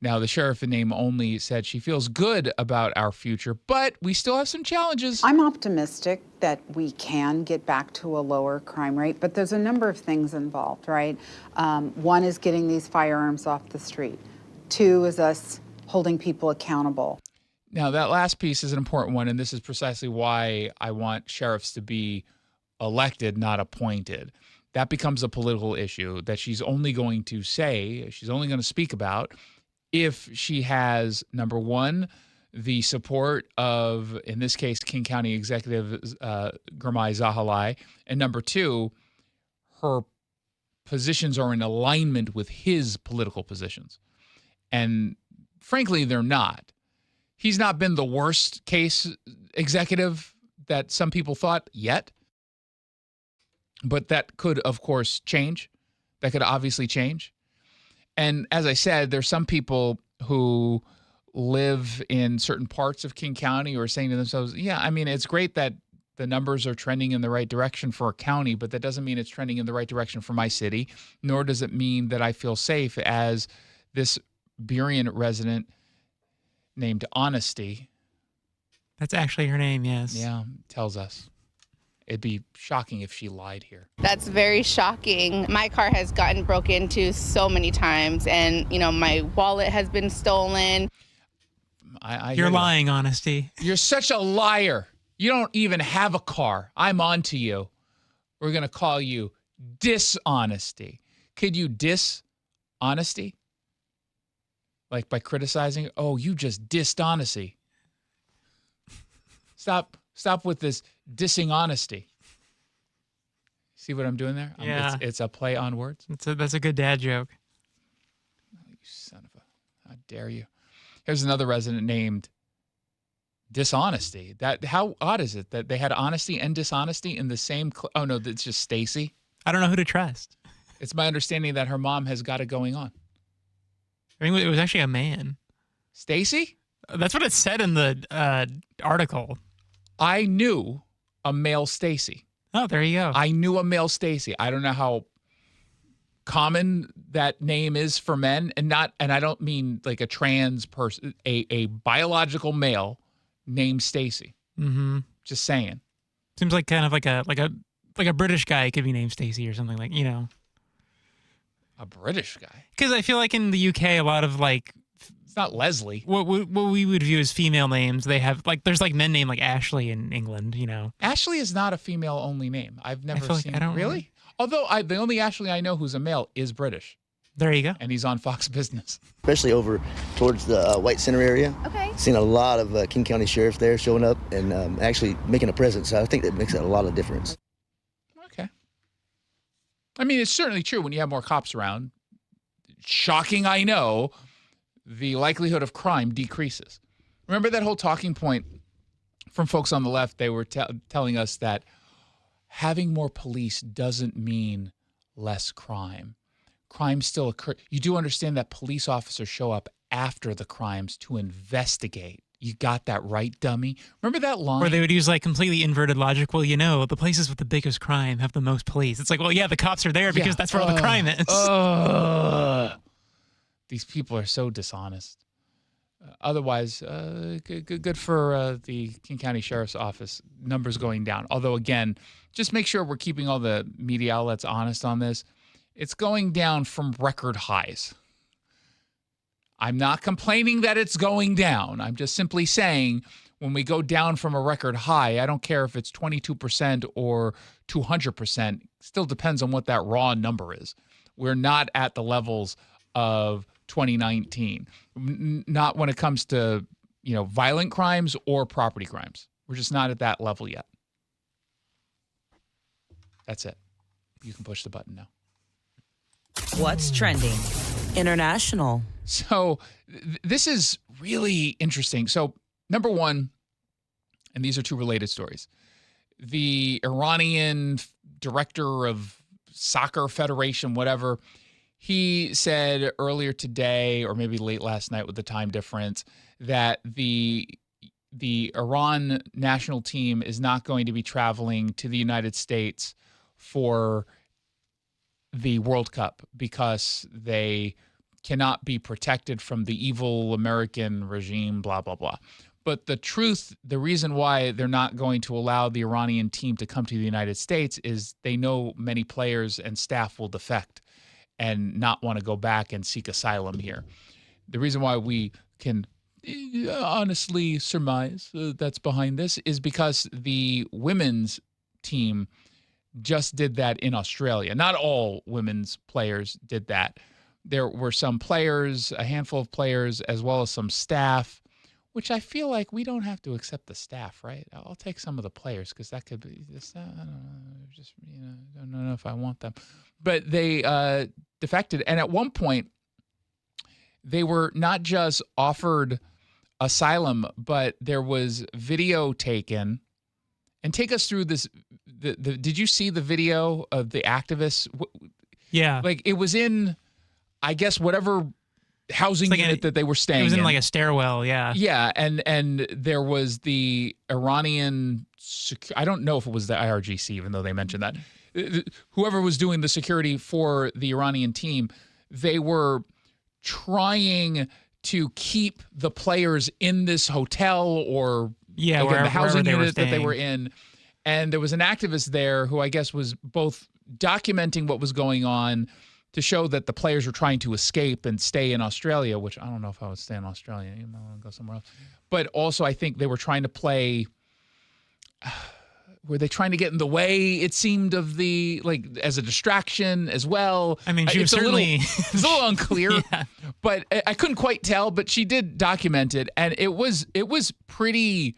Now, the sheriff in name only said she feels good about our future, but we still have some challenges. I'm optimistic that we can get back to a lower crime rate, but there's a number of things involved, right? One is getting these firearms off the street. Two is us holding people accountable. Now, that last piece is an important one, and this is precisely why I want sheriffs to be elected, not appointed. That becomes a political issue that she's only going to speak about if she has, number one, the support of, in this case, King County Executive Gurmai Zahalai, and number two, her positions are in alignment with his political positions. And frankly, they're not. He's not been the worst case executive that some people thought yet, but that could, of course, change. That could obviously change. And as I said, there's some people who live in certain parts of King County who are saying to themselves, yeah, I mean, it's great that the numbers are trending in the right direction for a county, but that doesn't mean it's trending in the right direction for my city, nor does it mean that I feel safe as this Burien resident named Honesty. That's actually her name, yes. Yeah, tells us. It'd be shocking if she lied here. That's very shocking. My car has gotten broken into so many times, and, my wallet has been stolen. You're lying, Honesty. You're such a liar. You don't even have a car. I'm on to you. We're going to call you Dishonesty. Could you dishonesty? Like by criticizing, oh, you just dissed Honesty. Stop with this dissing honesty. See what I'm doing there? Yeah. It's a play on words. That's a good dad joke. You son of a... How dare you? Here's another resident named Dishonesty. How odd is it that they had honesty and dishonesty in the same... oh, no, it's just Stacy. I don't know who to trust. It's my understanding that her mom has got it going on. I think it was actually a man. Stacy? That's what it said in the article. I knew a male Stacy. Oh, there you go. I knew a male Stacy. I don't know how common that name is for men, and I don't mean like a trans person, a biological male named Stacy. Mm-hmm. Just saying. Seems like kind of like a British guy could be named Stacy or something, like, you know. A British guy? Because I feel like in the UK, a lot of like... It's not Leslie. What we would view as female names, they have like there's like men named like Ashley in England, you know. Ashley is not a female only name. I've never seen. I don't really. Although the only Ashley I know who's a male is British. There you go. And he's on Fox Business. Especially over towards the White Center area. Okay. Seen a lot of King County sheriffs there showing up and actually making a presence. So I think that makes a lot of difference. Okay. I mean, it's certainly true when you have more cops around. Shocking, I know. The likelihood of crime decreases. Remember that whole talking point from folks on the left? They were telling us that having more police doesn't mean less crime. Crime still occurs. You do understand that police officers show up after the crimes to investigate. You got that right, dummy? Remember that line? Or they would use like completely inverted logic. Well, you know, the places with the biggest crime have the most police. It's like, well, yeah, the cops are there because that's where all the crime is. These people are so dishonest. Otherwise, good for the King County Sheriff's Office. Numbers going down. Although, again, just make sure we're keeping all the media outlets honest on this. It's going down from record highs. I'm not complaining that it's going down. I'm just simply saying when we go down from a record high, I don't care if it's 22% or 200%. Still depends on what that raw number is. We're not at the levels of 2019, not when it comes to, you know, violent crimes or property crimes. We're just not at that level yet. That's it. You can push the button now. What's trending? International. So this is really interesting. So number one, and these are two related stories. The Iranian director of soccer federation, whatever, he said earlier today, or maybe late last night with the time difference, that the Iran national team is not going to be traveling to the United States for the World Cup because they cannot be protected from the evil American regime, blah, blah, blah. But the truth, the reason why they're not going to allow the Iranian team to come to the United States is they know many players and staff will defect and not want to go back and seek asylum here. The reason why we can honestly surmise that's behind this is because the women's team just did that in Australia. Not all women's players did that. There were some players, a handful of players, as well as some staff, which I feel like we don't have to accept the staff, right? I'll take some of the players because that could be this. I don't know, just I don't know if I want them, but they defected, and at one point they were not just offered asylum, but there was video taken. And take us through this. Did you see the video of the activists? Yeah, like it was in, I guess, whatever housing unit that they were staying in. It was in like a stairwell, yeah. Yeah, and there was the Iranian, I don't know if it was the IRGC, even though they mentioned that. Whoever was doing the security for the Iranian team, they were trying to keep the players in this hotel or the housing unit that they were in. And there was an activist there who I guess was both documenting what was going on to show that the players were trying to escape and stay in Australia, which I don't know if I would stay in Australia, even though I would go somewhere else. But also I think they were trying to play, were they trying to get in the way, it seemed, of the, like, as a distraction as well? I mean, she was certainly... It's a little unclear, yeah. But I couldn't quite tell, but she did document it, and it was pretty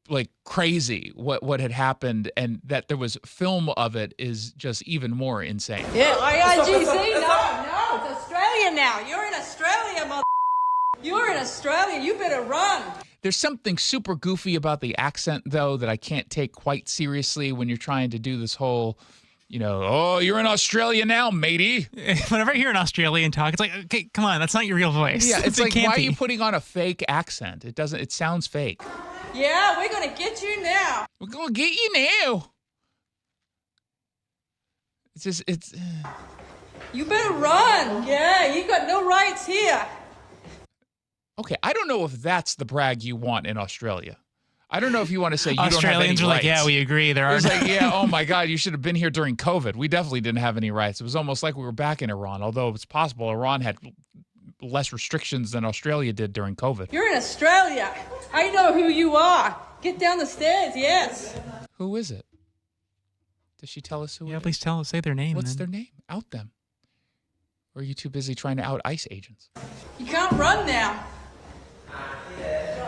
like crazy what had happened, and that there was film of it is just even more insane. Yeah, IIGC, no, it's Australia now. You're in Australia, mother. You're in Australia. You better run. There's something super goofy about the accent, though, that I can't take quite seriously when you're trying to do this whole, oh, you're in Australia now, matey. Whenever I hear an Australian talk, it's like, okay, come on, that's not your real voice. Yeah, it's It like, can't why be. are you putting on a fake accent? It sounds fake. Yeah, we're gonna get you now. We're going to get you now. It's. You better run. Yeah, you got no rights here. Okay, I don't know if that's the brag you want in Australia. I don't know if you want to say you don't have any Australians are like, rights. yeah, we agree. There are. It's like, yeah, oh my God, you should have been here during COVID. We definitely didn't have any rights. It was almost like we were back in Iran, although it's possible Iran had less restrictions than Australia did during COVID. You're in Australia. I know who you are. Get down the stairs, yes. Who is it? Does she tell us who? Yeah, please tell us. Say their name. What's their name? Out them. Or are you too busy trying to out ICE agents? You can't run now.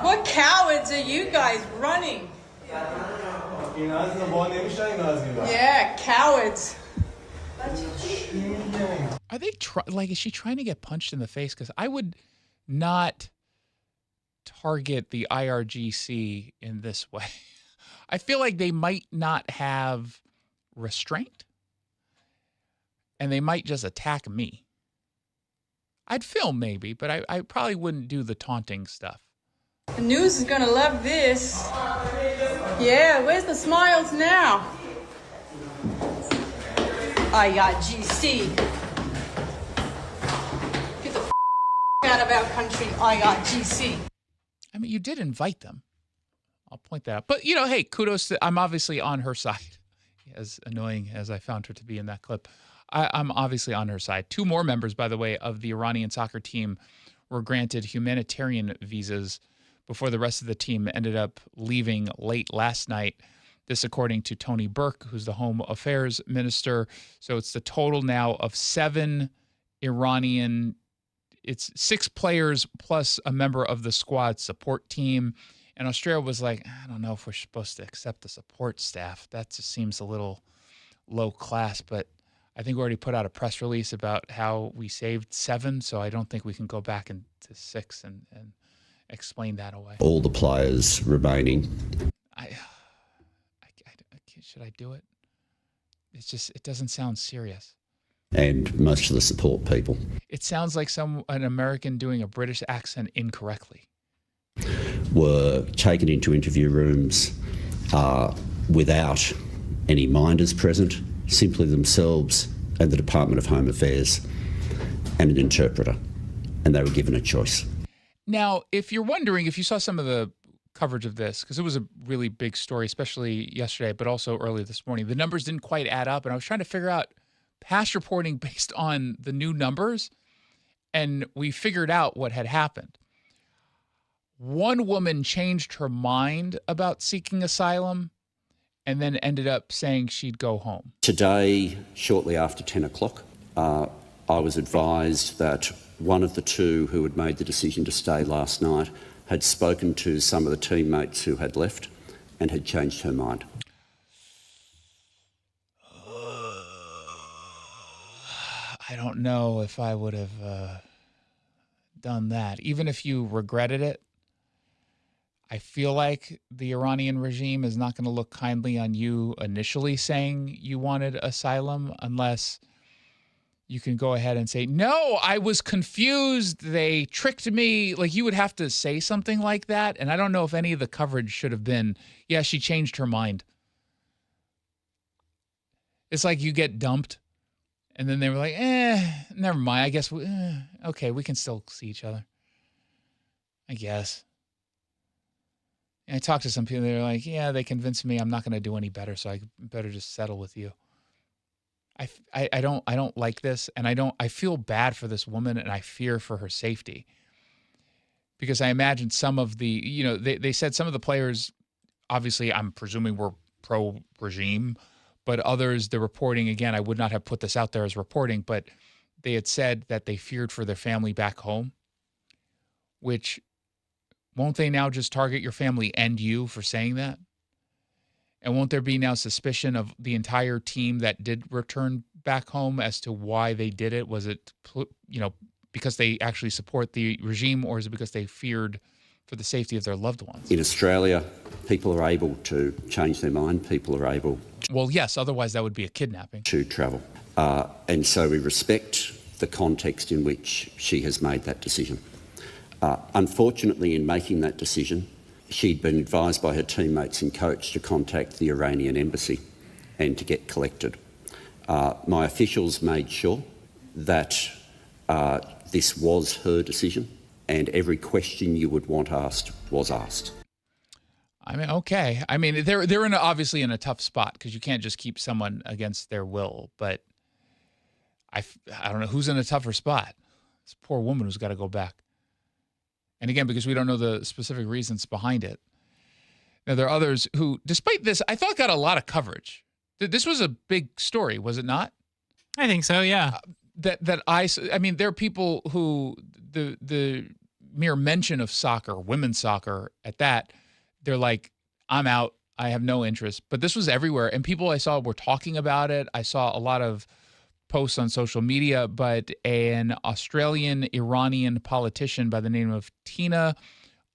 What cowards are you guys running? Yeah, cowards. Are they is she trying to get punched in the face? Because I would not target the IRGC in this way. I feel like they might not have restraint, and they might just attack me. I'd film maybe, but I probably wouldn't do the taunting stuff. The news is gonna love this. Yeah, where's the smiles now? IRGC. Get the out of our country, IRGC. I mean, you did invite them. I'll point that out. But, hey, kudos I'm obviously on her side, as annoying as I found her to be in that clip. I'm obviously on her side. 2 more members, by the way, of the Iranian soccer team were granted humanitarian visas before the rest of the team ended up leaving late last night. This according to Tony Burke, who's the Home Affairs Minister. So it's the total now of 7 Iranian, it's 6 players plus a member of the squad support team. And Australia was like, I don't know if we're supposed to accept the support staff. That just seems a little low class, but I think we already put out a press release about how we saved 7, so I don't think we can go back into 6 and explain that away. All the players remaining. Should I do it? It doesn't sound serious. And most of the support people. It sounds like an American doing a British accent incorrectly. Were taken into interview rooms without any minders present, simply themselves and the Department of Home Affairs and an interpreter. And they were given a choice. Now, if you're wondering, if you saw some of the coverage of this, because it was a really big story, especially yesterday, but also early this morning, the numbers didn't quite add up. And I was trying to figure out past reporting based on the new numbers, and we figured out what had happened. One woman changed her mind about seeking asylum and then ended up saying she'd go home. Today, shortly after 10 o'clock, I was advised that one of the 2 who had made the decision to stay last night had spoken to some of the teammates who had left and had changed her mind. I don't know if I would have done that. Even if you regretted it, I feel like the Iranian regime is not going to look kindly on you initially saying you wanted asylum unless you can go ahead and say, no, I was confused. They tricked me. Like, you would have to say something like that. And I don't know if any of the coverage should have been, yeah, she changed her mind. It's like you get dumped. And then they were like, never mind. I guess, okay, we can still see each other. I guess. And I talked to some people. They were like, yeah, they convinced me I'm not going to do any better, so I better just settle with you. I don't like this, and I feel bad for this woman, and I fear for her safety. Because I imagine some of the, they said some of the players, obviously, I'm presuming were pro-regime, but others, the reporting, again, I would not have put this out there as reporting, but they had said that they feared for their family back home, which won't they now just target your family and you for saying that? And won't there be now suspicion of the entire team that did return back home as to why they did it? Was it, because they actually support the regime, or is it because they feared for the safety of their loved ones? In Australia, people are able to change their mind. People are able Well, yes, otherwise that would be a kidnapping. to travel. And so we respect the context in which she has made that decision. Unfortunately, in making that decision, she'd been advised by her teammates and coach to contact the Iranian embassy and to get collected. My officials made sure that this was her decision, and every question you would want asked was asked. I mean, okay. I mean, they're obviously in a tough spot because you can't just keep someone against their will. But I don't know who's in a tougher spot. This poor woman who's got to go back. And again, because we don't know the specific reasons behind it. Now, there are others who, despite this, I thought got a lot of coverage. This was a big story, was it not? I think so, yeah. I mean, there are people who the mere mention of soccer, women's soccer, at that, they're like, I'm out. I have no interest. But this was everywhere, and people I saw were talking about it. I saw a lot of posts on social media, but an Australian-Iranian politician by the name of Tina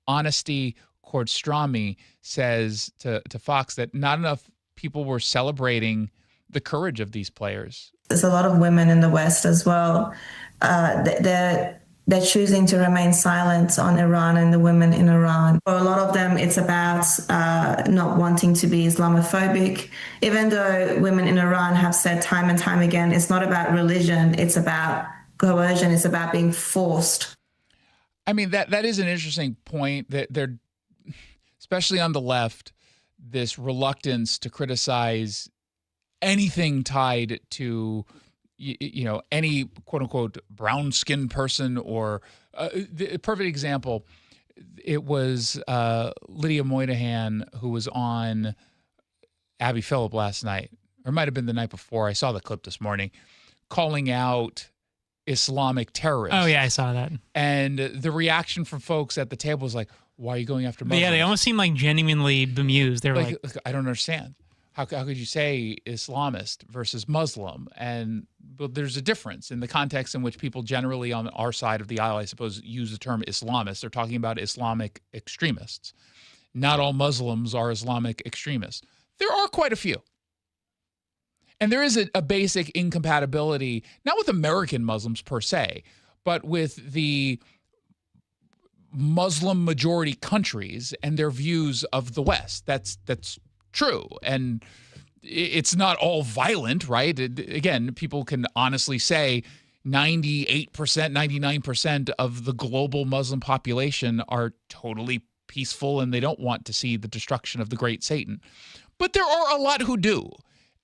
Honesty Kordstrami says to Fox that not enough people were celebrating the courage of these players. There's a lot of women in the West as well. They're choosing to remain silent on Iran and the women in Iran. For a lot of them, it's about not wanting to be Islamophobic. Even though women in Iran have said time and time again, it's not about religion, it's about coercion, it's about being forced. I mean, that is an interesting point, that they're, especially on the left, this reluctance to criticize anything tied to any quote-unquote brown-skinned person, or the perfect example, it was Lydia Moynihan, who was on Abby Phillip last night, or it might have been the night before. I saw the clip this morning, calling out Islamic terrorists. Oh, yeah, I saw that. And the reaction from folks at the table was like, why are you going after Muslims? Yeah, they almost seemed like genuinely bemused. They were like I don't understand. How could you say Islamist versus Muslim? But there's a difference in the context in which people generally on our side of the aisle, I suppose, use the term Islamist. They're talking about Islamic extremists. Not all Muslims are Islamic extremists. There are quite a few. And there is a basic incompatibility, not with American Muslims per se, but with the Muslim majority countries and their views of the West. That's true. And it's not all violent, right? Again, people can honestly say 98%, 99% of the global Muslim population are totally peaceful and they don't want to see the destruction of the great Satan. But there are a lot who do.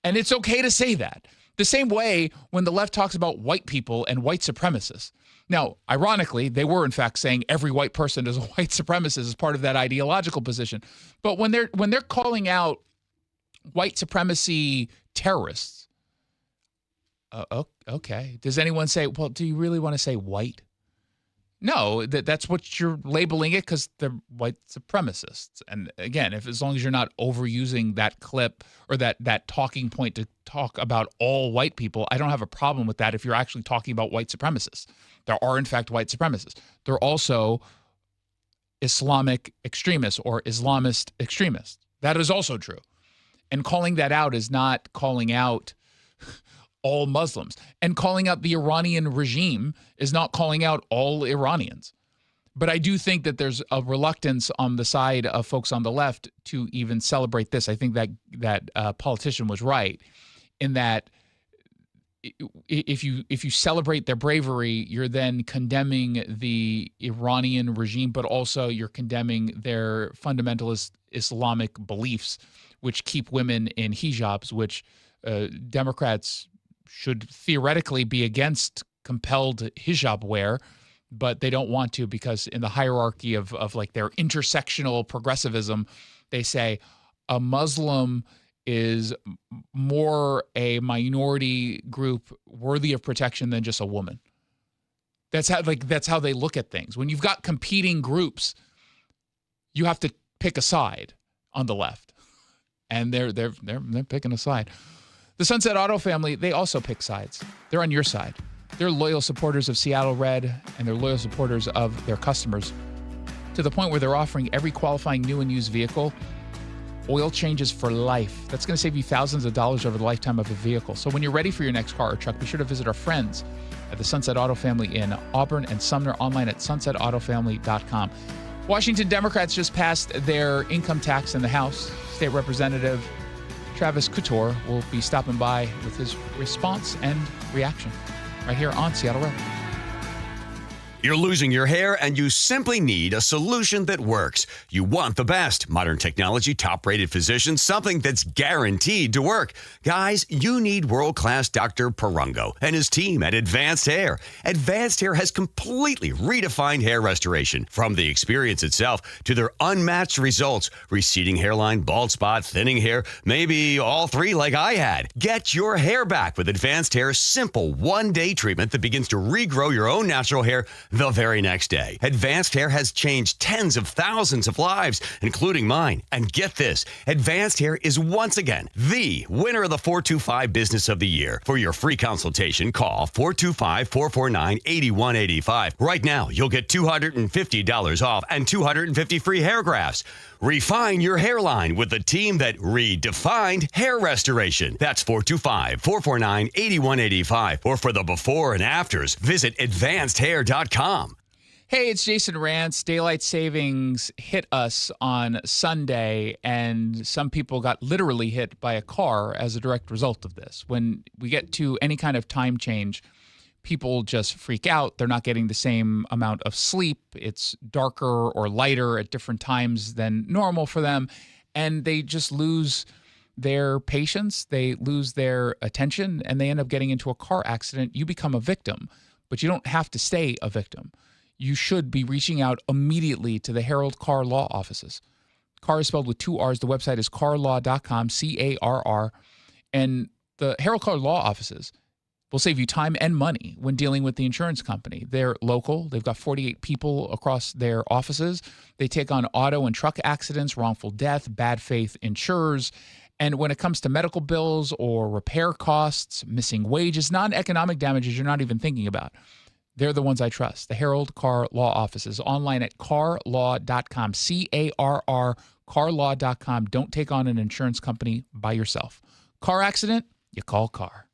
And it's okay to say that. The same way when the left talks about white people and white supremacists. Now, ironically, they were in fact saying every white person is a white supremacist as part of that ideological position. But when they're calling out white supremacy terrorists, okay. Does anyone say, well, do you really want to say white? No, that's what you're labeling it, because they're white supremacists. And again, as long as you're not overusing that clip or that talking point to talk about all white people, I don't have a problem with that if you're actually talking about white supremacists. There are, in fact, white supremacists. There are also Islamic extremists or Islamist extremists. That is also true. And calling that out is not calling out all Muslims. And calling out the Iranian regime is not calling out all Iranians. But I do think that there's a reluctance on the side of folks on the left to even celebrate this. I think that politician was right in that if you celebrate their bravery, you're then condemning the Iranian regime, but also you're condemning their fundamentalist Islamic beliefs, which keep women in hijabs, which Democrats should theoretically be against compelled hijab wear, but they don't want to because in the hierarchy of like their intersectional progressivism, they say a Muslim is more a minority group worthy of protection than just a woman. That's how they look at things. When you've got competing groups, you have to pick a side on the left. And they're picking a side. The Sunset Auto family, they also pick sides. They're on your side. They're loyal supporters of Seattle Red, and they're loyal supporters of their customers, to the point where they're offering every qualifying new and used vehicle oil changes for life. That's going to save you thousands of dollars over the lifetime of a vehicle. So when you're ready for your next car or truck, be sure to visit our friends at the Sunset Auto family in Auburn and Sumner, online at sunsetautofamily.com. Washington Democrats just passed their income tax in the House. State Representative Travis Couture will be stopping by with his response and reaction right here on Seattle Red. You're losing your hair and you simply need a solution that works. You want the best. Modern technology, top-rated physicians, something that's guaranteed to work. Guys, you need world-class Dr. Perungo and his team at Advanced Hair. Advanced Hair has completely redefined hair restoration. From the experience itself to their unmatched results. Receding hairline, bald spot, thinning hair, maybe all three like I had. Get your hair back with Advanced Hair's simple one-day treatment that begins to regrow your own natural hair the very next day. Advanced Hair has changed tens of thousands of lives, including mine. And get this, Advanced Hair is once again the winner of the 425 Business of the Year. For your free consultation, call 425-449-8185. Right now, you'll get $250 off and 250 free hair grafts. Refine your hairline with the team that redefined hair restoration. That's 425-449-8185. Or for the before and afters, visit advancedhair.com. Hey, it's Jason Rantz. Daylight savings hit us on Sunday, and some people got literally hit by a car as a direct result of this. When we get to any kind of time change, people just freak out. They're not getting the same amount of sleep. It's darker or lighter at different times than normal for them, and they just lose their patience. They lose their attention, and they end up getting into a car accident. You become a victim, but you don't have to stay a victim. You should be reaching out immediately to the Herald Car Law offices. Car is spelled with 2 R's. The website is carlaw.com, C-A-R-R. And the Herald Car Law offices will save you time and money when dealing with the insurance company. They're local. They've got 48 people across their offices. They take on auto and truck accidents, wrongful death, bad faith insurers. And when it comes to medical bills or repair costs, missing wages, non-economic damages you're not even thinking about, they're the ones I trust. The Herald Car Law offices, online at carlaw.com, C-A-R-R, carlaw.com. Don't take on an insurance company by yourself. Car accident? You call Car.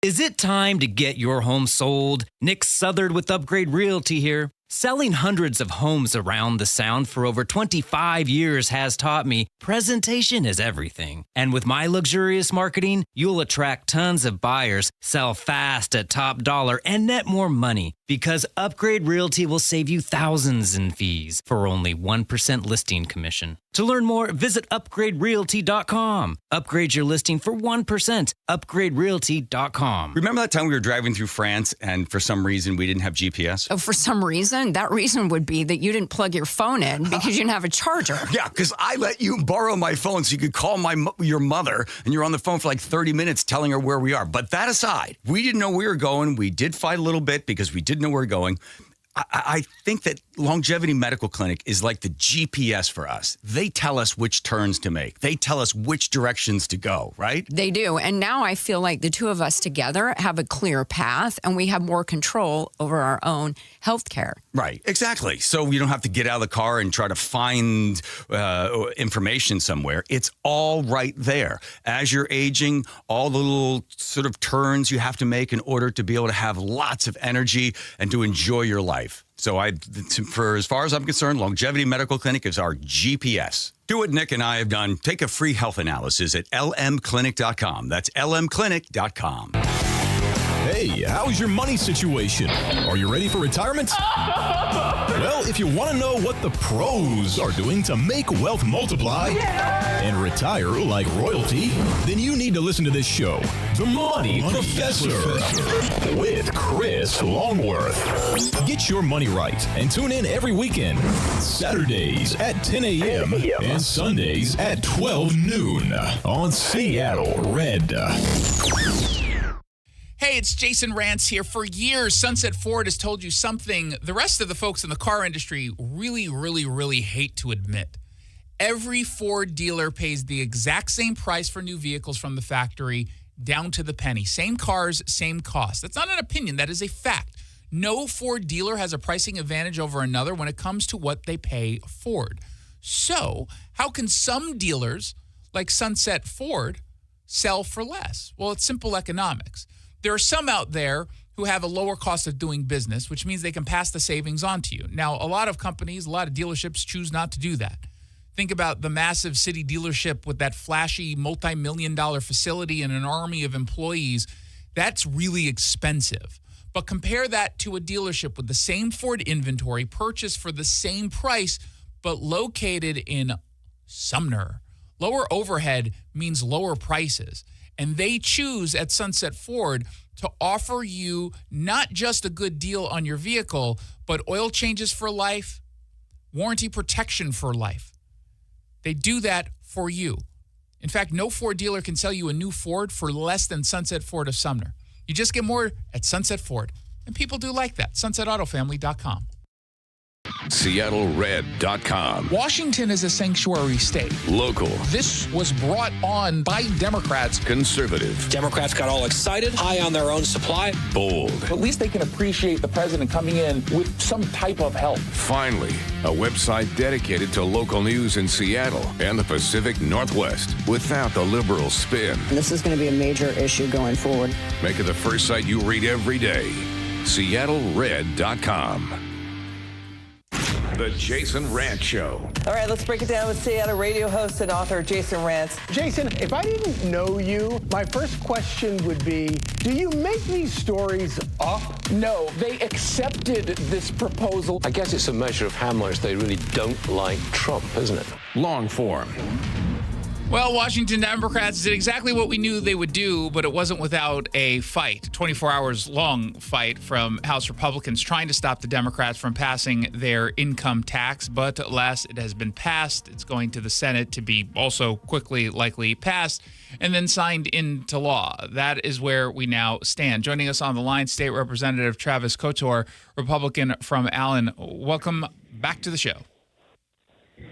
Is it time to get your home sold? Nick Southard with Upgrade Realty here. Selling hundreds of homes around the Sound for over 25 years has taught me presentation is everything. And with my luxurious marketing, you'll attract tons of buyers, sell fast at top dollar, and net more money. Because Upgrade Realty will save you thousands in fees for only 1% listing commission. To learn more, visit upgraderealty.com. Upgrade your listing for 1%. Upgraderealty.com. Remember that time we were driving through France and for some reason we didn't have GPS? Oh, for some reason? That reason would be that you didn't plug your phone in because you didn't have a charger. Yeah, because I let you borrow my phone so you could call your mother, and you're on the phone for like 30 minutes telling her where we are. But that aside, we didn't know where we were going. We did fight a little bit because we didn't know where we were going. I think that Longevity Medical Clinic is like the GPS for us. They tell us which turns to make. They tell us which directions to go, right? They do. And now I feel like the two of us together have a clear path and we have more control over our own health care. Right, exactly. So you don't have to get out of the car and try to find information somewhere. It's all right there. As you're aging, all the little sort of turns you have to make in order to be able to have lots of energy and to enjoy your life. So for as far as I'm concerned, Longevity Medical Clinic is our GPS. Do what Nick and I have done. Take a free health analysis at lmclinic.com. That's lmclinic.com. Hey, how's your money situation? Are you ready for retirement? Well, if you want to know what the pros are doing to make wealth multiply and retire like royalty, then you need to listen to this show, The Money Professor, with Chris Longworth. Get your money right and tune in every weekend, Saturdays at 10 a.m. and Sundays at 12 noon on Seattle Red. Hey, it's Jason Rantz here. For years, Sunset Ford has told you something the rest of the folks in the car industry really, really, really hate to admit. Every Ford dealer pays the exact same price for new vehicles from the factory, down to the penny. Same cars, same cost. That's not an opinion. That is a fact. No Ford dealer has a pricing advantage over another when it comes to what they pay Ford. So, how can some dealers, like Sunset Ford, sell for less? Well, it's simple economics. There are some out there who have a lower cost of doing business, which means they can pass the savings on to you. Now, a lot of companies, a lot of dealerships choose not to do that. Think about the massive city dealership with that flashy multi-million-dollar facility and an army of employees. That's really expensive. But compare that to a dealership with the same Ford inventory, purchased for the same price, but located in Sumner. Lower overhead means lower prices. And they choose at Sunset Ford to offer you not just a good deal on your vehicle, but oil changes for life, warranty protection for life. They do that for you. In fact, no Ford dealer can sell you a new Ford for less than Sunset Ford of Sumner. You just get more at Sunset Ford. And people do like that. SunsetAutoFamily.com. SeattleRed.com. Washington is a sanctuary state. Local. This was brought on by Democrats. Conservative. Democrats got all excited, high on their own supply. Bold. At least they can appreciate the president coming in with some type of help. Finally, a website dedicated to local news in Seattle and the Pacific Northwest without the liberal spin. This is going to be a major issue going forward. Make it the first site you read every day. SeattleRed.com. The Jason Rantz Show. All right, let's break it down with Seattle radio host and author Jason Rantz. Jason, if I didn't know you, my first question would be, do you make these stories up? No, they accepted this proposal. I guess it's a measure of how much they really don't like Trump, isn't it? Long form. Well, Washington Democrats did exactly what we knew they would do, but it wasn't without a fight, 24 hours long fight from House Republicans trying to stop the Democrats from passing their income tax. But alas, it has been passed. It's going to the Senate to be also quickly likely passed and then signed into law. That is where we now stand. Joining us on the line, State Representative Travis Couture, Republican from Allen. Welcome back to the show.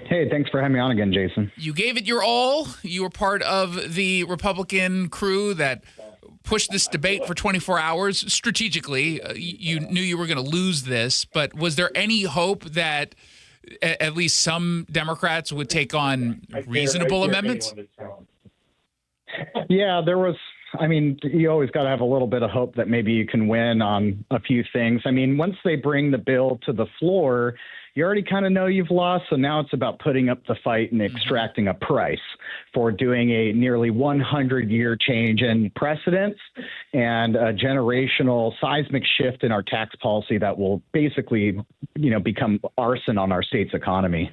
Hey, thanks for having me on again, Jason. You gave it your all. You were part of the Republican crew that pushed this debate for 24 hours strategically. You knew you were going to lose this, but was there any hope that at least some Democrats would take on reasonable amendments? Yeah, there was. I mean, you always got to have a little bit of hope that maybe you can win on a few things. I mean, once they bring the bill to the floor, you already kind of know you've lost. So now it's about putting up the fight and extracting a price for doing a nearly 100-year change in precedents and a generational seismic shift in our tax policy that will basically, become arson on our state's economy.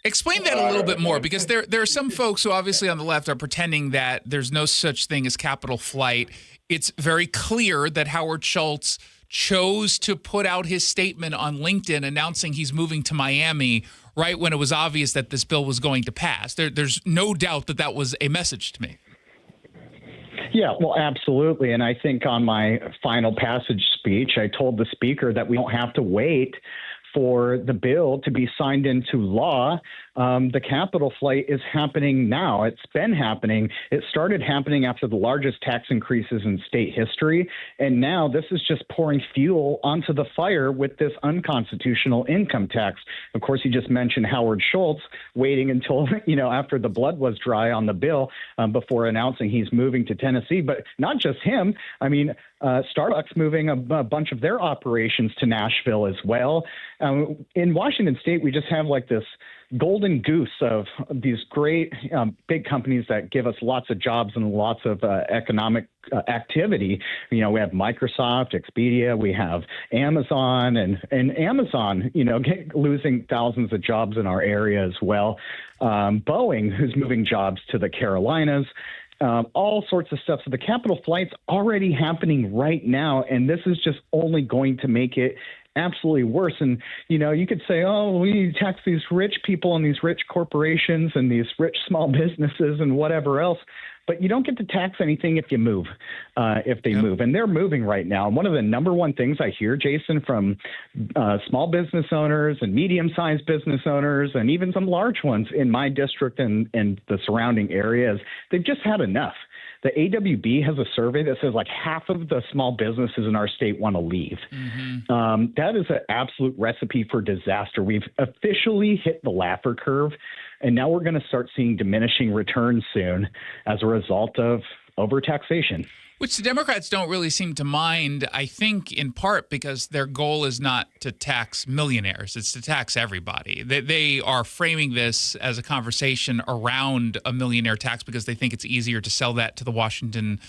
Explain that a little bit more, because there are some folks who obviously on the left are pretending that there's no such thing as capital flight. It's very clear that Howard Schultz chose to put out his statement on LinkedIn announcing he's moving to Miami right when it was obvious that this bill was going to pass. There's no doubt that that was a message to me. Yeah, well, absolutely. And I think on my final passage speech, I told the speaker that we don't have to wait for the bill to be signed into law. The capital flight is happening now. It's been happening. It started happening after the largest tax increases in state history. And now this is just pouring fuel onto the fire with this unconstitutional income tax. Of course, you just mentioned Howard Schultz waiting until, after the blood was dry on the bill before announcing he's moving to Tennessee. But not just him. I mean, Starbucks moving a bunch of their operations to Nashville as well. In Washington State, we just have like this golden goose of these great big companies that give us lots of jobs and lots of economic activity. We have Microsoft, Expedia, we have Amazon, and Amazon, losing thousands of jobs in our area as well. Boeing, who's moving jobs to the Carolinas. All sorts of stuff. So the capital flight's already happening right now, and this is just only going to make it absolutely worse. And, you could say, oh, we need to tax these rich people and these rich corporations and these rich small businesses and whatever else. but you don't get to tax anything if you move, if they move. And they're moving right now. And one of the number one things I hear, Jason, from small business owners and medium-sized business owners and even some large ones in my district and the surrounding areas, they've just had enough. The AWB has a survey that says like half of the small businesses in our state want to leave. That is an absolute recipe for disaster. We've officially hit the Laffer curve, and now we're going to start seeing diminishing returns soon as a result of overtaxation. Which the Democrats don't really seem to mind, I think, in part because their goal is not to tax millionaires. It's to tax everybody. They are framing this as a conversation around a millionaire tax because they think it's easier to sell that to the Washington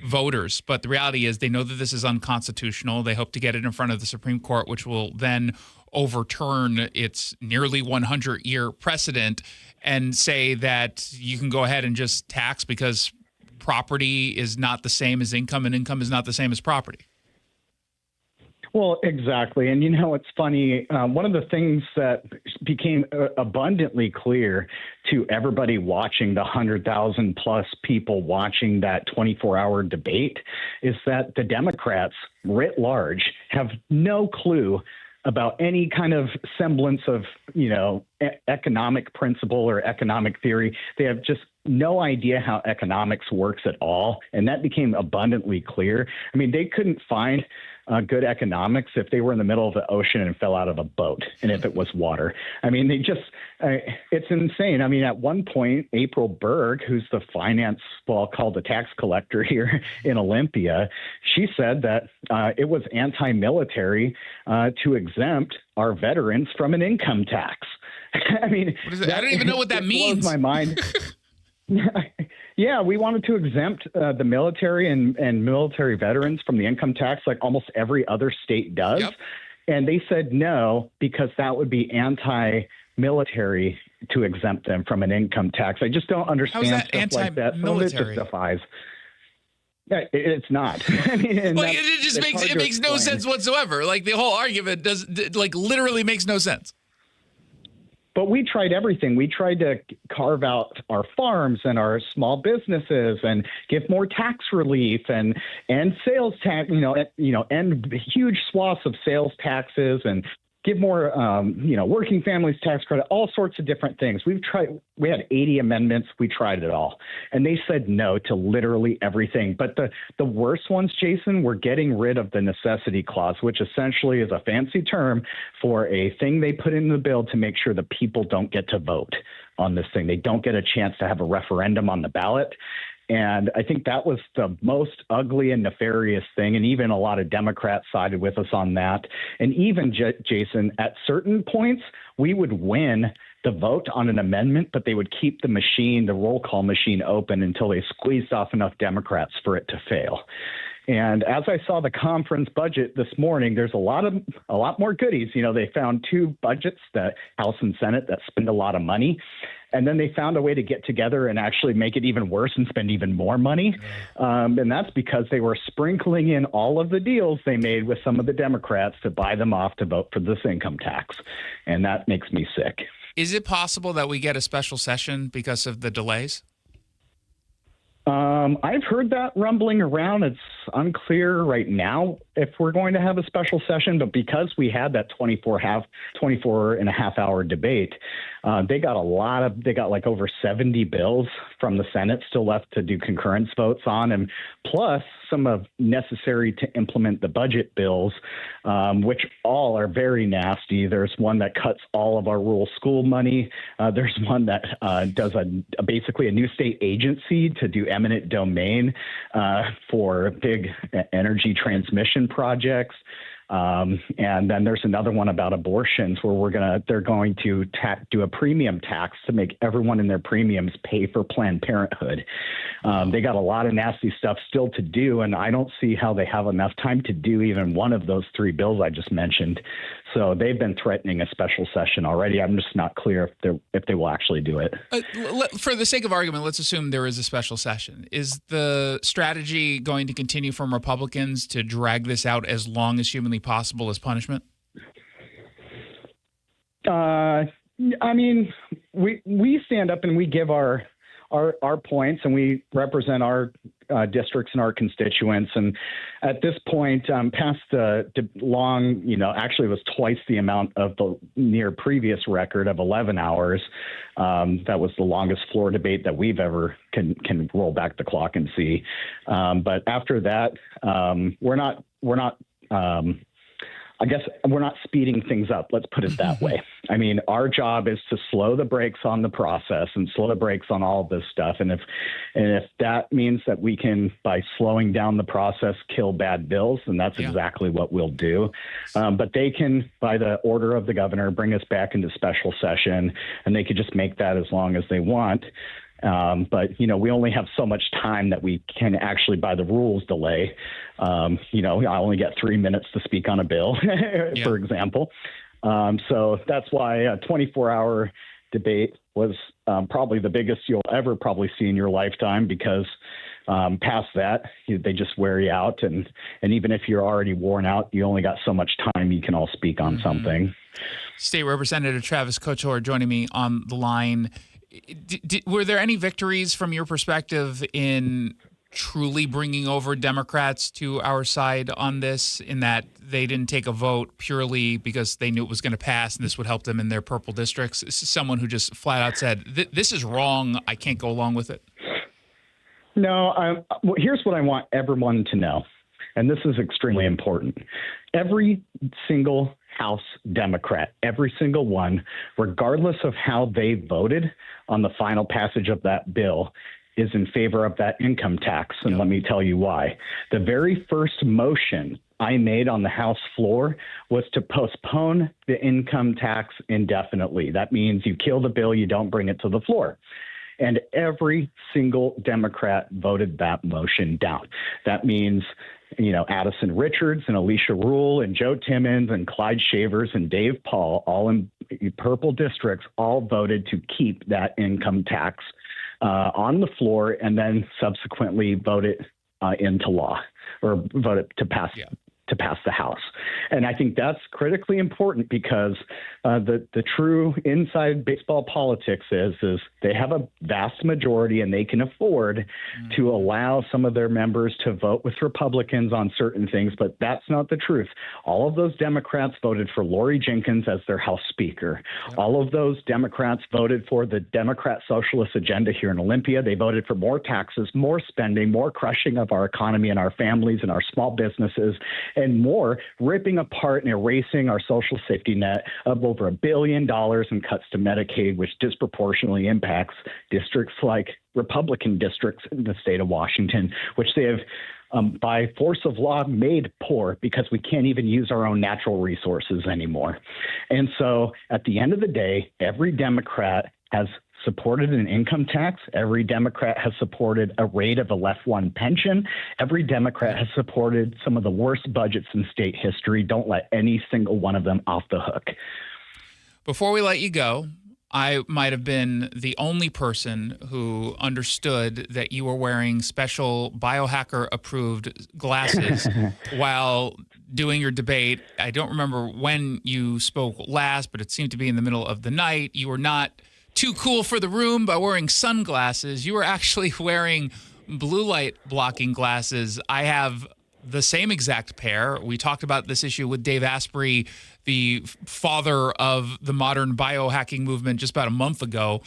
voters. But the reality is they know that this is unconstitutional. They hope to get it in front of the Supreme Court, which will then overturn its nearly 100-year precedent and say that you can go ahead and just tax because property is not the same as income and income is not the same as property. Well, exactly. And, it's funny. One of the things that became abundantly clear to everybody watching, the 100,000 plus people watching that 24-hour debate, is that the Democrats writ large have no clue about any kind of semblance of, economic principle or economic theory. They have just no idea how economics works at all. And that became abundantly clear. I mean, they couldn't find good economics if they were in the middle of the ocean and fell out of a boat and if it was water. I mean, it's insane. I mean, at one point, April Berg, who's the called the tax collector here in Olympia, she said that it was anti-military to exempt our veterans from an income tax. I mean, what is it? I don't even know what that means. Blows my mind. Yeah, we wanted to exempt the military and military veterans from the income tax like almost every other state does. Yep. And they said no, because that would be anti-military to exempt them from an income tax. I just don't understand stuff like that. Some of it just defies. Yeah, it's not. I mean, it makes no sense whatsoever. Like the whole argument literally makes no sense. But we tried everything. We tried to carve out our farms and our small businesses and give more tax relief and sales tax, end huge swaths of sales taxes and give more, working families tax credit, all sorts of different things. We had 80 amendments. We tried it all. And they said no to literally everything. But the worst ones, Jason, were getting rid of the necessity clause, which essentially is a fancy term for a thing they put in the bill to make sure the people don't get to vote on this thing. They don't get a chance to have a referendum on the ballot. And I think that was the most ugly and nefarious thing. And even a lot of Democrats sided with us on that. And even, Jason, at certain points, we would win the vote on an amendment, but they would keep the roll call machine open until they squeezed off enough Democrats for it to fail. And as I saw the conference budget this morning, there's a lot more goodies. They found two budgets, the House and Senate, that spend a lot of money. And then they found a way to get together and actually make it even worse and spend even more money. And that's because they were sprinkling in all of the deals they made with some of the Democrats to buy them off to vote for this income tax. And that makes me sick. Is it possible that we get a special session because of the delays? I've heard that rumbling around. It's unclear right now if we're going to have a special session, but because we had that 24 and a half hour debate, they got like over 70 bills from the Senate still left to do concurrence votes on, and plus some of necessary to implement the budget bills, which all are very nasty. There's one that cuts all of our rural school money. There's one that does basically a new state agency to do eminent domain for big energy transmission projects. And then there's another one about abortions where they're going to do a premium tax to make everyone in their premiums pay for Planned Parenthood. They got a lot of nasty stuff still to do, and I don't see how they have enough time to do even one of those three bills I just mentioned. So they've been threatening a special session already. I'm just not clear if they will actually do it. For the sake of argument, let's assume there is a special session. Is the strategy going to continue from Republicans to drag this out as long as humanly possible as punishment? I mean, we stand up and we give our our points, and we represent our districts and our constituents. And at this point, past the long, actually it was twice the amount of the near previous record of 11 hours. That was the longest floor debate that we've ever can roll back the clock and see. But after that, we're not. I guess we're not speeding things up. Let's put it that way. I mean, our job is to slow the brakes on the process and slow the brakes on all of this stuff. And if that means that we can, by slowing down the process, kill bad bills, then that's exactly what we'll do. But they can, by the order of the governor, bring us back into special session, and they could just make that as long as they want. But, we only have so much time that we can actually, by the rules, delay. I only get 3 minutes to speak on a bill, for example. So that's why a 24-hour debate was probably the biggest you'll ever probably see in your lifetime, because past that, they just wear you out. And even if you're already worn out, you only got so much time you can all speak on something. State Representative Travis Couture joining me on the line. Were there any victories from your perspective in truly bringing over Democrats to our side on this, in that they didn't take a vote purely because they knew it was going to pass and this would help them in their purple districts? This is someone who just flat out said, this is wrong, I can't go along with it. No, here's what I want everyone to know, and this is extremely important. Every single House Democrat, every single one, regardless of how they voted on the final passage of that bill, is in favor of that income tax. And let me tell you why. The very first motion I made on the House floor was to postpone the income tax indefinitely. That means you kill the bill, you don't bring it to the floor. And every single Democrat voted that motion down. That means, Addison Richards and Alicia Rule and Joe Timmons and Clyde Shavers and Dave Paul, all in purple districts, all voted to keep that income tax on the floor, and then subsequently vote it into law, or vote it to pass the House. And I think that's critically important, because the true inside baseball politics is they have a vast majority, and they can afford to allow some of their members to vote with Republicans on certain things. But that's not the truth. All of those Democrats voted for Lori Jenkins as their House Speaker. All of those Democrats voted for the Democrat socialist agenda here in Olympia. They voted for more taxes, more spending, more crushing of our economy and our families and our small businesses, and more ripping apart and erasing our social safety net of over $1 billion in cuts to Medicaid, which disproportionately impacts districts like Republican districts in the state of Washington, which they have, by force of law, made poor, because we can't even use our own natural resources anymore. And so at the end of the day, every Democrat has supported an income tax. Every Democrat has supported a rate of a left one pension. Every Democrat has supported some of the worst budgets in state history. Don't let any single one of them off the hook. Before we let you go, I might have been the only person who understood that you were wearing special biohacker-approved glasses while doing your debate. I don't remember when you spoke last, but it seemed to be in the middle of the night. You were not too cool for the room by wearing sunglasses. You were actually wearing blue light blocking glasses. I have the same exact pair. We talked about this issue with Dave Asprey, the father of the modern biohacking movement, just about a month ago.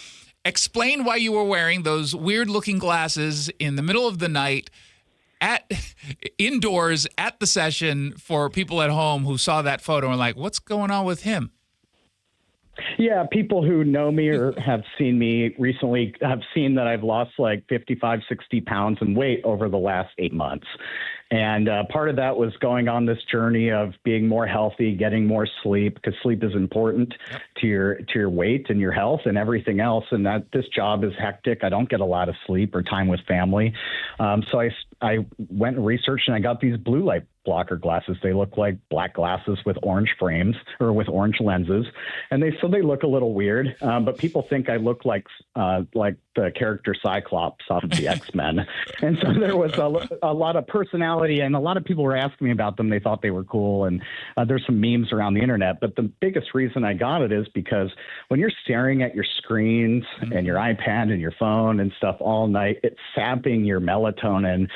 Explain why you were wearing those weird looking glasses in the middle of the night indoors at the session, for people at home who saw that photo and were like, what's going on with him? Yeah, people who know me or have seen me recently have seen that I've lost like 55, 60 pounds in weight over the last 8 months. And part of that was going on this journey of being more healthy, getting more sleep, because sleep is important to your weight and your health and everything else. And that this job is hectic. I don't get a lot of sleep or time with family. So I went and researched, and I got these blue light blocker glasses. They look like black glasses with orange frames or with orange lenses, and they look a little weird. But people think I look like the character Cyclops off of the X-Men, and so there was a lot of personality, and a lot of people were asking me about them. They thought they were cool, and there's some memes around the internet. But the biggest reason I got it is because when you're staring at your screens and your iPad and your phone and stuff all night, it's sapping your melatonin,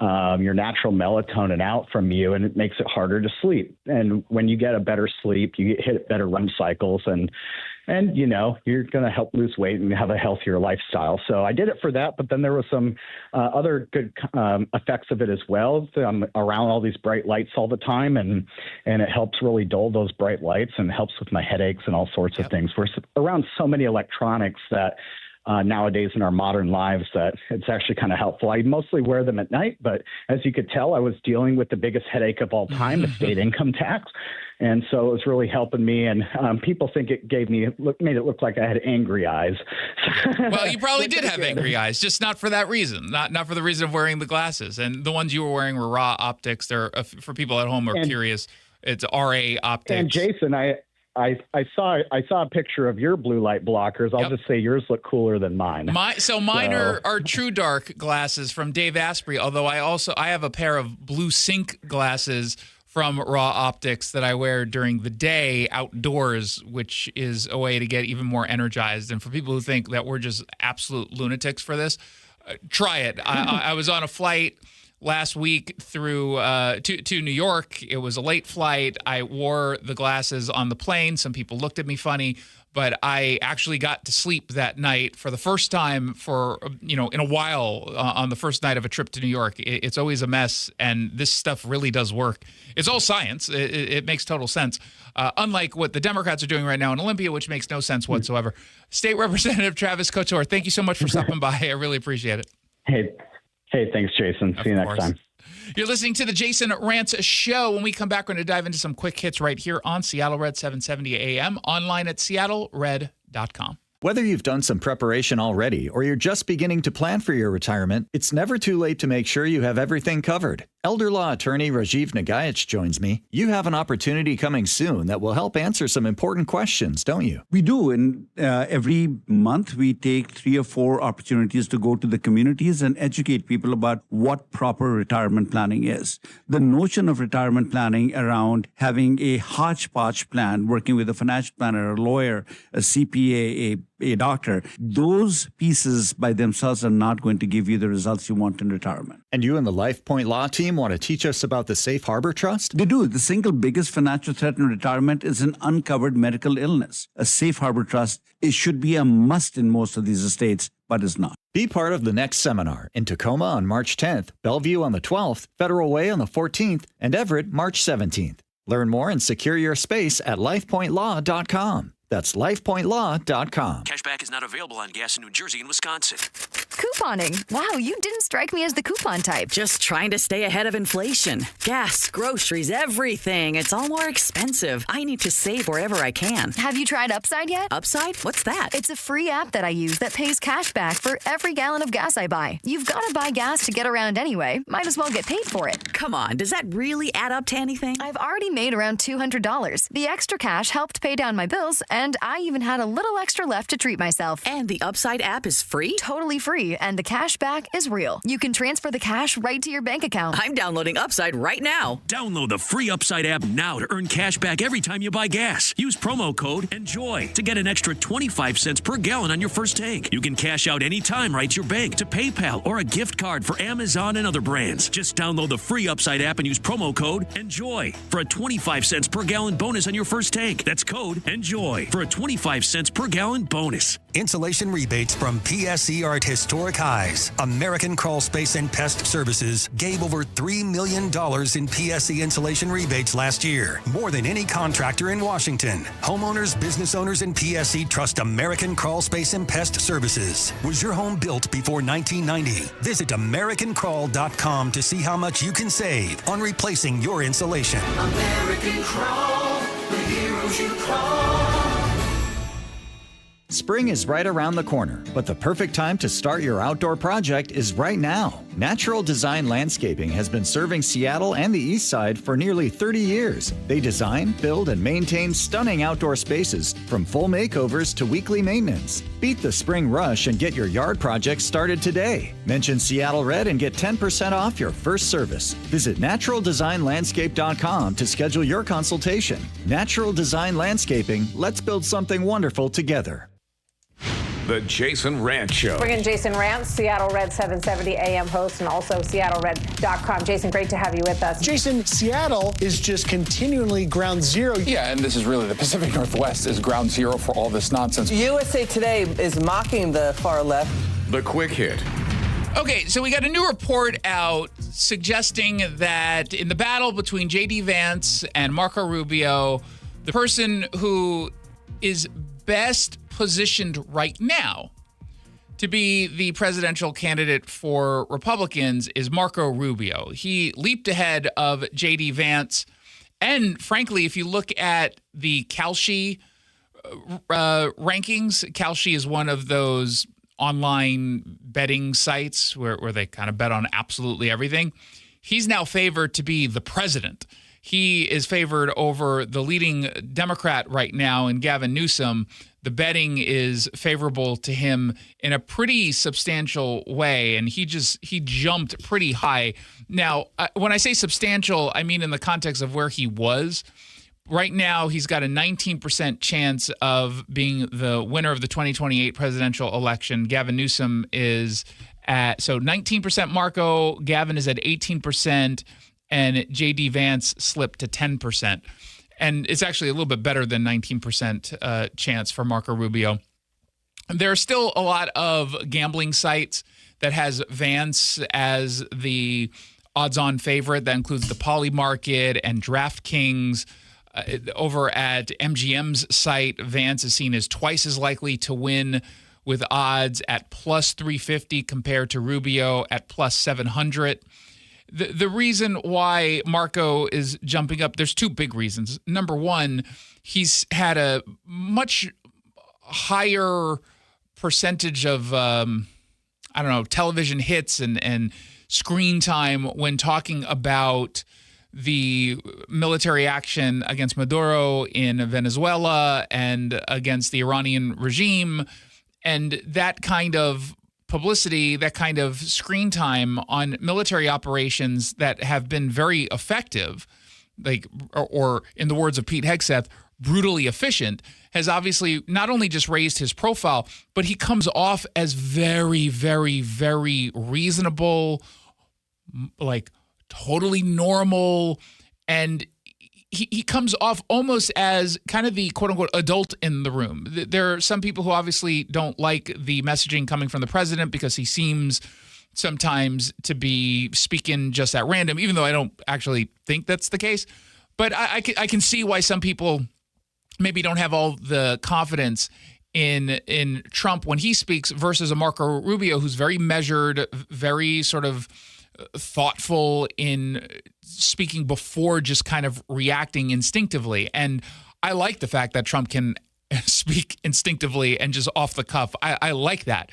your natural melatonin out from you, and it makes it harder to sleep. And when you get a better sleep, you hit better REM cycles, and you know, you're going to help lose weight and have a healthier lifestyle. So I did it for that, but then there was some other good effects of it as well. I'm around all these bright lights all the time, and it helps really dull those bright lights and helps with my headaches and all sorts of things. We're around so many electronics that nowadays in our modern lives that it's actually kind of helpful. I mostly wear them at night, but as you could tell, I was dealing with the biggest headache of all time, the state income tax. And so it was really helping me. And people think it made it look like I had angry eyes. Well, you probably did have angry eyes, just not for that reason, not for the reson of wearing the glasses. And the ones you were wearing were Raw Optics. They're for people at home who are curious. It's RA Optics. And Jason, I saw a picture of your blue light blockers. I'll just say yours look cooler than mine. Mine are True Dark glasses from Dave Asprey, although I have a pair of Blue Sync glasses from Raw Optics that I wear during the day outdoors, which is a way to get even more energized. And for people who think that we're just absolute lunatics for this, try it. I was on a flight last week through to New York. It was a late flight. I wore the glasses on the plane. Some people looked at me funny, but I actually got to sleep that night for the first time in a while on the first night of a trip to New York. It's always a mess, and this stuff really does work. It's all science. It makes total sense. Unlike what the Democrats are doing right now in Olympia, which makes no sense whatsoever. State Representative Travis Couture, thank you so much for stopping by. I really appreciate it. Hey, thanks, Jason. See you next time. You're listening to the Jason Rantz Show. When we come back, we're going to dive into some quick hits right here on Seattle Red 770 AM, online at seattlered.com. Whether you've done some preparation already or you're just beginning to plan for your retirement, it's never too late to make sure you have everything covered. Elder law attorney Rajiv Nagayach joins me. You have an opportunity coming soon that will help answer some important questions, don't you? We do. And every month we take 3 or 4 opportunities to go to the communities and educate people about what proper retirement planning is. The notion of retirement planning around having a hodgepodge plan, working with a financial planner, a lawyer, a CPA, a doctor, those pieces by themselves are not going to give you the results you want in retirement. And you and the LifePoint Law team want to teach us about the Safe Harbor Trust? They do. The single biggest financial threat in retirement is an uncovered medical illness. A Safe Harbor Trust, it should be a must in most of these estates, but is not. Be part of the next seminar in Tacoma on March 10th, Bellevue on the 12th, Federal Way on the 14th, and Everett March 17th. Learn more and secure your space at lifepointlaw.com. That's lifepointlaw.com. Cashback is not available on gas in New Jersey and Wisconsin. Couponing. Wow, you didn't strike me as the coupon type. Just trying to stay ahead of inflation. Gas, groceries, everything. It's all more expensive. I need to save wherever I can. Have you tried Upside yet? Upside? What's that? It's a free app that I use that pays cash back for every gallon of gas I buy. You've got to buy gas to get around anyway. Might as well get paid for it. Come on, does that really add up to anything? I've already made around $200. The extra cash helped pay down my bills, and I even had a little extra left to treat myself. And the Upside app is free? Totally free, and the cash back is real. You can transfer the cash right to your bank account. I'm downloading Upside right now. Download the free Upside app now to earn cash back every time you buy gas. Use promo code ENJOY to get an extra 25 cents per gallon on your first tank. You can cash out anytime right to your bank, to PayPal, or a gift card for Amazon and other brands. Just download the free Upside app and use promo code ENJOY for a 25 cents per gallon bonus on your first tank. That's code ENJOY for a 25 cents per gallon bonus. Insulation rebates from PSE are at historic highs. American Crawl Space and Pest Services gave over $3 million in PSE insulation rebates last year, more than any contractor in Washington. Homeowners, business owners, and PSE trust American Crawl Space and Pest Services. Was your home built before 1990? Visit AmericanCrawl.com to see how much you can save on replacing your insulation. American Crawl, the heroes you call. Spring is right around the corner, but the perfect time to start your outdoor project is right now. Natural Design Landscaping has been serving Seattle and the East Side for nearly 30 years. They design, build, and maintain stunning outdoor spaces, from full makeovers to weekly maintenance. Beat the spring rush and get your yard project started today. Mention Seattle Red and get 10% off your first service. Visit naturaldesignlandscape.com to schedule your consultation. Natural Design Landscaping, let's build something wonderful together. The Jason Rantz Show. Bring in Jason Rantz, Seattle Red 770 AM host, and also SeattleRed.com. Jason, great to have you with us. Jason, Seattle is just continually ground zero. Yeah, and this is really the Pacific Northwest is ground zero for all this nonsense. USA Today is mocking the far left. The quick hit. Okay, so we got a new report out suggesting that in the battle between J.D. Vance and Marco Rubio, the person who is best positioned right now to be the presidential candidate for Republicans is Marco Rubio. He leaped ahead of J.D. Vance. And frankly, if you look at the Kalshi rankings, Kalshi is one of those online betting sites where they kind of bet on absolutely everything. He's now favored to be the president. He is favored over the leading Democrat right now in Gavin Newsom. The betting is favorable to him in a pretty substantial way, and he jumped pretty high. Now, when I say substantial, I mean in the context of where he was. Right now, he's got a 19% chance of being the winner of the 2028 presidential election. Gavin Newsom is at 19% Marco, Gavin is at 18%, and J.D. Vance slipped to 10%. And it's actually a little bit better than 19% chance for Marco Rubio. There are still a lot of gambling sites that has Vance as the odds-on favorite. That includes the Poly Market and DraftKings. Over at MGM's site, Vance is seen as twice as likely to win with odds at plus 350 compared to Rubio at plus 700. The reason why Marco is jumping up, there's two big reasons. Number one, he's had a much higher percentage of, television hits and screen time when talking about the military action against Maduro in Venezuela and against the Iranian regime. And that kind of publicity, that kind of screen time on military operations that have been very effective, or in the words of Pete Hegseth, brutally efficient, has obviously not only just raised his profile, but he comes off as very, very, very reasonable, like totally normal, and he comes off almost as kind of the quote-unquote adult in the room. There are some people who obviously don't like the messaging coming from the president because he seems sometimes to be speaking just at random, even though I don't actually think that's the case. But I can see why some people maybe don't have all the confidence in Trump when he speaks versus a Marco Rubio who's very measured, very sort of thoughtful in speaking before just kind of reacting instinctively. And I like the fact that Trump can speak instinctively and just off the cuff. I like that.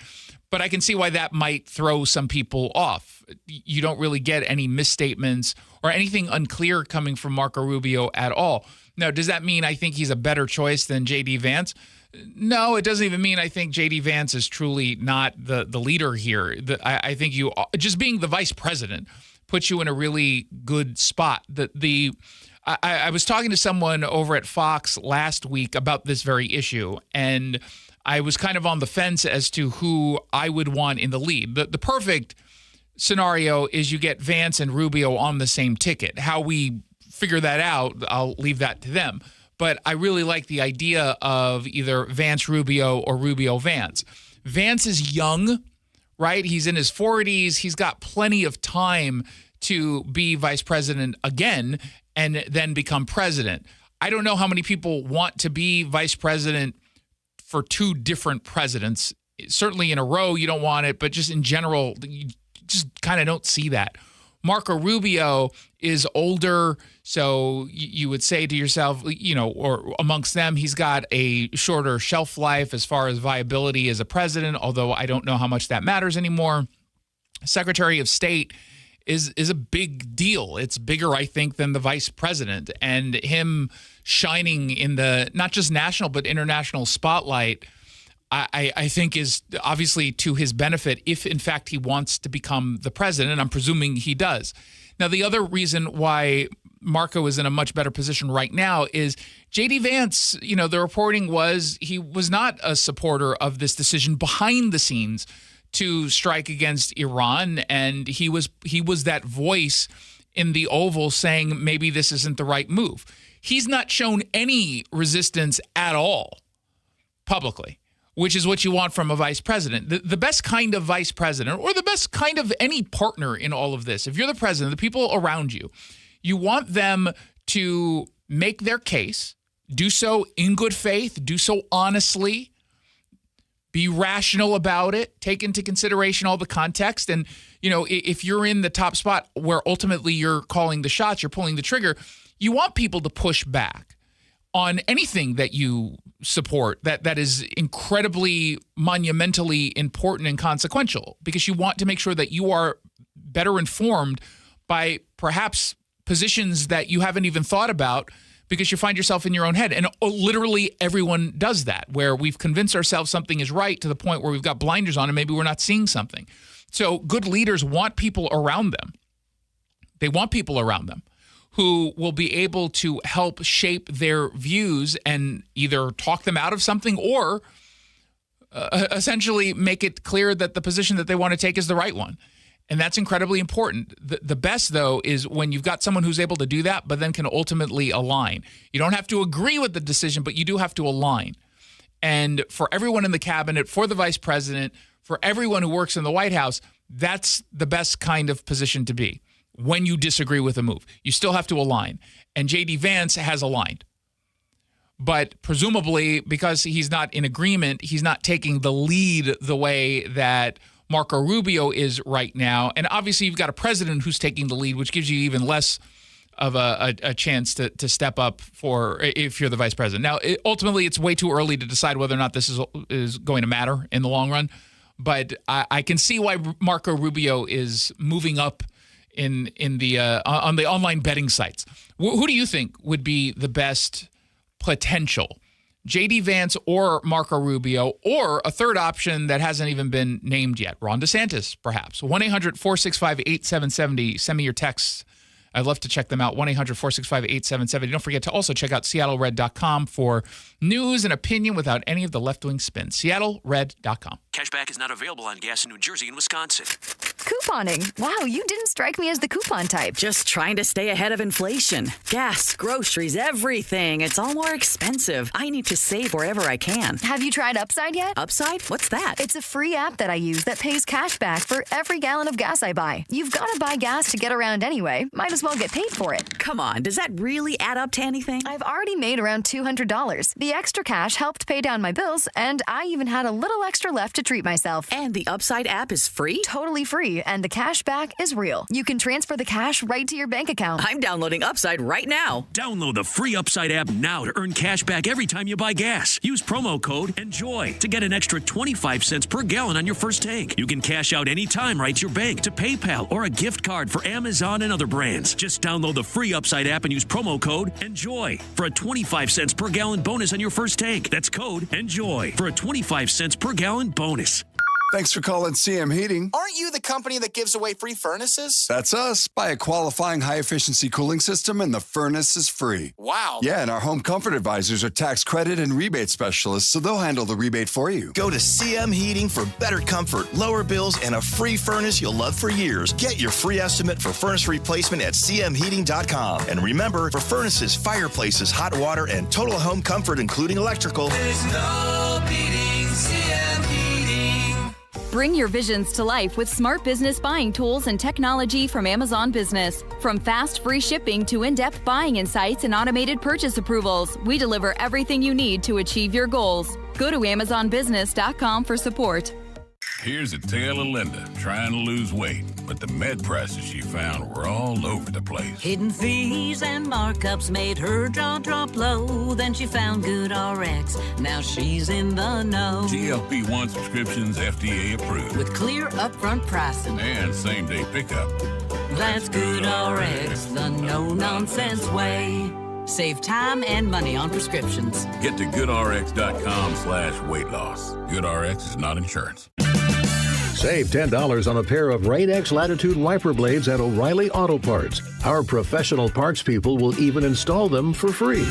But I can see why that might throw some people off. You don't really get any misstatements or anything unclear coming from Marco Rubio at all. Now, does that mean I think he's a better choice than J.D. Vance? No, it doesn't even mean I think J.D. Vance is truly not the leader here. I think you just being the vice president puts you in a really good spot. I was talking to someone over at Fox last week about this very issue, and I was kind of on the fence as to who I would want in the lead. The perfect scenario is you get Vance and Rubio on the same ticket. How we figure that out, I'll leave that to them. But I really like the idea of either Vance Rubio or Rubio Vance. Vance is young, right? He's in his 40s. He's got plenty of time to be vice president again and then become president. I don't know how many people want to be vice president for two different presidents. Certainly in a row, you don't want it, but just in general, you just kind of don't see that. Marco Rubio is older, so you would say to yourself, or amongst them, he's got a shorter shelf life as far as viability as a president, although I don't know how much that matters anymore. Secretary of State is a big deal. It's bigger, I think, than the vice president. And him shining in the not just national but international spotlight, I think is obviously to his benefit if, in fact, he wants to become the president. And I'm presuming he does. Now, the other reason why Marco is in a much better position right now is J.D. Vance, the reporting was he was not a supporter of this decision behind the scenes to strike against Iran, and he was that voice in the Oval saying maybe this isn't the right move. He's not shown any resistance at all publicly, which is what you want from a vice president. The best kind of vice president, or the best kind of any partner in all of this, if you're the president, the people around you, you want them to make their case, do so in good faith, do so honestly, be rational about it, take into consideration all the context. And, if you're in the top spot where ultimately you're calling the shots, you're pulling the trigger, you want people to push back on anything that you support that is incredibly monumentally important and consequential, because you want to make sure that you are better informed by perhaps positions that you haven't even thought about, because you find yourself in your own head. And literally everyone does that, where we've convinced ourselves something is right to the point where we've got blinders on and maybe we're not seeing something. So good leaders want people around them. They want people around them who will be able to help shape their views and either talk them out of something or essentially make it clear that the position that they want to take is the right one. And that's incredibly important. The best, though, is when you've got someone who's able to do that, but then can ultimately align. You don't have to agree with the decision, but you do have to align. And for everyone in the cabinet, for the vice president, for everyone who works in the White House, that's the best kind of position to be. When you disagree with a move, you still have to align. And J.D. Vance has aligned. But presumably, because he's not in agreement, he's not taking the lead the way that Marco Rubio is right now. And obviously, you've got a president who's taking the lead, which gives you even less of a chance to step up for if you're the vice president. Now, ultimately, it's way too early to decide whether or not this is going to matter in the long run. But I can see why Marco Rubio is moving up in the on the online betting sites. Who do you think would be the best potential? J.D. Vance or Marco Rubio, or a third option that hasn't even been named yet, Ron DeSantis, perhaps. 1-800-465-8770. Send me your texts. I'd love to check them out. 1-800-465-8770. Don't forget to also check out SeattleRed.com for news and opinion without any of the left-wing spin. SeattleRed.com. Cashback is not available on gas in New Jersey and Wisconsin. Couponing. Wow, you didn't strike me as the coupon type. Just trying to stay ahead of inflation. Gas, groceries, everything. It's all more expensive. I need to save wherever I can. Have you tried Upside yet? Upside? What's that? It's a free app that I use that pays cash back for every gallon of gas I buy. You've got to buy gas to get around anyway. Might as well get paid for it. Come on, does that really add up to anything? I've already made around $200. The extra cash helped pay down my bills, and I even had a little extra left to treat myself. And the Upside app is free? Totally free, and the cash back is real. You can transfer the cash right to your bank account. I'm downloading Upside right now. Download the free Upside app now to earn cash back every time you buy gas. Use promo code ENJOY to get an extra 25 cents per gallon on your first tank. You can cash out anytime right to your bank, to PayPal, or a gift card for Amazon and other brands. Just download the free Upside app and use promo code ENJOY for a 25 cents per gallon bonus on your first tank. That's code ENJOY for a 25 cents per gallon bonus. Thanks for calling CM Heating. Aren't you the company that gives away free furnaces? That's us. Buy a qualifying high-efficiency cooling system and the furnace is free. Wow. Yeah, and our home comfort advisors are tax credit and rebate specialists, so they'll handle the rebate for you. Go to CM Heating for better comfort, lower bills, and a free furnace you'll love for years. Get your free estimate for furnace replacement at cmheating.com. And remember, for furnaces, fireplaces, hot water, and total home comfort, including electrical, there's no beating CM Heating. Bring your visions to life with smart business buying tools and technology from Amazon Business. From fast, free shipping to in-depth buying insights and automated purchase approvals, we deliver everything you need to achieve your goals. Go to AmazonBusiness.com for support. Here's a tale of Linda trying to lose weight, but the med prices she found were all over the place. Hidden fees and markups made her jaw drop low. Then she found GoodRx. Now she's in the know. GLP-1 prescriptions FDA approved. With clear upfront pricing. And same-day pickup. That's GoodRx, the no-nonsense way. Save time and money on prescriptions. Get to goodrx.com/weight loss. GoodRx is not insurance. Save $10 on a pair of Rain-X Latitude wiper blades at O'Reilly Auto Parts. Our professional parts people will even install them for free.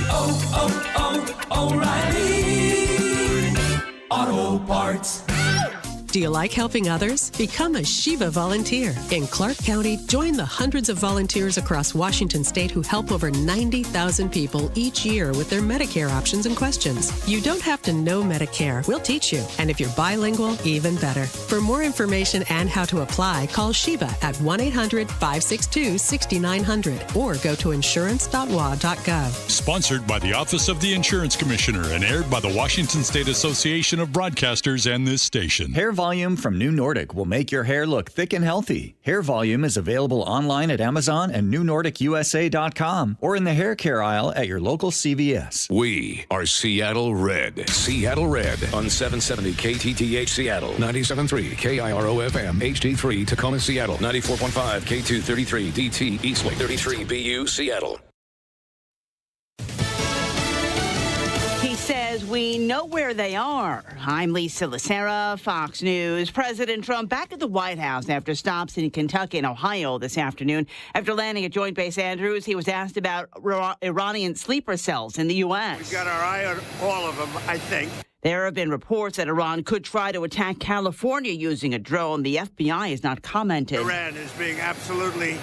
O'Reilly Auto Parts. Do you like helping others? Become a Shiva volunteer. In Clark County, join the hundreds of volunteers across Washington state who help over 90,000 people each year with their Medicare options and questions. You don't have to know Medicare. We'll teach you. And if you're bilingual, even better. For more information and how to apply, call Shiva at 1-800-562-6900 or go to insurance.wa.gov. Sponsored by the Office of the Insurance Commissioner and aired by the Washington State Association of Broadcasters and this station. Hair Volume from New Nordic will make your hair look thick and healthy. Hair Volume is available online at Amazon and newnordicusa.com or in the hair care aisle at your local CVS. We are Seattle Red. Seattle Red on 770 KTTH Seattle, 97.3 KIRO FM, HD3 Tacoma Seattle, 94.5 K233 DT Eastlake, 33 BU Seattle. He says we know where they are. I'm Lisa Lacera, Fox News. President Trump back at the White House after stops in Kentucky and Ohio this afternoon. After landing at Joint Base Andrews, he was asked about Iranian sleeper cells in the U.S. We've got our eye on all of them, I think. There have been reports that Iran could try to attack California using a drone. The FBI has not commented. Iran is being absolutely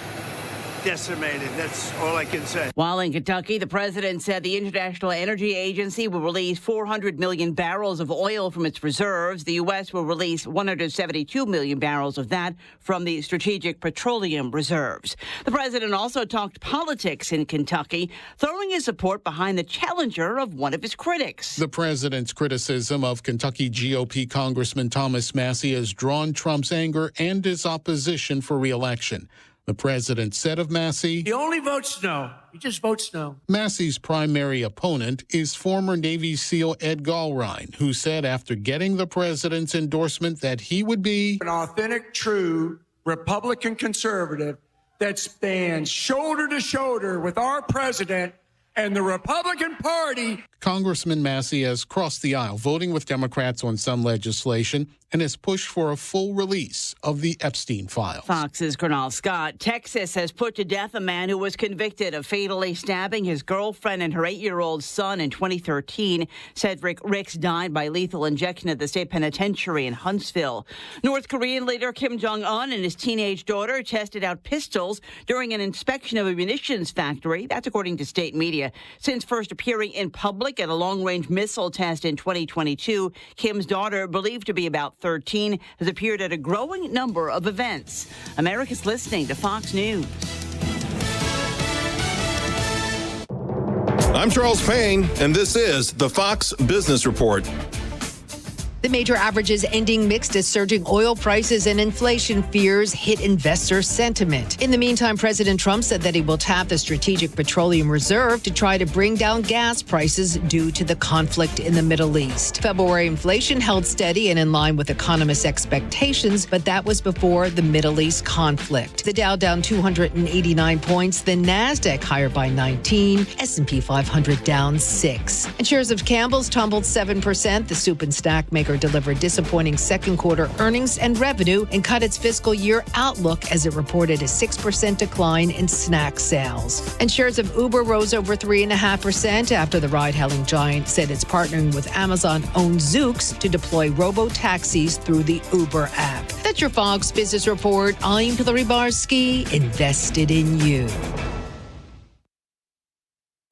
decimated. That's all I can say. While in Kentucky, the president said the International Energy Agency will release 400 million barrels of oil from its reserves. The U.S. will release 172 million barrels of that from the Strategic Petroleum Reserves. The president also talked politics in Kentucky, throwing his support behind the challenger of one of his critics. The president's criticism of Kentucky GOP Congressman Thomas Massie has drawn Trump's anger and his opposition for re-election. The president said of Massie, He only votes no. He just votes no. Massie's primary opponent is former Navy SEAL Ed Gallrein, who said after getting the president's endorsement that he would be an authentic, true Republican conservative that stands shoulder to shoulder with our president and the Republican Party. Congressman Massie has crossed the aisle, voting with Democrats on some legislation, and has pushed for a full release of the Epstein files. Fox's Gernal Scott. Texas has put to death a man who was convicted of fatally stabbing his girlfriend and her 8-year-old son in 2013. Cedric Ricks died by lethal injection at the state penitentiary in Huntsville. North Korean leader Kim Jong-un and his teenage daughter tested out pistols during an inspection of a munitions factory. That's according to state media. Since first appearing in public at a long-range missile test in 2022, Kim's daughter, believed to be about 13, has appeared at a growing number of events. America's listening to Fox News. I'm Charles Payne, and this is the Fox Business Report. The major averages ending mixed as surging oil prices and inflation fears hit investor sentiment. In the meantime, President Trump said that he will tap the Strategic Petroleum Reserve to try to bring down gas prices due to the conflict in the Middle East. February inflation held steady and in line with economists' expectations, but that was before the Middle East conflict. The Dow down 289 points, the NASDAQ higher by 19, S&P 500 down 6. And shares of Campbell's tumbled 7%. The soup and snack maker delivered disappointing second quarter earnings and revenue and cut its fiscal year outlook as it reported a 6% decline in snack sales. And shares of Uber rose over 3.5% after the ride-hailing giant said it's partnering with Amazon-owned Zoox to deploy robo-taxis through the Uber app. That's your Fox Business Report. I'm Hillary Barsky, invested in you.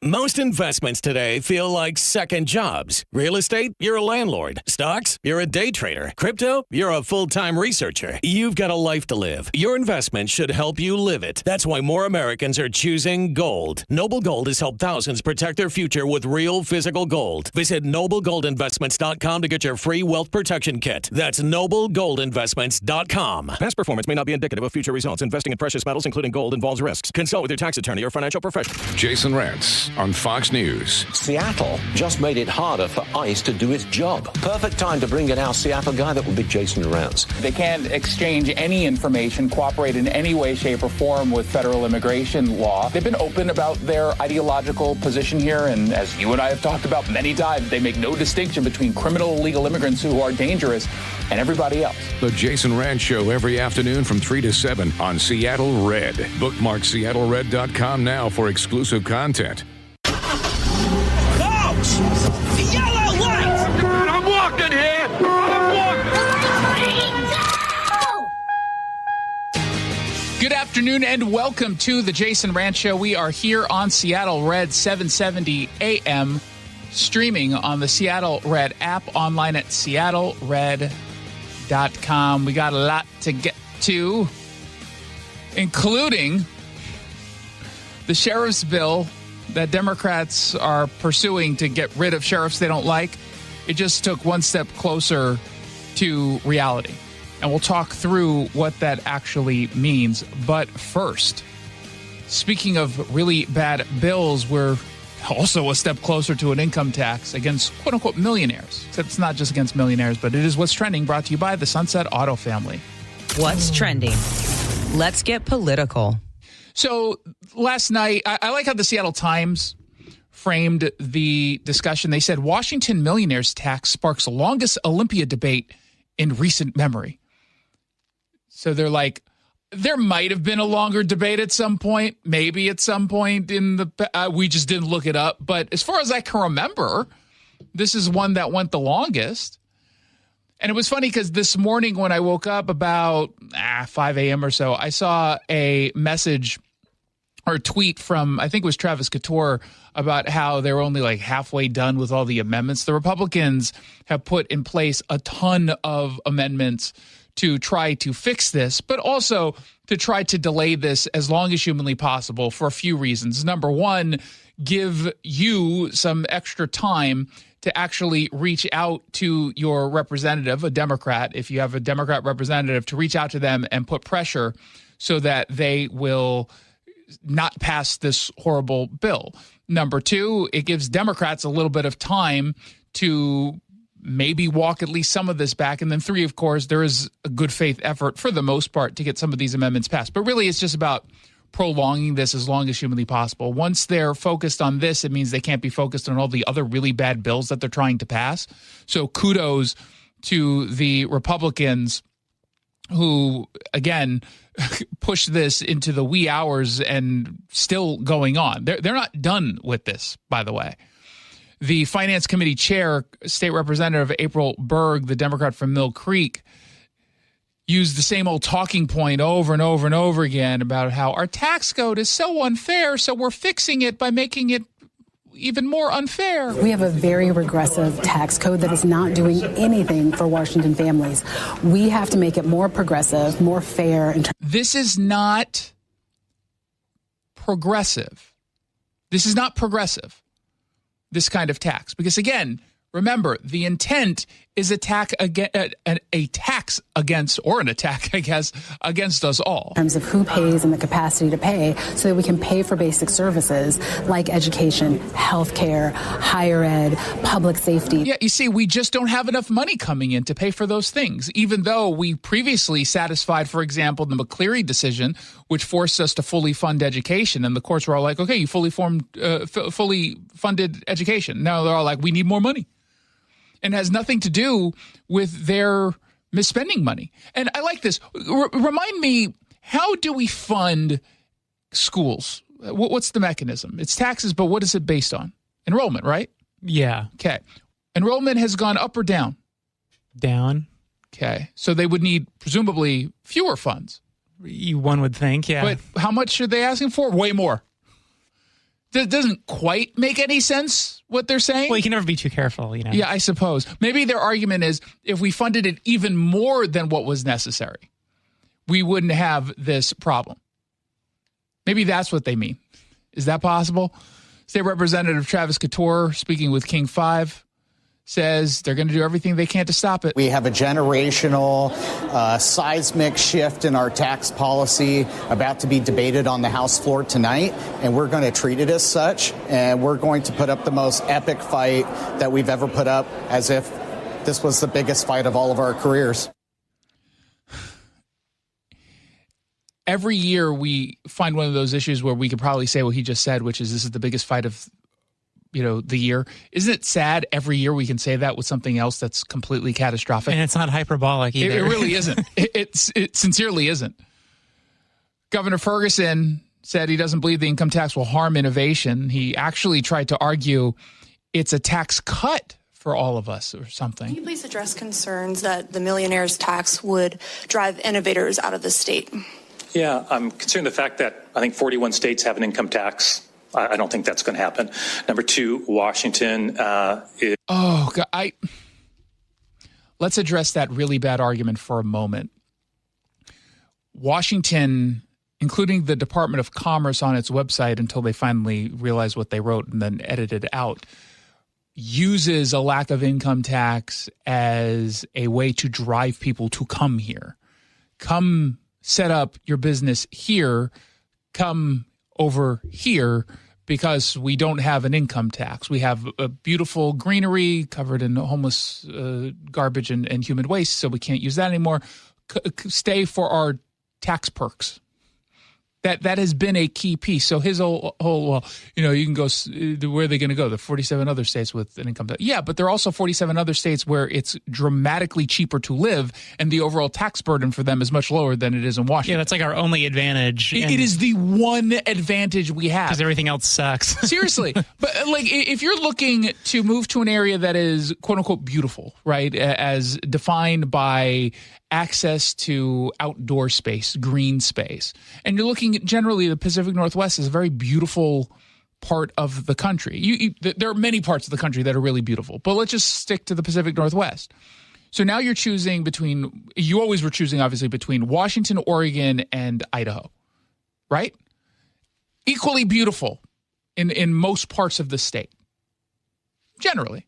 Most investments today feel like second jobs. Real estate, you're a landlord. Stocks, you're a day trader. Crypto, you're a full-time researcher. You've got a life to live. Your investment should help you live it. That's why more Americans are choosing gold. Noble Gold has helped thousands protect their future with real physical gold. Visit noblegoldinvestments.com to get your free wealth protection kit. That's noblegoldinvestments.com. Past performance may not be indicative of future results. Investing in precious metals, including gold, involves risks. Consult with your tax attorney or financial professional. Jason Rantz on Fox News. Seattle just made it harder for ICE to do its job. Perfect time to bring in our Seattle guy. That would be Jason Rantz. They can't exchange any information, cooperate in any way, shape, or form with federal immigration law. They've been open about their ideological position here, and as you and I have talked about many times, they make no distinction between criminal illegal immigrants who are dangerous and everybody else. The Jason Rantz Show every afternoon from 3 to 7 on Seattle Red. Bookmark SeattleRed.com now for exclusive content. Folks! The yellow light! I'm walking here! Good afternoon and welcome to the Jason Rantz Show. We are here on Seattle Red 770 AM, streaming on the Seattle Red app, online at seattlered.com. We got a lot to get to, including the sheriff's bill that Democrats are pursuing to get rid of sheriffs they don't like. It just took one step closer to reality. And we'll talk through what that actually means. But first, speaking of really bad bills, we're also a step closer to an income tax against quote-unquote millionaires. Except it's not just against millionaires, but it is What's Trending, brought to you by the Sunset Auto family. What's trending? Let's get political. So last night, I like how the Seattle Times framed the discussion. They said Washington millionaires tax sparks longest Olympia debate in recent memory. So they're like, there might have been a longer debate at some point, maybe at some point in the, we just didn't look it up. But as far as I can remember, this is one that went the longest. And it was funny because this morning when I woke up about 5 a.m. or so, I saw a message or a tweet from, I think it was Travis Couture, about how they're only like halfway done with all the amendments. The Republicans have put in place a ton of amendments to try to fix this, but also to try to delay this as long as humanly possible for a few reasons. Number one, give you some extra time to actually reach out to your representative, a Democrat, if you have a Democrat representative, to reach out to them and put pressure so that they will not pass this horrible bill. Number two, it gives Democrats a little bit of time to maybe walk at least some of this back. And then three, of course, there is a good faith effort for the most part to get some of these amendments passed. But really, it's just about prolonging this as long as humanly possible. Once they're focused on this, it means they can't be focused on all the other really bad bills that they're trying to pass. So kudos to the Republicans who, again, push this into the wee hours and still going on. They're not done with this, by the way. The Finance Committee chair, State Representative April Berg, the Democrat from Mill Creek, used the same old talking point over and over and over again about how our tax code is so unfair, so we're fixing it by making it even more unfair. We have a very regressive tax code that is not doing anything for Washington families. We have to make it more progressive, more fair. This is not progressive. This is not progressive, this kind of tax. Because again, remember, the intent is an attack against us all. In terms of who pays and the capacity to pay, so that we can pay for basic services like education, healthcare, higher ed, public safety. Yeah, you see, we just don't have enough money coming in to pay for those things, even though we previously satisfied, for example, the McCleary decision, which forced us to fully fund education. And the courts were all like, okay, you fully funded education. Now they're all like, we need more money. And has nothing to do with their misspending money. And I like this. Remind me, how do we fund schools? What's the mechanism? It's taxes, but what is it based on? Enrollment, right? Yeah. Okay. Enrollment has gone up or down? Down. Okay. So they would need, presumably, fewer funds. One would think, yeah. But how much are they asking for? Way more. That doesn't quite make any sense, what they're saying. Well, you can never be too careful, you know. Yeah, I suppose. Maybe their argument is if we funded it even more than what was necessary, we wouldn't have this problem. Maybe that's what they mean. Is that possible? State Representative Travis Couture, speaking with King 5, says they're going to do everything they can to stop it. We have a generational seismic shift in our tax policy about to be debated on the House floor tonight, and we're going to treat it as such, and we're going to put up the most epic fight that we've ever put up, as if this was the biggest fight of all of our careers. Every year we find one of those issues where we could probably say what he just said, which is this is the biggest fight of the year. Isn't it sad every year we can say that with something else that's completely catastrophic? And it's not hyperbolic either. It really isn't. It sincerely isn't. Governor Ferguson said he doesn't believe the income tax will harm innovation. He actually tried to argue it's a tax cut for all of us or something. Can you please address concerns that the millionaire's tax would drive innovators out of the state? Yeah, I'm concerned the fact that I think 41 states have an income tax. I don't think that's going to happen. Number two, Washington is... Oh, God, let's address that really bad argument for a moment. Washington, including the Department of Commerce on its website until they finally realized what they wrote and then edited out, uses a lack of income tax as a way to drive people to come here. Come set up your business here. Come over here because we don't have an income tax. We have a beautiful greenery covered in homeless garbage and human waste, so we can't use that anymore. Stay for our tax perks. That has been a key piece. So his whole you can go, where are they going to go? The 47 other states with an income tax. Yeah, but there are also 47 other states where it's dramatically cheaper to live, and the overall tax burden for them is much lower than it is in Washington. Yeah, that's like our only advantage. It is the one advantage we have. Because everything else sucks. Seriously. But if you're looking to move to an area that is quote unquote beautiful, right, as defined by access to outdoor space, green space, and you're looking at generally the Pacific Northwest is a very beautiful part of the country. There are many parts of the country that are really beautiful, but let's just stick to the Pacific Northwest. So now you're choosing you always were choosing obviously between Washington, Oregon, and Idaho, right? Equally beautiful in most parts of the state, generally.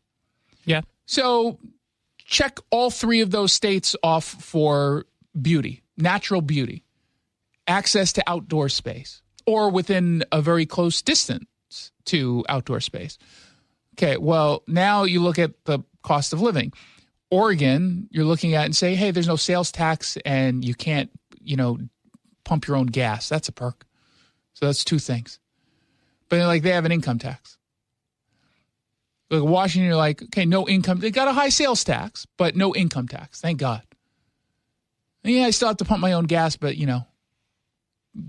Yeah. So check all three of those states off for beauty, natural beauty, access to outdoor space, or within a very close distance to outdoor space. Okay, well, now you look at the cost of living. Oregon, you're looking at and say, hey, there's no sales tax and you can't, pump your own gas. That's a perk. So that's two things. But they have an income tax. Like Washington, you're like, okay, no income. They got a high sales tax, but no income tax. Thank God. And yeah, I still have to pump my own gas, but,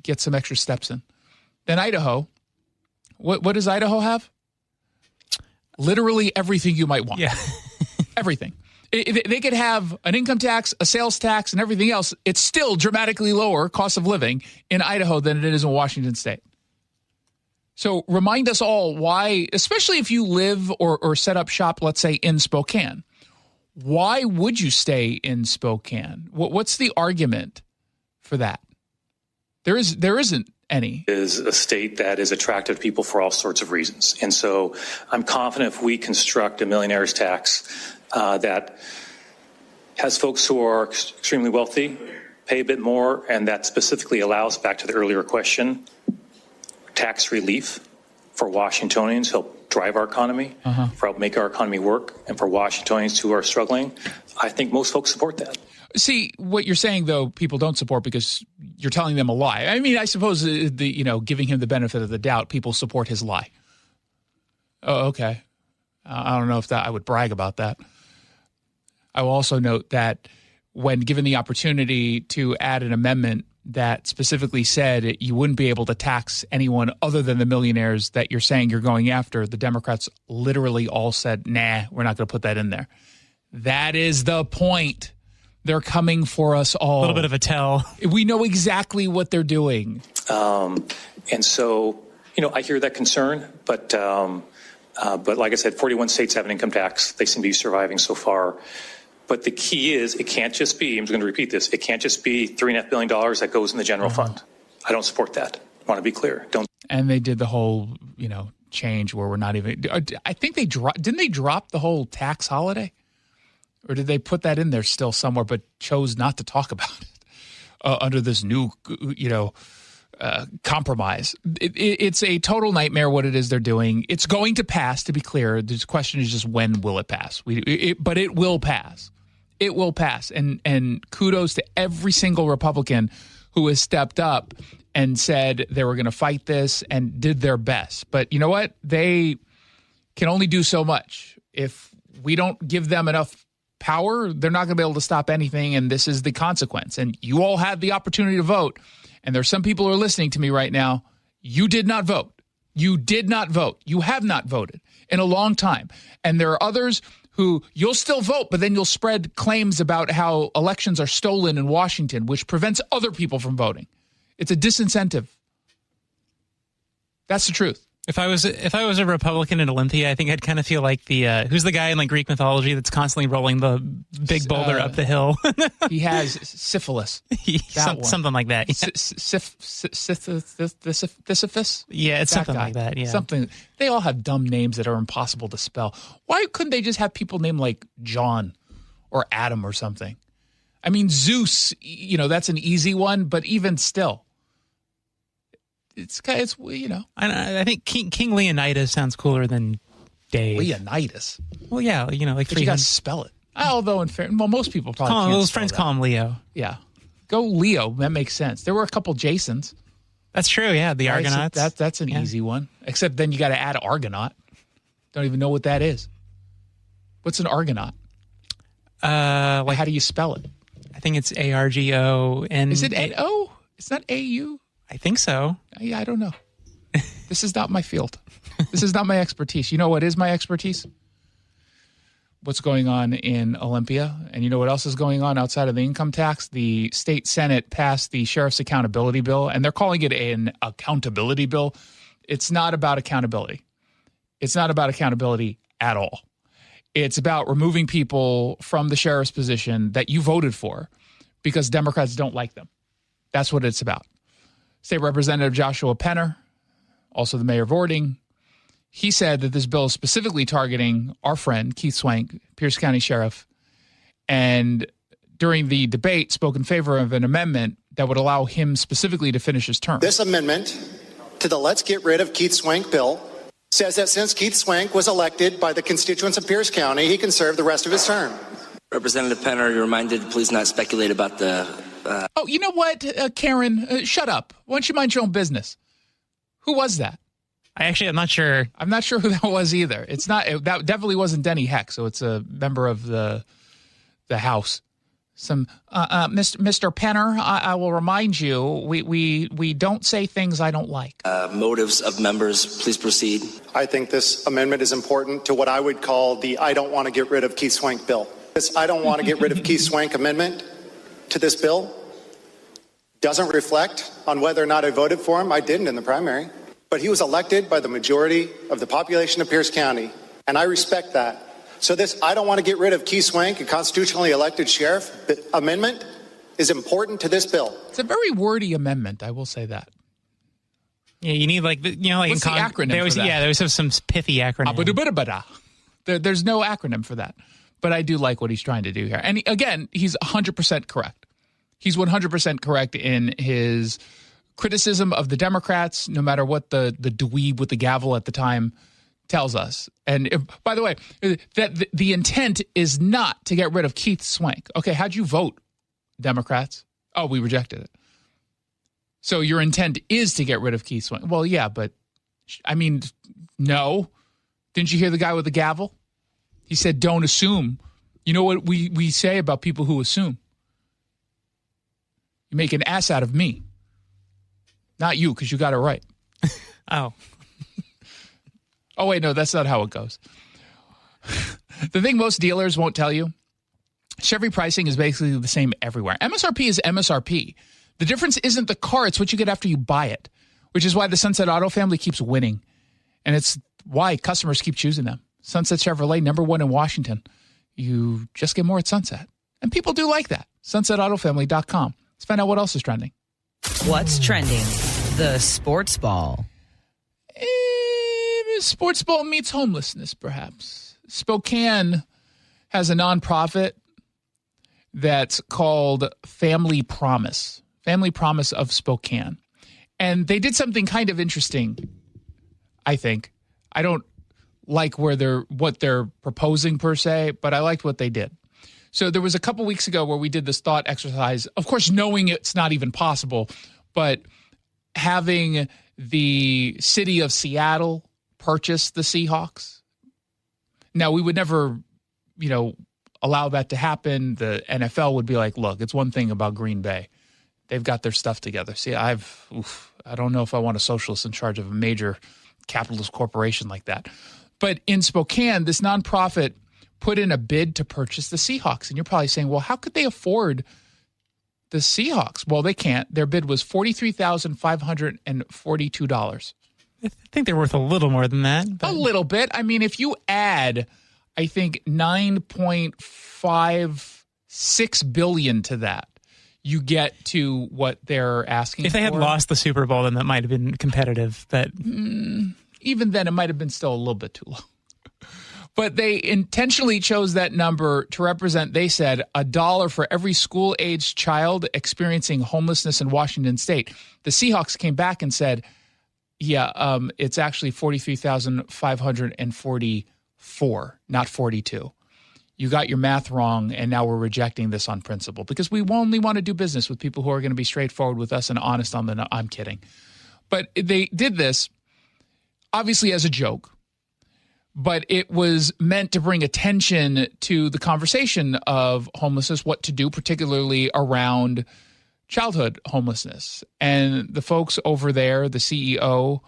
get some extra steps in. Then Idaho. What does Idaho have? Literally everything you might want. Yeah. Everything. They could have an income tax, a sales tax, and everything else. It's still dramatically lower cost of living in Idaho than it is in Washington State. So remind us all why, especially if you live or set up shop, let's say, in Spokane, why would you stay in Spokane? What's the argument for that? There isn't any. Is a state that is attractive to people for all sorts of reasons. And so I'm confident if we construct a millionaire's tax that has folks who are extremely wealthy pay a bit more, and that specifically allows, back to the earlier question, tax relief for Washingtonians, help drive our economy, for help make our economy work, and for Washingtonians who are struggling, I think most folks support that. See, what you're saying, though, people don't support because you're telling them a lie. I mean, I suppose giving him the benefit of the doubt, people support his lie. Oh, okay. I don't know if I would brag about that. I will also note that when given the opportunity to add an amendment that specifically said you wouldn't be able to tax anyone other than the millionaires that you're saying you're going after, the Democrats literally all said, nah, we're not going to put that in there. That is the point. They're coming for us all. A little bit of a tell. We know exactly what they're doing. And so I hear that concern, but like I said, 41 states have an income tax. They seem to be surviving so far. But the key is it can't just be, I'm just going to repeat this, it can't just be $3.5 billion that goes in the general fund. I don't support that. I want to be clear. And they did the whole, change where we're not even, I think didn't they drop the whole tax holiday? Or did they put that in there still somewhere but chose not to talk about it under this new, compromise? It's a total nightmare what it is they're doing. It's going to pass, to be clear. The question is just when will it pass? But it will pass. It will pass. And kudos to every single Republican who has stepped up and said they were going to fight this and did their best. But you know what? They can only do so much. If we don't give them enough power, they're not going to be able to stop anything, and this is the consequence. And you all had the opportunity to vote, and there's some people who are listening to me right now. You did not vote. You did not vote. You have not voted in a long time. And there are others who you'll still vote, but then you'll spread claims about how elections are stolen in Washington, which prevents other people from voting. It's a disincentive. That's the truth. If I was a Republican in Olympia, I think I'd kind of feel like the who's the guy in Greek mythology that's constantly rolling the big boulder up the hill. He has syphilis. Something like that. Sisyphus? Yeah, it's something like that. Yeah, something. They all have dumb names that are impossible to spell. Why couldn't they just have people named like John or Adam or something? I mean, Zeus. That's an easy one, but even still. It's I think King Leonidas sounds cooler than Dave. Leonidas? Well, yeah, but you got to spell it. Although, in fairness, most people probably can't. His friends call him Leo. Yeah. Go Leo. That makes sense. There were a couple Jasons. That's true, yeah. The Argonauts. So that's an easy one. Except then you got to add Argonaut. Don't even know what that is. What's an Argonaut? How do you spell it? I think it's ARGON. Is it N-O? It's not A-U? I think so. Yeah, I don't know. This is not my field. This is not my expertise. You know what is my expertise? What's going on in Olympia. And you know what else is going on outside of the income tax? The state Senate passed the Sheriff's Accountability Bill, and they're calling it an accountability bill. It's not about accountability. It's not about accountability at all. It's about removing people from the sheriff's position that you voted for because Democrats don't like them. That's what it's about. State Representative Joshua Penner, also the mayor of Ording, he said that this bill is specifically targeting our friend, Keith Swank, Pierce County Sheriff, and during the debate spoke in favor of an amendment that would allow him specifically to finish his term. This amendment to the Let's Get Rid of Keith Swank bill says that since Keith Swank was elected by the constituents of Pierce County, he can serve the rest of his term. Representative Penner, you're reminded to please not speculate about the... Oh, you know what, Karen? Shut up. Why don't you mind your own business? Who was that? I'm not sure. I'm not sure who that was either. It's not. That definitely wasn't Denny Heck, so it's a member of the House. Some Mr. Penner, I will remind you, we don't say things I don't like. Motives of members, please proceed. I think this amendment is important to what I would call the I don't want to get rid of Keith Swank bill. This I don't want to get rid of Keith Swank amendment to this bill doesn't reflect on whether or not I voted for him. I didn't in the primary, but he was elected by the majority of the population of Pierce County, and I respect that. So this I don't want to get rid of Keith Swank, a constitutionally elected sheriff amendment, is important to this bill. It's a very wordy amendment, I will say that. Yeah, you need like what's the acronym they always, for that? Yeah, they always have some pithy acronym. There's no acronym for that. But I do like what he's trying to do here. And again, he's 100% correct. He's 100% correct in his criticism of the Democrats, no matter what the dweeb with the gavel at the time tells us. And by the way, that the intent is not to get rid of Keith Swank. Okay, how'd you vote, Democrats? Oh, we rejected it. So your intent is to get rid of Keith Swank. Well, yeah, but I mean, no. Didn't you hear the guy with the gavel? He said, don't assume. You know what we say about people who assume? You make an ass out of me. Not you, because you got it right. Oh. Oh, wait, no, that's not how it goes. The thing most dealers won't tell you, Chevy pricing is basically the same everywhere. MSRP is MSRP. The difference isn't the car, it's what you get after you buy it. which is why the Sunset Auto family keeps winning. And it's why customers keep choosing them. Sunset Chevrolet, #1 in Washington. You just get more at Sunset. And people do like that. SunsetAutoFamily.com. Let's find out what else is trending. What's trending? The sports ball. Sports ball meets homelessness, perhaps. Spokane has a nonprofit that's called Family Promise of Spokane. And they did something kind of interesting, I think. I don't like what they're proposing per se, but I liked what they did. So there was a couple weeks ago where we did this thought exercise, of course, knowing it's not even possible, but having the city of Seattle purchase the Seahawks. Now, we would never, allow that to happen. The NFL would be like, look, it's one thing about Green Bay. They've got their stuff together. See, I don't know if I want a socialist in charge of a major capitalist corporation like that. But in Spokane, this nonprofit put in a bid to purchase the Seahawks. And you're probably saying, well, how could they afford the Seahawks? Well, they can't. Their bid was $43,542. I think they're worth a little more than that. A little bit. I mean, if you add, I think, $9.56 billion to that, you get to what they're asking for. If they had lost the Super Bowl, then that might have been competitive. But even then, it might have been still a little bit too low. But they intentionally chose that number to represent, they said, $1 for every school-aged child experiencing homelessness in Washington State. The Seahawks came back and said, it's actually 43,544, not 42. You got your math wrong, and now we're rejecting this on principle because we only want to do business with people who are going to be straightforward with us and honest on the. I'm kidding. But they did this, obviously, as a joke. But it was meant to bring attention to the conversation of homelessness, what to do, particularly around childhood homelessness. And the folks over there, the CEO,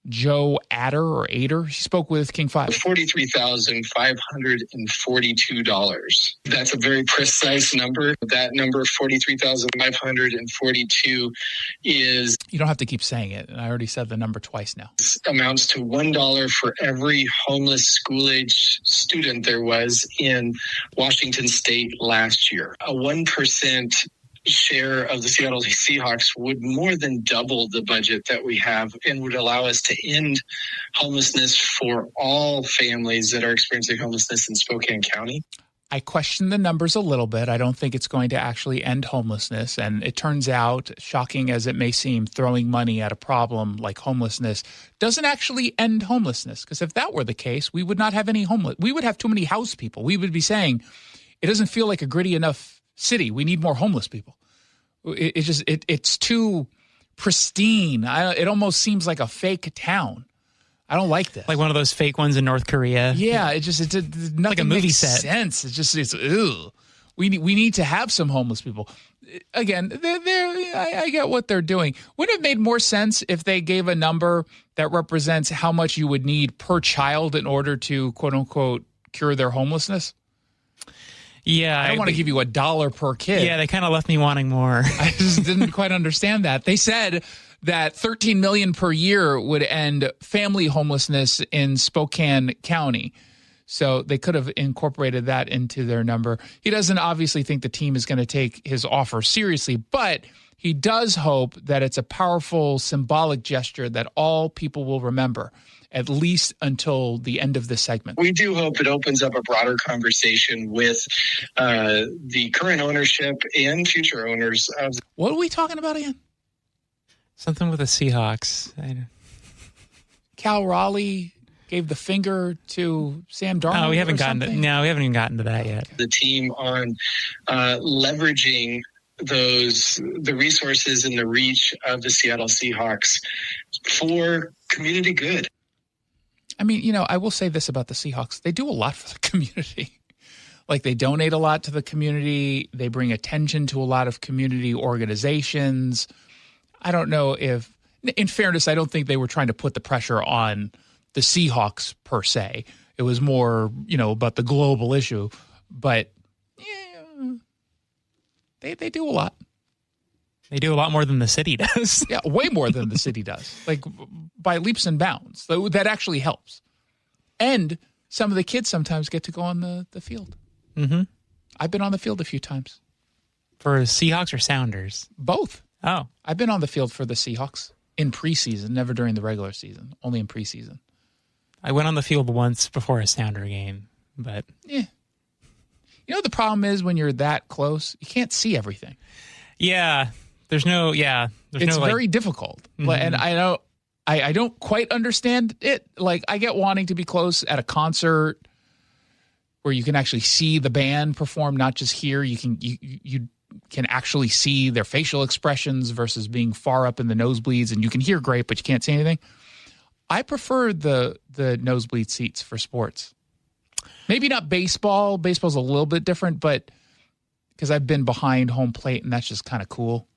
Joe Ader, she spoke with King 5. $43,542. That's a very precise number. That number, 43,542, is... You don't have to keep saying it. And I already said the number twice now. Amounts to $1 for every homeless school-age student there was in Washington State last year. A 1% share of the Seattle Seahawks would more than double the budget that we have and would allow us to end homelessness for all families that are experiencing homelessness in Spokane County. I question the numbers a little bit. I don't think it's going to actually end homelessness. And it turns out, shocking as it may seem, throwing money at a problem like homelessness doesn't actually end homelessness. Because if that were the case, we would not have any homeless. We would have too many house people. We would be saying, it doesn't feel like a gritty enough city. We need more homeless people. It's too pristine. It almost seems like a fake town. I don't like this. Like one of those fake ones in North Korea. Yeah, nothing like a movie makes set. Sense. It's ugh. We need to have some homeless people. Again, I get what they're doing. Wouldn't it have made more sense if they gave a number that represents how much you would need per child in order to, quote unquote, cure their homelessness? Yeah. I don't want to give you $1 per kid. Yeah, they kind of left me wanting more. I just didn't quite understand that. They said that $13 million per year would end family homelessness in Spokane County. So they could have incorporated that into their number. He doesn't obviously think the team is going to take his offer seriously, but he does hope that it's a powerful symbolic gesture that all people will remember, at least until the end of this segment. We do hope it opens up a broader conversation with the current ownership and future owners of. What are we talking about again? Something with the Seahawks. Cal Raleigh gave the finger to Sam Darnold. No, we haven't even gotten to that yet. The team on leveraging the resources and the reach of the Seattle Seahawks for community good. I mean, I will say this about the Seahawks. They do a lot for the community. Like, they donate a lot to the community. They bring attention to a lot of community organizations. I don't know if, in fairness, I don't think they were trying to put the pressure on the Seahawks per se. It was more, about the global issue. But, yeah, they do a lot. They do a lot more than the city does. Yeah, way more than the city does, like by leaps and bounds. So that actually helps. And some of the kids sometimes get to go on the field. Mm-hmm. I've been on the field a few times. For Seahawks or Sounders? Both. Oh. I've been on the field for the Seahawks in preseason, never during the regular season, only in preseason. I went on the field once before a Sounder game, but... Yeah. You know, the problem is when you're that close, you can't see everything. Yeah. It's very difficult. Mm-hmm. And I don't quite understand it. Like, I get wanting to be close at a concert where you can actually see the band perform, not just hear. You can actually see their facial expressions versus being far up in the nosebleeds, and you can hear great, but you can't see anything. I prefer the nosebleed seats for sports. Maybe not baseball. Baseball's a little bit different, but because I've been behind home plate, and that's just kind of cool.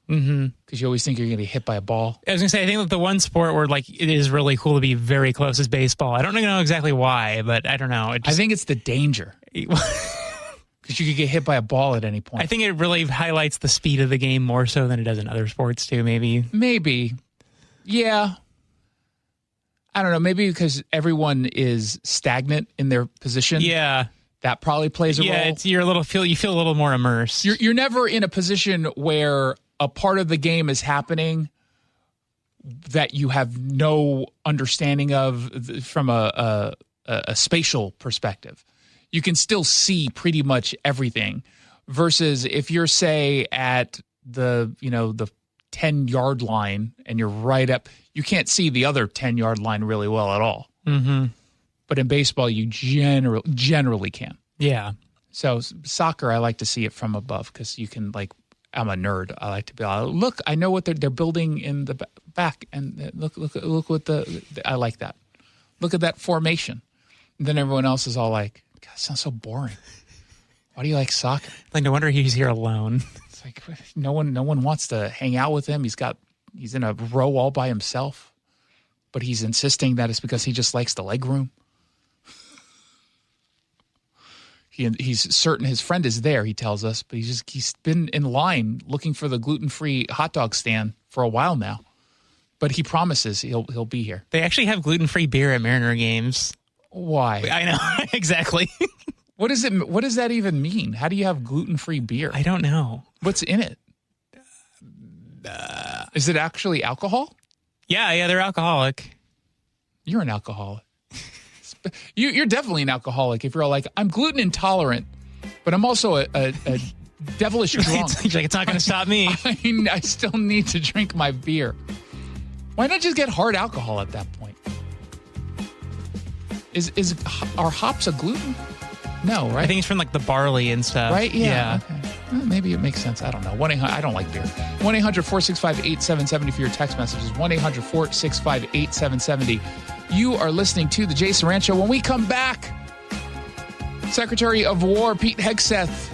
Mm-hmm. Because you always think you're going to get hit by a ball. I was going to say, I think that the one sport where like it is really cool to be very close is baseball. I don't know exactly why, but I don't know. I think it's the danger. Because you could get hit by a ball at any point. I think it really highlights the speed of the game more so than it does in other sports too, maybe. Maybe. Yeah. I don't know. Maybe because everyone is stagnant in their position. Yeah. That probably plays a role. Yeah, you feel a little more immersed. You're never in a position where a part of the game is happening that you have no understanding of from a spatial perspective. You can still see pretty much everything versus if you're, say, at the 10-yard line and you're right up, you can't see the other 10-yard line really well at all. Mm-hmm. But in baseball, you generally can. Yeah. So soccer, I like to see it from above because you can, like, I'm a nerd. I like to be like, look, I know what they're building in the back, and look what I like that. Look at that formation. And then everyone else is all like, God, it sounds so boring. Why do you like soccer? Like, no wonder he's here alone. It's like no one wants to hang out with him. He's in a row all by himself, but he's insisting that it's because he just likes the leg room. He's certain his friend is there, he tells us, but he's been in line looking for the gluten-free hot dog stand for a while now. But he promises he'll be here. They actually have gluten-free beer at Mariner games. Why? I know. Exactly. What is it? What does that even mean? How do you have gluten-free beer? I don't know. What's in it? Is it actually alcohol? Yeah, they're alcoholic. You're an alcoholic. You're definitely an alcoholic if you're all like, I'm gluten intolerant, but I'm also a devilish drunk. It's not going to stop me. I still need to drink my beer. Why not just get hard alcohol at that point? Are hops a gluten? No, right? I think it's from like the barley and stuff. Right? Yeah. Okay. Well, maybe it makes sense. I don't know. 1-800. I don't like beer. 1-800-465-8770 for your text messages. 1-800-465-8770. You are listening to the Jason Rantz Show. When we come back, Secretary of War Pete Hegseth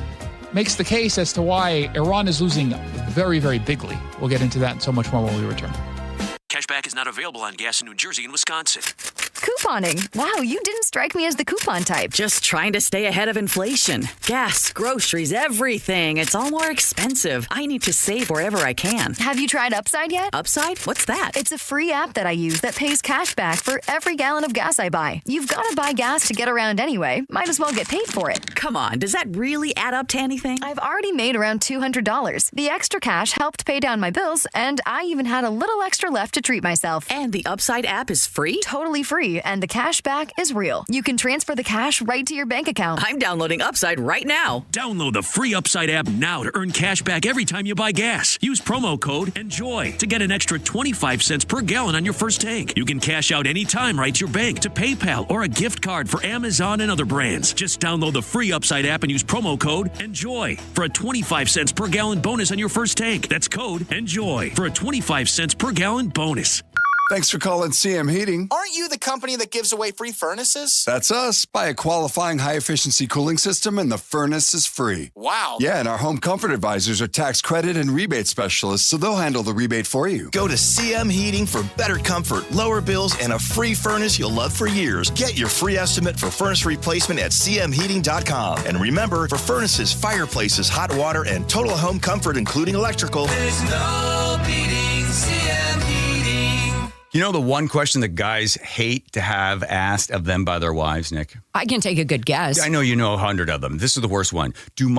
makes the case as to why Iran is losing very, very bigly. We'll get into that and so much more when we return. Cashback is not available on gas in New Jersey and Wisconsin. Couponing. Wow, you didn't strike me as the coupon type. Just trying to stay ahead of inflation. Gas, groceries, everything. It's all more expensive. I need to save wherever I can. Have you tried Upside yet? Upside? What's that? It's a free app that I use that pays cash back for every gallon of gas I buy. You've got to buy gas to get around anyway. Might as well get paid for it. Come on, does that really add up to anything? I've already made around $200. The extra cash helped pay down my bills, and I even had a little extra left to treat myself. And the Upside app is free? Totally free, and the cash back is real. You can transfer the cash right to your bank account. I'm downloading Upside right now. Download the free Upside app now to earn cash back every time you buy gas. Use promo code ENJOY to get an extra 25 cents per gallon on your first tank. You can cash out anytime right to your bank, to PayPal, or a gift card for Amazon and other brands. Just download the free Upside app and use promo code ENJOY for a 25 cents per gallon bonus on your first tank. That's code ENJOY for a 25 cents per gallon bonus. Thanks for calling CM Heating. Aren't you the company that gives away free furnaces? That's us. Buy a qualifying high-efficiency cooling system and the furnace is free. Wow. Yeah, and our home comfort advisors are tax credit and rebate specialists, so they'll handle the rebate for you. Go to CM Heating for better comfort, lower bills, and a free furnace you'll love for years. Get your free estimate for furnace replacement at cmheating.com. And remember, for furnaces, fireplaces, hot water, and total home comfort, including electrical, There's no beating CM Heating. You know the one question that guys hate to have asked of them by their wives, Nick? I can take a good guess. I know you know 100 of them. This is the worst one. Do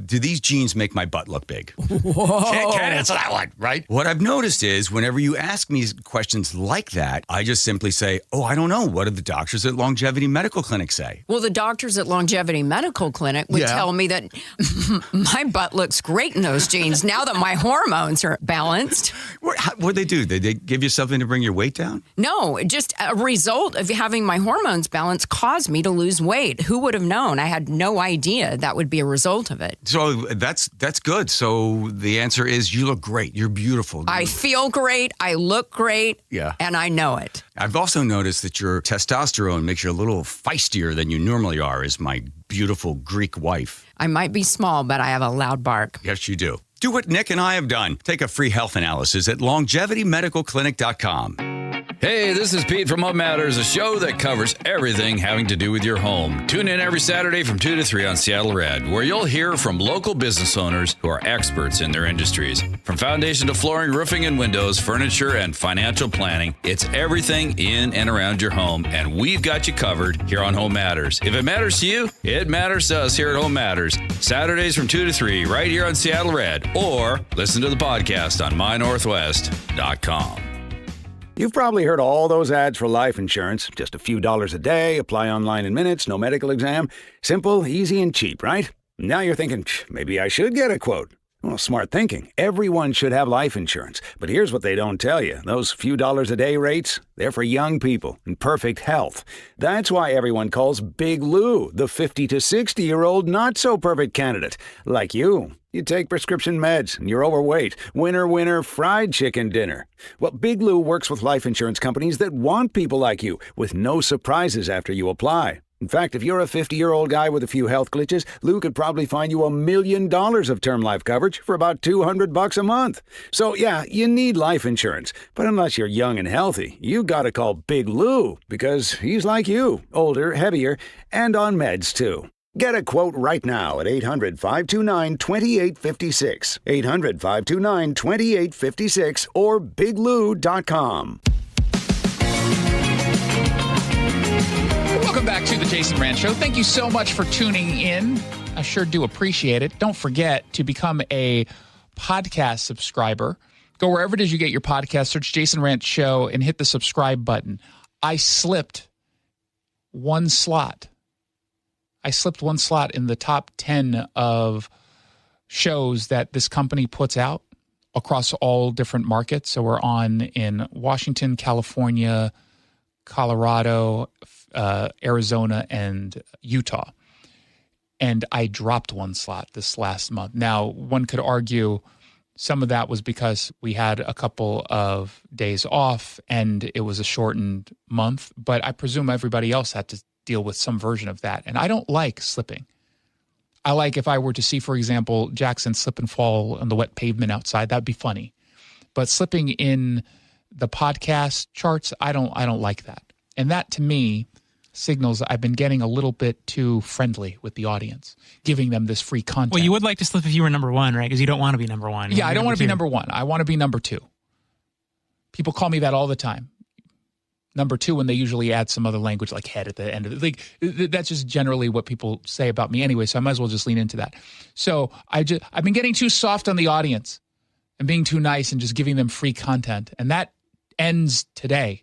these jeans make my butt look big? Whoa. Can't answer that one, right? What I've noticed is whenever you ask me questions like that, I just simply say, oh, I don't know. What do the doctors at Longevity Medical Clinic say? Well, the doctors at Longevity Medical Clinic would tell me that my butt looks great in those jeans now that my hormones are balanced. What'd they do? Did they give you something to bring your weight down? No, just a result of having my hormones balanced caused me to lose weight. Who would have known? I had no idea that would be a result of it. So that's good. So the answer is you look great. You're beautiful. I feel great. I look great. Yeah. And I know it. I've also noticed that your testosterone makes you a little feistier than you normally are, as my beautiful Greek wife. I might be small, but I have a loud bark. Yes, you do. Do what Nick and I have done. Take a free health analysis at longevitymedicalclinic.com. Hey, this is Pete from What Matters, a show that covers everything having to do with your home. Tune in every Saturday from 2 to 3 on Seattle Red, where you'll hear from local business owners who are experts in their industries. From foundation to flooring, roofing and windows, furniture and financial planning, it's everything in and around your home, and we've got you covered here on Home Matters. If it matters to you, it matters to us here at Home Matters. Saturdays from 2 to 3 right here on Seattle Red, or listen to the podcast on mynorthwest.com. You've probably heard all those ads for life insurance. Just a few dollars a day, apply online in minutes, no medical exam. Simple, easy, and cheap, right? Now you're thinking, maybe I should get a quote. Well, smart thinking. Everyone should have life insurance. But here's what they don't tell you. Those few dollars a day rates, they're for young people in perfect health. That's why everyone calls Big Lou the 50 to 60-year-old not-so-perfect candidate. Like you. You take prescription meds, and you're overweight. Winner, winner, fried chicken dinner. Well, Big Lou works with life insurance companies that want people like you, with no surprises after you apply. In fact, if you're a 50-year-old guy with a few health glitches, Lou could probably find you $1 million of term life coverage for about $200 a month. So, yeah, you need life insurance. But unless you're young and healthy, you gotta call Big Lou, because he's like you, older, heavier, and on meds, too. Get a quote right now at 800-529-2856. 800-529-2856 or biglou.com. Welcome back to the Jason Rantz Show. Thank you so much for tuning in. I sure do appreciate it. Don't forget to become a podcast subscriber. Go wherever it is you get your podcast, search Jason Rantz Show, and hit the subscribe button. I slipped one slot in the top 10 of shows that this company puts out across all different markets. So we're on in Washington, California, Colorado, Arizona, and Utah. And I dropped one slot this last month. Now, one could argue some of that was because we had a couple of days off and it was a shortened month, but I presume everybody else had to deal with some version of that. And I don't like slipping. I like if I were to see, for example, Jackson slip and fall on the wet pavement outside, that'd be funny. But slipping in the podcast charts, I don't like that. And that to me signals I've been getting a little bit too friendly with the audience, giving them this free content. Well, you would like to slip if you were number one, right? Because you don't want to be number one. Yeah, I don't want to be number one. I want to be number two. People call me that all the time. Number two, when they usually add some other language like head at the end of it. Like, that's just generally what people say about me anyway, so I might as well just lean into that. So I've been getting too soft on the audience and being too nice and just giving them free content. And that ends today.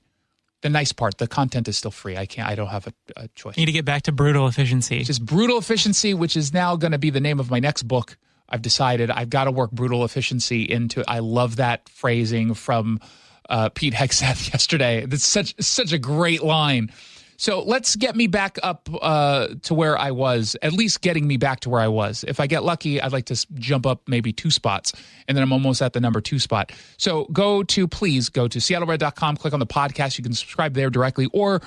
The nice part, the content is still free. I don't have a choice. You need to get back to brutal efficiency. Just brutal efficiency, which is now going to be the name of my next book. I've decided I've got to work brutal efficiency into. I love that phrasing from Pete Hegseth yesterday. That's such a great line. So let's get me back up to where I was, at least getting me back to where I was. If I get lucky, I'd like to jump up maybe 2 spots, and then I'm almost at the number 2 spot. So please go to seattlered.com, click on the podcast. You can subscribe there directly, or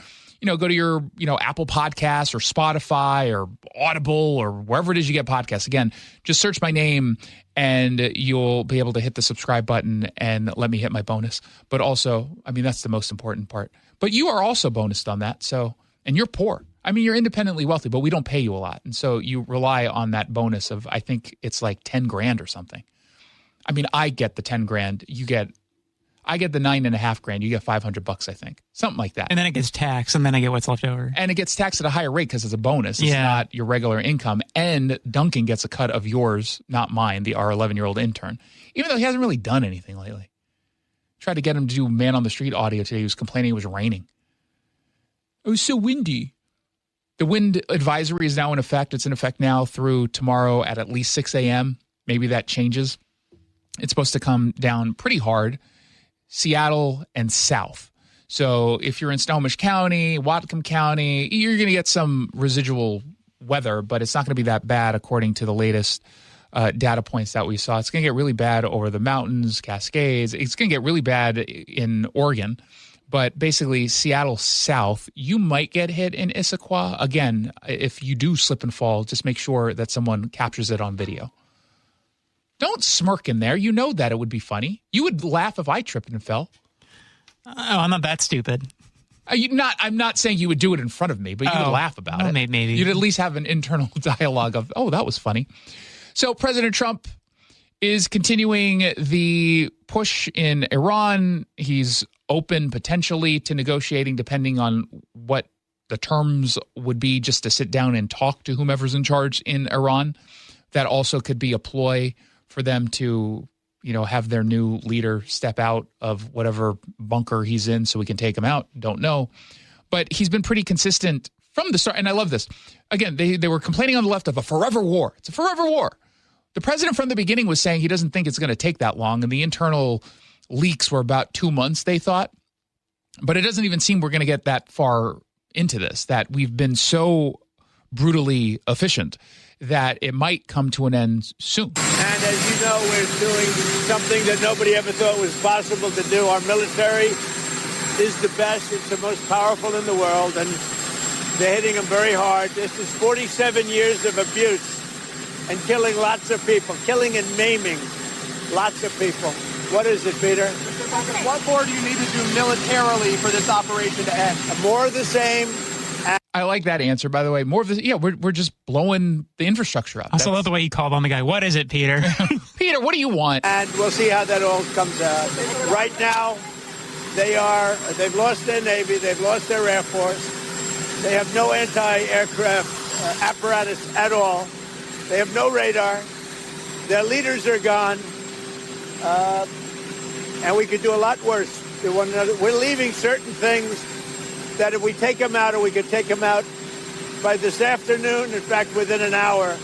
go to your, Apple Podcasts or Spotify or Audible or wherever it is you get podcasts. Again, just search my name and you'll be able to hit the subscribe button and let me hit my bonus. But also, that's the most important part. But you are also bonused on that. So, and you're poor. You're independently wealthy, but we don't pay you a lot. And so you rely on that bonus of, I think it's like 10 grand or something. I get the 10 grand. I get the 9.5 grand. You get $500, I think, something like that. And then it gets taxed, and then I get what's left over. And it gets taxed at a higher rate because it's a bonus. It's not your regular income. And Duncan gets a cut of yours, not mine, our 11-year-old intern, even though he hasn't really done anything lately. Tried to get him to do Man on the Street audio today. He was complaining it was raining. It was so windy. The wind advisory is now in effect. It's in effect now through tomorrow at least 6 a.m. Maybe that changes. It's supposed to come down pretty hard. Seattle and south. So if you're in Snohomish County, Whatcom County, you're going to get some residual weather, but it's not going to be that bad according to the latest data points that we saw. It's going to get really bad over the mountains, Cascades. It's going to get really bad in Oregon. But basically, Seattle south, you might get hit in Issaquah. Again, if you do slip and fall, just make sure that someone captures it on video. Don't smirk in there. You know that it would be funny. You would laugh if I tripped and fell. Oh, I'm not that stupid. I'm not saying you would do it in front of me, but you would laugh about it. Maybe. You'd at least have an internal dialogue of, oh, that was funny. So President Trump is continuing the push in Iran. He's open potentially to negotiating, depending on what the terms would be, just to sit down and talk to whomever's in charge in Iran. That also could be a ploy for them to, have their new leader step out of whatever bunker he's in so we can take him out. Don't know. But he's been pretty consistent from the start. And I love this. Again, they were complaining on the left of a forever war. It's a forever war. The president from the beginning was saying he doesn't think it's going to take that long. And the internal leaks were about 2 months, they thought. But it doesn't even seem we're going to get that far into this, that we've been so brutally efficient that it might come to an end soon. And as you know, we're doing something that nobody ever thought was possible to do. Our military is the best. It's the most powerful in the world, and they're hitting them very hard. This is 47 years of abuse and killing lots of people, killing and maiming lots of people. What is it, Peter? What more do you need to do militarily for this operation to end? More of the same. I like that answer, by the way. More of this, we're just blowing the infrastructure up. I also love the way you called on the guy. What is it, Peter? Peter, what do you want? And we'll see how that all comes out. Right now, they've lost their Navy, they've lost their Air Force. They have no anti-aircraft apparatus at all. They have no radar. Their leaders are gone. And we could do a lot worse to one another. We're leaving certain things that if we take them out, or we could take them out by this afternoon, in fact, within an hour,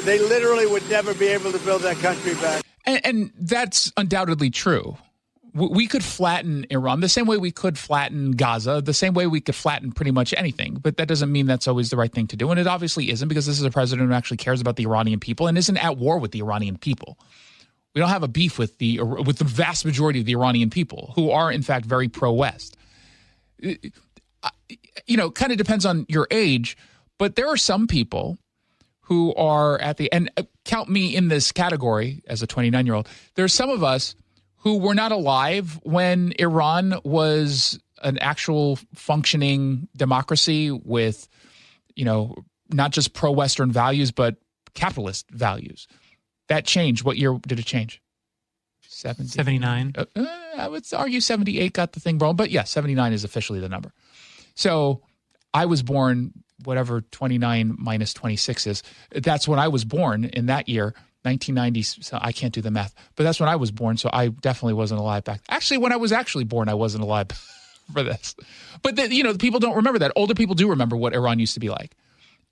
they literally would never be able to build that country back. And that's undoubtedly true. We could flatten Iran the same way we could flatten Gaza, the same way we could flatten pretty much anything. But that doesn't mean that's always the right thing to do. And it obviously isn't, because this is a president who actually cares about the Iranian people and isn't at war with the Iranian people. We don't have a beef with the vast majority of the Iranian people, who are, in fact, very pro-West. Kind of depends on your age, but there are some people who are and count me in this category as a 29-year-old. There are some of us who were not alive when Iran was an actual functioning democracy with, not just pro-Western values, but capitalist values. That changed. What year did it change? 79. I would argue 78 got the thing wrong, but yeah, 79 is officially the number. So I was born, whatever 29 minus 26 is. That's when I was born in that year, 1990. So I can't do the math, but that's when I was born. So I definitely wasn't alive back. Actually, when I was actually born, I wasn't alive for this. But people don't remember that. Older people do remember what Iran used to be like.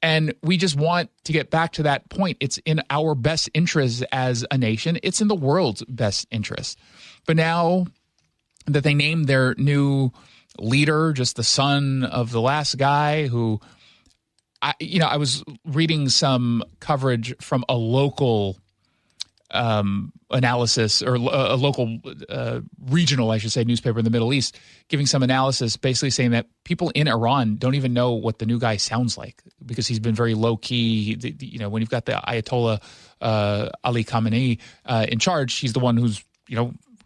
And we just want to get back to that point. It's in our best interest as a nation. It's in the world's best interest. But now that they named their new leader, just the son of the last guy who, I was reading some coverage from a local analysis, or a local regional, I should say, newspaper in the Middle East, giving some analysis basically saying that people in Iran don't even know what the new guy sounds like because he's been very low key. When you've got the Ayatollah Ali Khamenei in charge, he's the one who's,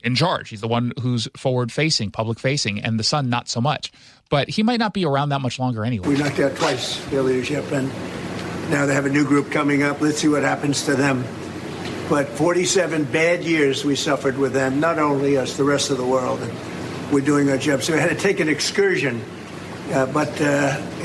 in charge. He's the one who's forward facing, public facing, and the son not so much. But he might not be around that much longer anyway. We knocked out twice their leadership, and now they have a new group coming up. Let's see what happens to them. But 47 bad years we suffered with them, not only us, the rest of the world. And we're doing our job. So we had to take an excursion, but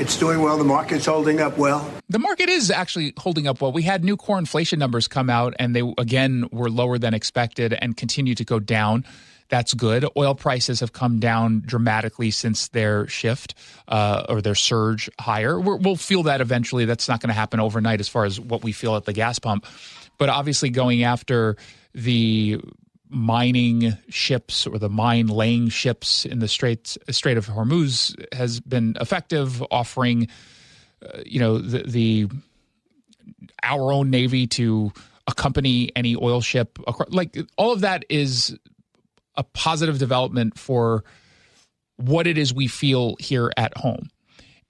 it's doing well. The market's holding up well. The market is actually holding up well. We had new core inflation numbers come out, and they, again, were lower than expected and continue to go down. That's good. Oil prices have come down dramatically since their shift or their surge higher. We'll feel that eventually. That's not going to happen overnight as far as what we feel at the gas pump. But obviously going after the mining ships or the mine-laying ships in the Strait of Hormuz has been effective, offering our own Navy to accompany any oil ship. Like, all of that is a positive development for what it is we feel here at home.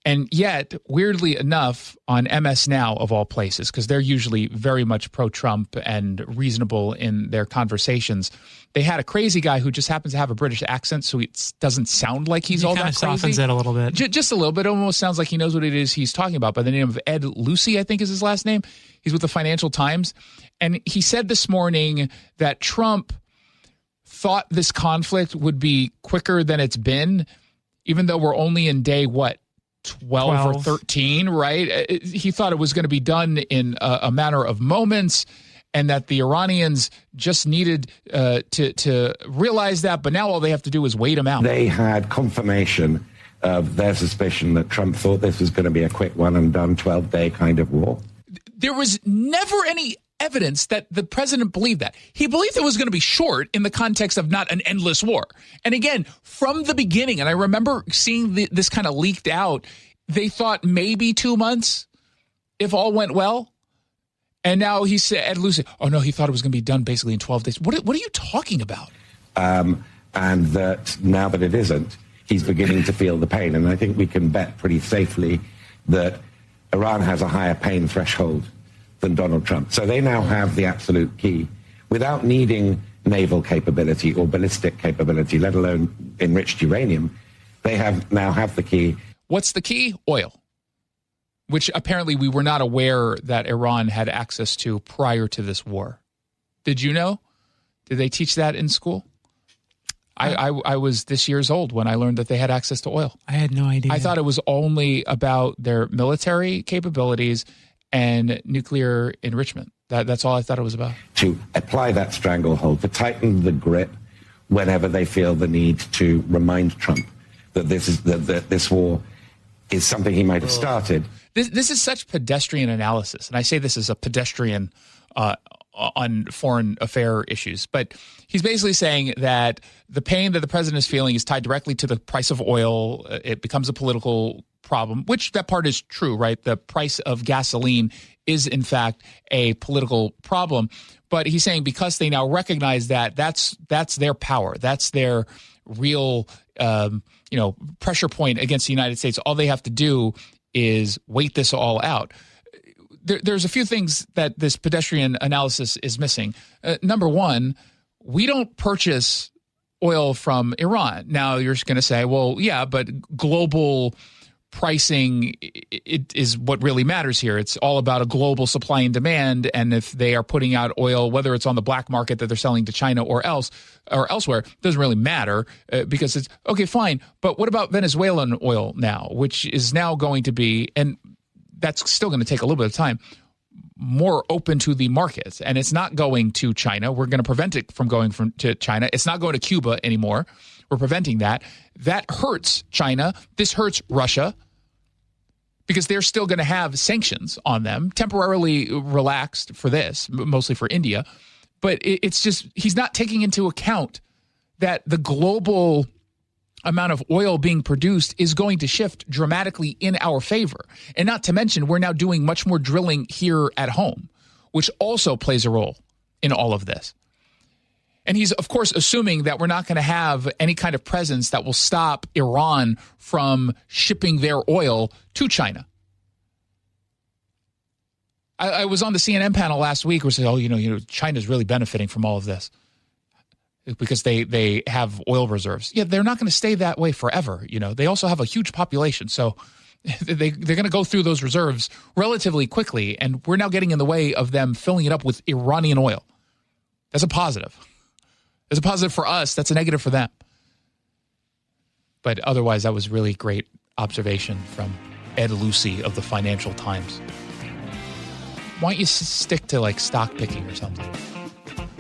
And yet, weirdly enough, on MS Now, of all places, because they're usually very much pro-Trump and reasonable in their conversations, they had a crazy guy who just happens to have a British accent, so it doesn't sound like he's all that crazy. He kind of softens it a little bit. Just a little bit. It almost sounds like he knows what it is he's talking about. By the name of Ed Lucy, I think is his last name. He's with the Financial Times. And he said this morning that Trump thought this conflict would be quicker than it's been, even though we're only in day, 12 or 13, right? He thought it was going to be done in a matter of moments, and that the Iranians just needed to realize that, but now all they have to do is wait him out. They had confirmation of their suspicion that Trump thought this was going to be a quick one and done 12-day kind of war. There was never any evidence that the president believed that. He believed it was going to be short in the context of not an endless war. And again, from the beginning, and I remember seeing this kind of leaked out, they thought maybe 2 months if all went well. And now he said, Ed Lucy, oh no, he thought it was going to be done basically in 12 days. What are you talking about? And that now that it isn't, he's beginning to feel the pain. And I think we can bet pretty safely that Iran has a higher pain threshold than Donald Trump. So they now have the absolute key without needing naval capability or ballistic capability, let alone enriched uranium. They now have the key. What's the key? Oil, which apparently we were not aware that Iran had access to prior to this war. Did you know? Did they teach that in school? I was this year's old when I learned that they had access to oil. I had no idea. I thought it was only about their military capabilities and nuclear enrichment. That's all I thought it was about. To apply that stranglehold, to tighten the grip whenever they feel the need to remind Trump that this war is something he might have started. This is such pedestrian analysis, and I say this as a pedestrian on foreign affair issues, but he's basically saying that the pain that the president is feeling is tied directly to the price of oil. It becomes a political problem, which that part is true, right? The price of gasoline is, in fact, a political problem. But he's saying because they now recognize that, that's their power. That's their real pressure point against the United States. All they have to do is wait this all out. There's a few things that this pedestrian analysis is missing. Number one, we don't purchase oil from Iran. Now, you're going to say, well, yeah, but global pricing it is what really matters here. It's all about a global supply and demand, and if they are putting out oil, whether it's on the black market that they're selling to China or elsewhere, doesn't really matter because it's okay, fine. But what about Venezuelan oil now, which is now going to be, and that's still going to take a little bit of time, more open to the markets, and it's not going to China. We're going to prevent it from going to China. It's not going to Cuba anymore. We're preventing that. That hurts China. This hurts Russia because they're still going to have sanctions on them, temporarily relaxed for this, mostly for India. But it's just, he's not taking into account that the global amount of oil being produced is going to shift dramatically in our favor. And not to mention, we're now doing much more drilling here at home, which also plays a role in all of this. And he's, of course, assuming that we're not going to have any kind of presence that will stop Iran from shipping their oil to China. I was on the CNN panel last week where said, China's really benefiting from all of this because they have oil reserves. Yeah, they're not going to stay that way forever. They also have a huge population. So they're going to go through those reserves relatively quickly. And we're now getting in the way of them filling it up with Iranian oil. That's a positive. That's a positive for us. That's a negative for them. But otherwise, that was really great observation from Ed Lucy of the Financial Times. Why don't you stick to stock picking or something?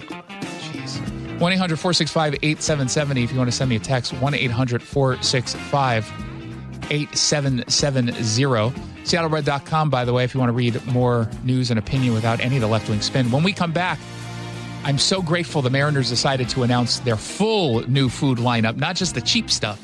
Jeez. 1-800-465-8770 if you want to send me a text. 1-800-465-8770. SeattleRed.com, by the way, if you want to read more news and opinion without any of the left-wing spin. When we come back, I'm so grateful the Mariners decided to announce their full new food lineup, not just the cheap stuff.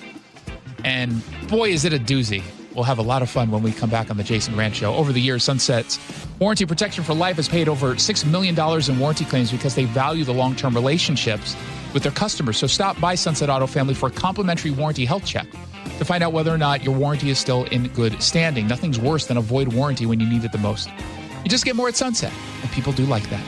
And boy, is it a doozy. We'll have a lot of fun when we come back on the Jason Rantz Show. Over the years, Sunset's Warranty Protection for Life has paid over $6 million in warranty claims because they value the long-term relationships with their customers. So stop by Sunset Auto Family for a complimentary warranty health check to find out whether or not your warranty is still in good standing. Nothing's worse than a void warranty when you need it the most. You just get more at Sunset, and people do like that.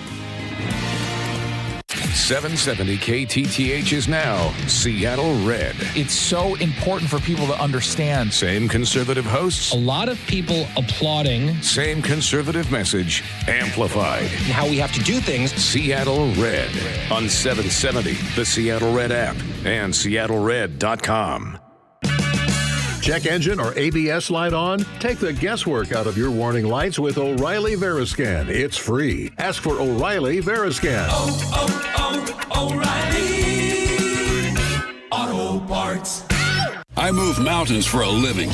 770 KTTH is now Seattle Red. It's so important for people to understand. Same conservative hosts. A lot of people applauding. Same conservative message amplified. And how we have to do things. Seattle Red on 770, the Seattle Red app, and SeattleRed.com. Check engine or ABS light on? Take the guesswork out of your warning lights with O'Reilly Veriscan. It's free. Ask for O'Reilly Veriscan. O'Reilly Auto Parts. I move mountains for a living.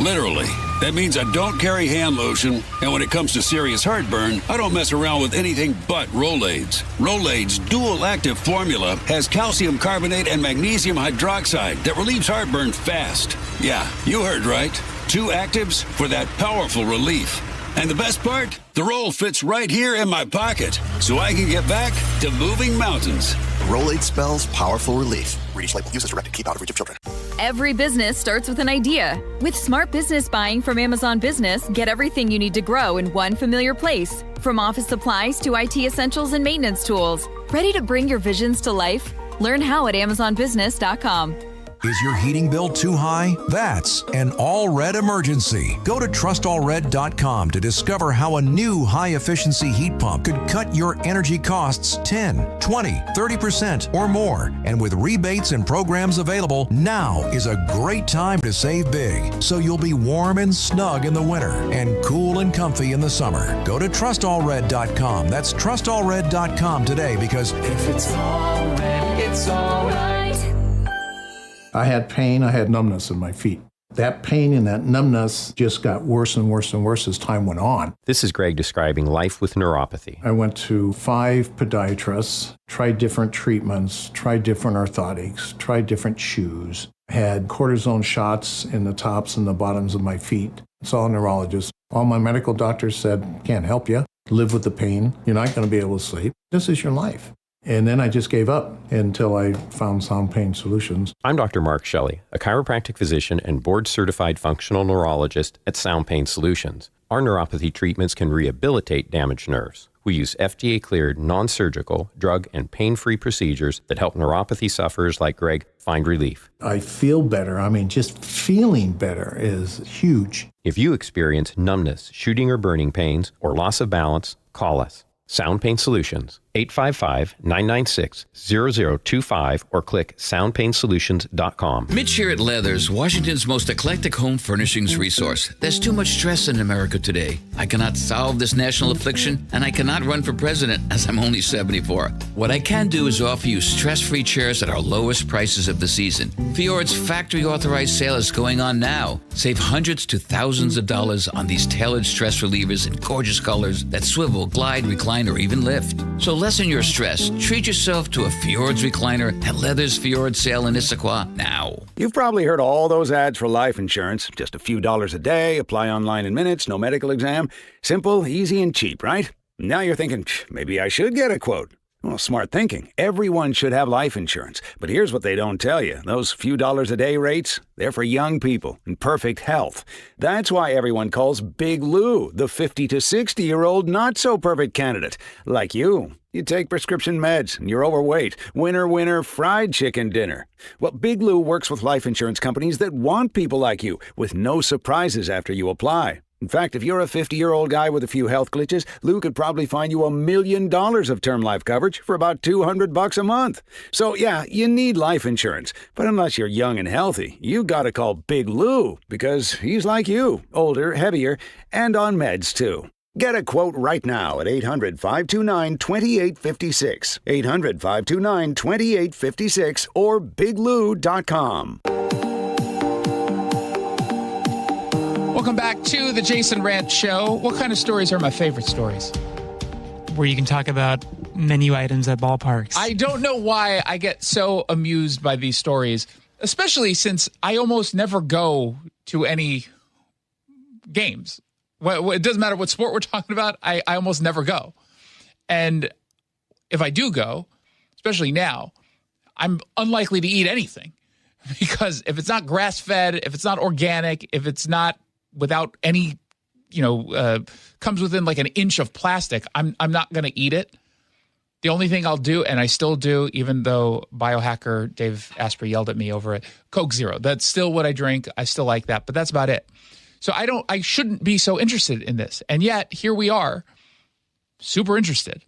Literally. That means I don't carry hand lotion, and when it comes to serious heartburn, I don't mess around with anything but Rolaids. Rolaids' dual-active formula has calcium carbonate and magnesium hydroxide that relieves heartburn fast. Yeah, you heard right. 2 actives for that powerful relief. And the best part? The roll fits right here in my pocket, so I can get back to moving mountains. Rolade spells powerful relief. Read each label. Use as directed. Keep out of reach of children. Every business starts with an idea. With smart business buying from Amazon Business, get everything you need to grow in one familiar place. From office supplies to IT essentials and maintenance tools. Ready to bring your visions to life? Learn how at AmazonBusiness.com. Is your heating bill too high? That's an all-red emergency. Go to TrustAllRed.com to discover how a new high-efficiency heat pump could cut your energy costs 10, 20, 30% or more. And with rebates and programs available, now is a great time to save big. So you'll be warm and snug in the winter and cool and comfy in the summer. Go to TrustAllRed.com. That's TrustAllRed.com today, because if it's all red, it's all right. I had pain, I had numbness in my feet. That pain and that numbness just got worse and worse and worse as time went on. This is Greg describing life with neuropathy. I went to 5 podiatrists, tried different treatments, tried different orthotics, tried different shoes, had cortisone shots in the tops and the bottoms of my feet. Saw a neurologist. All my medical doctors said, can't help you. Live with the pain. You're not going to be able to sleep. This is your life. And then I just gave up until I found Sound Pain Solutions. I'm Dr. Mark Shelley, a chiropractic physician and board-certified functional neurologist at Sound Pain Solutions. Our neuropathy treatments can rehabilitate damaged nerves. We use FDA-cleared, non-surgical, drug, and pain-free procedures that help neuropathy sufferers like Greg find relief. I feel better. Just feeling better is huge. If you experience numbness, shooting or burning pains, or loss of balance, call us. Sound Pain Solutions, 855-996-0025, or click soundpainsolutions.com. Mitch here at Leathers, Washington's most eclectic home furnishings resource. There's too much stress in America today. I cannot solve this national affliction, and I cannot run for president as I'm only 74. What I can do is offer you stress-free chairs at our lowest prices of the season. Fjord's factory-authorized sale is going on now. Save hundreds to thousands of dollars on these tailored stress relievers in gorgeous colors that swivel, glide, recline, or even lift. So lessen your stress, treat yourself to a Fjords recliner at Leather's Fjord sale in Issaquah now. You've probably heard all those ads for life insurance. Just a few dollars a day, apply online in minutes, no medical exam. Simple, easy, and cheap, right? Now you're thinking, maybe I should get a quote. Well, smart thinking. Everyone should have life insurance. But here's what they don't tell you. Those few dollars a day rates, they're for young people in perfect health. That's why everyone calls Big Lou the 50 to 60-year-old not-so-perfect candidate. Like you. You take prescription meds and you're overweight. Winner, fried chicken dinner. Well, Big Lou works with life insurance companies that want people like you with no surprises after you apply. In fact, if you're a 50-year-old guy with a few health glitches, Lou could probably find you $1 million of term life coverage for about $200 a month. So, yeah, you need life insurance. But unless you're young and healthy, you gotta call Big Lou because he's like you, older, heavier, and on meds, too. Get a quote right now at 800-529-2856. 800-529-2856 or biglou.com. Welcome back to the Jason Rantz Show. What kind of stories are my favorite stories? Where you can talk about menu items at ballparks. I don't know why I get so amused by these stories, especially since I almost never go to any games. It doesn't matter what sport we're talking about. I almost never go. And if I do go, especially now, I'm unlikely to eat anything. Because if it's not grass-fed, if it's not organic, if it's not without any, comes within like an inch of plastic, I'm not going to eat it. The only thing I'll do, and I still do, even though biohacker Dave Asprey yelled at me over it, Coke Zero. That's still what I drink. I still like that, but that's about it. So I shouldn't be so interested in this. And yet, here we are, super interested.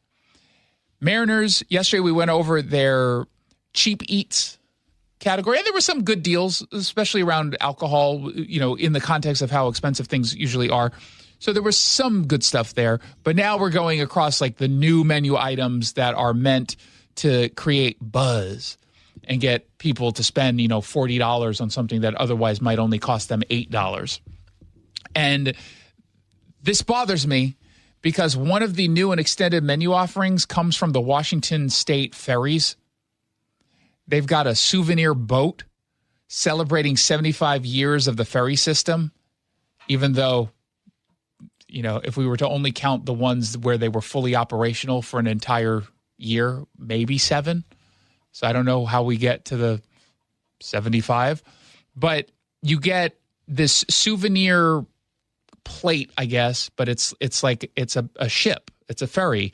Mariners, yesterday we went over their cheap eats category. And there were some good deals, especially around alcohol, in the context of how expensive things usually are. So there was some good stuff there. But now we're going across like the new menu items that are meant to create buzz and get people to spend, $40 on something that otherwise might only cost them $8. And this bothers me because one of the new and extended menu offerings comes from the Washington State Ferries. They've got a souvenir boat celebrating 75 years of the ferry system, even though, if we were to only count the ones where they were fully operational for an entire year, maybe 7. So I don't know how we get to the 75. But you get this souvenir plate, I guess, but it's like it's a ship. It's a ferry,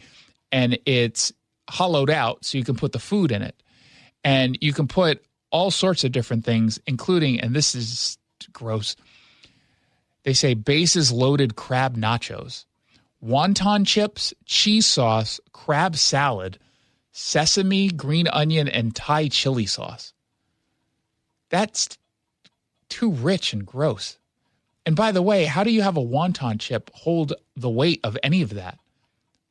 and it's hollowed out so you can put the food in it. And you can put all sorts of different things, including, and this is gross, they say bases loaded crab nachos, wonton chips, cheese sauce, crab salad, sesame, green onion, and Thai chili sauce. That's too rich and gross. And by the way, how do you have a wonton chip hold the weight of any of that?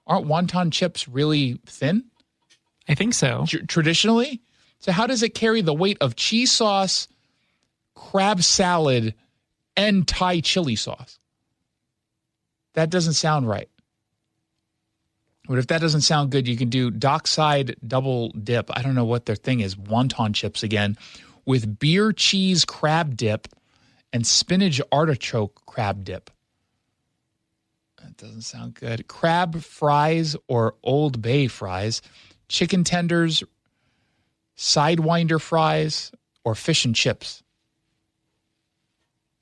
Aren't wonton chips really thin? I think so. Traditionally? So how does it carry the weight of cheese sauce, crab salad, and Thai chili sauce? That doesn't sound right. But if that doesn't sound good, you can do dockside double dip. I don't know what their thing is. Wonton chips again with beer cheese crab dip and spinach artichoke crab dip. That doesn't sound good. Crab fries or Old Bay fries, chicken tenders, Sidewinder fries, or fish and chips.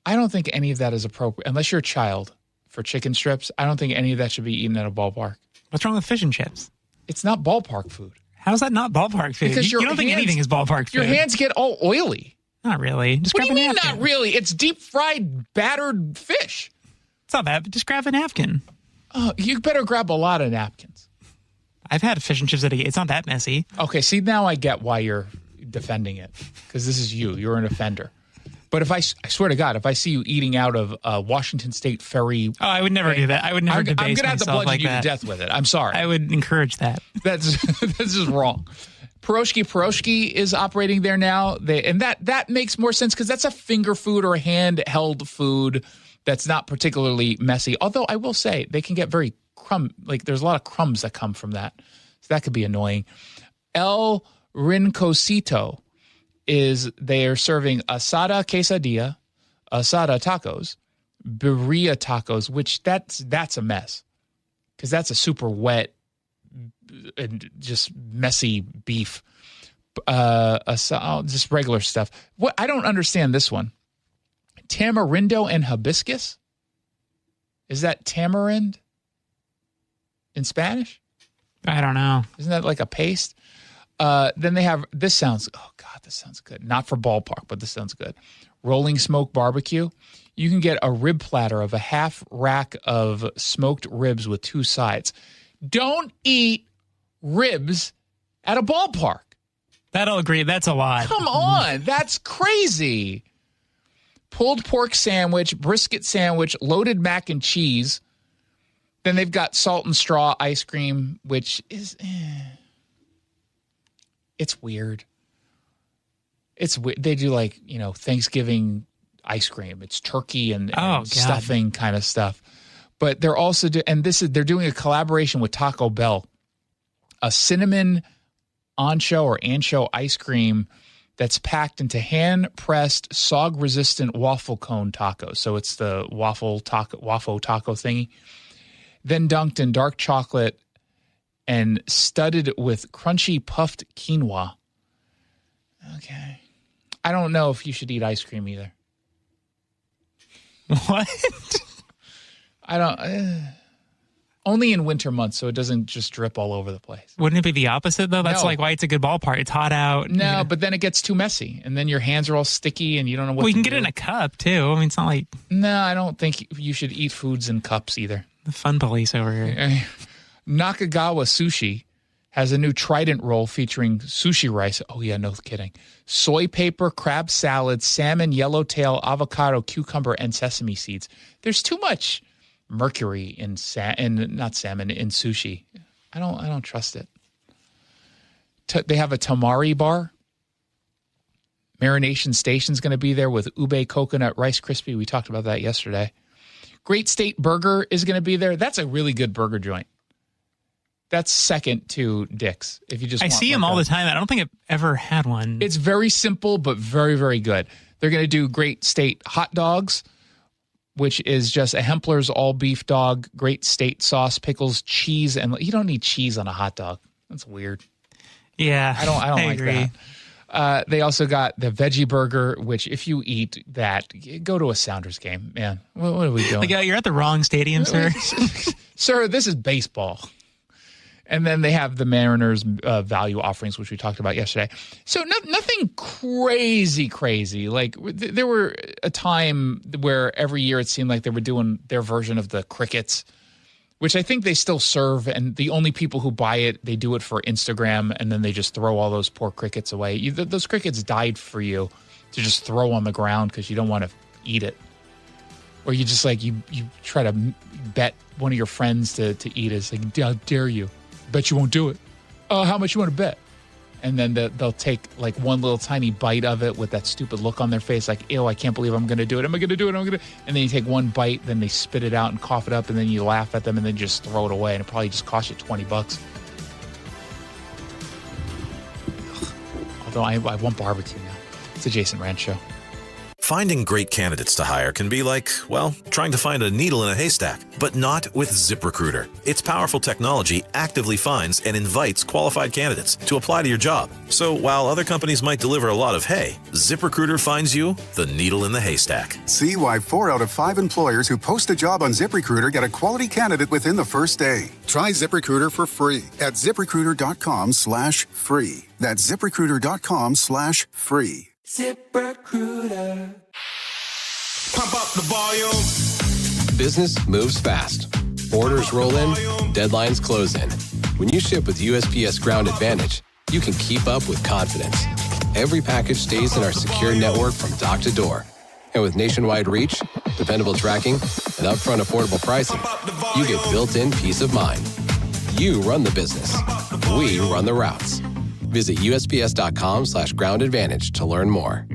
I don't think any of that is appropriate. Unless you're a child for chicken strips, I don't think any of that should be eaten at a ballpark. What's wrong with fish and chips? It's not ballpark food. How's that not ballpark food? Because you don't think anything is ballpark food. Your hands get all oily. Not really. Just what grab do you a mean napkin. Not really? It's deep fried, battered fish. It's not bad. Just grab a napkin. Oh, you better grab a lot of napkins. I've had fish and chips it's not that messy. Okay, see, now I get why you're defending it. Because this is you. You're an offender. But if I swear to God, if I see you eating out of Washington State Ferry... Oh, I would never do that. I would never debase I'm going to have to bludgeon like you that. to death with it. I'm sorry. I would encourage that. That's just wrong. Pierogi is operating there now. And that makes more sense because that's a finger food or a handheld food that's not particularly messy. Although I will say they can get very there's a lot of crumbs that come from that. So that could be annoying. El Rinconcito they are serving asada quesadilla, asada tacos, birria tacos, which that's a mess because that's a super wet and just messy beef. Just regular stuff. What I don't understand this one. Tamarindo and hibiscus? Is that tamarind in Spanish? I don't know. Isn't that like a paste? Then they have, this sounds good. Not for ballpark, but this sounds good. Rolling Smoke Barbecue. You can get a rib platter of a half rack of smoked ribs with 2 sides. Don't eat ribs at a ballpark. That'll agree. That's a lot. Come on. That's crazy. Pulled pork sandwich, brisket sandwich, loaded mac and cheese. Then they've got salt and straw ice cream, which is, it's weird. It's weird. They do like, Thanksgiving ice cream. It's turkey and stuffing kind of stuff. But they're also, they're doing a collaboration with Taco Bell. A cinnamon ancho or ancho ice cream that's packed into hand-pressed, sog-resistant waffle cone tacos. So it's the waffle taco thingy. Then dunked in dark chocolate and studded with crunchy puffed quinoa. Okay. I don't know if you should eat ice cream either. What? I don't... only in winter months, so it doesn't just drip all over the place. Wouldn't it be the opposite, though? That's like why it's a good ballpark. It's hot out. No, but then it gets too messy, and then your hands are all sticky, and you don't know what to do. Well, you can get it in a cup, too. I mean, it's not like... No, I don't think you should eat foods in cups either. The fun police over here. Nakagawa Sushi has a new Trident roll featuring sushi rice. Oh, yeah, no kidding. Soy paper, crab salad, salmon, yellowtail, avocado, cucumber, and sesame seeds. There's too much mercury in sushi. I don't trust it. They have a tamari bar. Marination Station's going to be there with ube coconut rice crispy. We talked about that yesterday. Great State Burger is going to be there. That's a really good burger joint. That's second to Dick's. If you just, I see them all the time. I don't think I've ever had one. It's very simple, but very, very good. They're going to do Great State hot dogs, which is just a Hempler's all beef dog, Great State sauce, pickles, cheese, and you don't need cheese on a hot dog. That's weird. Yeah, I don't like agree. that. They also got the veggie burger, which if you eat that, go to a Sounders game, man. What are we doing? Like, you're at the wrong stadium, sir. Sir, this is baseball. And then they have the Mariners value offerings, which we talked about yesterday. So nothing crazy. Like there were a time where every year it seemed like they were doing their version of the crickets, which I think they still serve. And the only people who buy it, they do it for Instagram, and then they just throw all those poor crickets away. Those crickets died for you to just throw on the ground because you don't want to eat it. Or you just like, you try to bet one of your friends to eat it. It's like, how dare you? Bet you won't do it. How much you want to bet? And then they'll take like one little tiny bite of it with that stupid look on their face, like, ew, I can't believe I'm going to do it. Am I going to do it? And then you take one bite, then they spit it out and cough it up, and then you laugh at them, and then just throw it away, and it probably just cost you $20. Although I want barbecue now. It's a Jason Rantz Show. Finding great candidates to hire can be like, well, trying to find a needle in a haystack, but not with ZipRecruiter. Its powerful technology actively finds and invites qualified candidates to apply to your job. So while other companies might deliver a lot of hay, ZipRecruiter finds you the needle in the haystack. See why 4 out of 5 employers who post a job on ZipRecruiter get a quality candidate within the first day. Try ZipRecruiter for free at ZipRecruiter.com/free. That's ZipRecruiter.com/free. ZipRecruiter. Pump up the volume. Business moves fast. Orders roll in, deadlines close in. When you ship with USPS Ground Advantage, you can keep up with confidence. Every package stays in our secure network from dock to door. And with nationwide reach, dependable tracking, and upfront affordable pricing, you get built-in peace of mind. You run the business. We run the routes. Visit USPS.com/groundadvantage to learn more.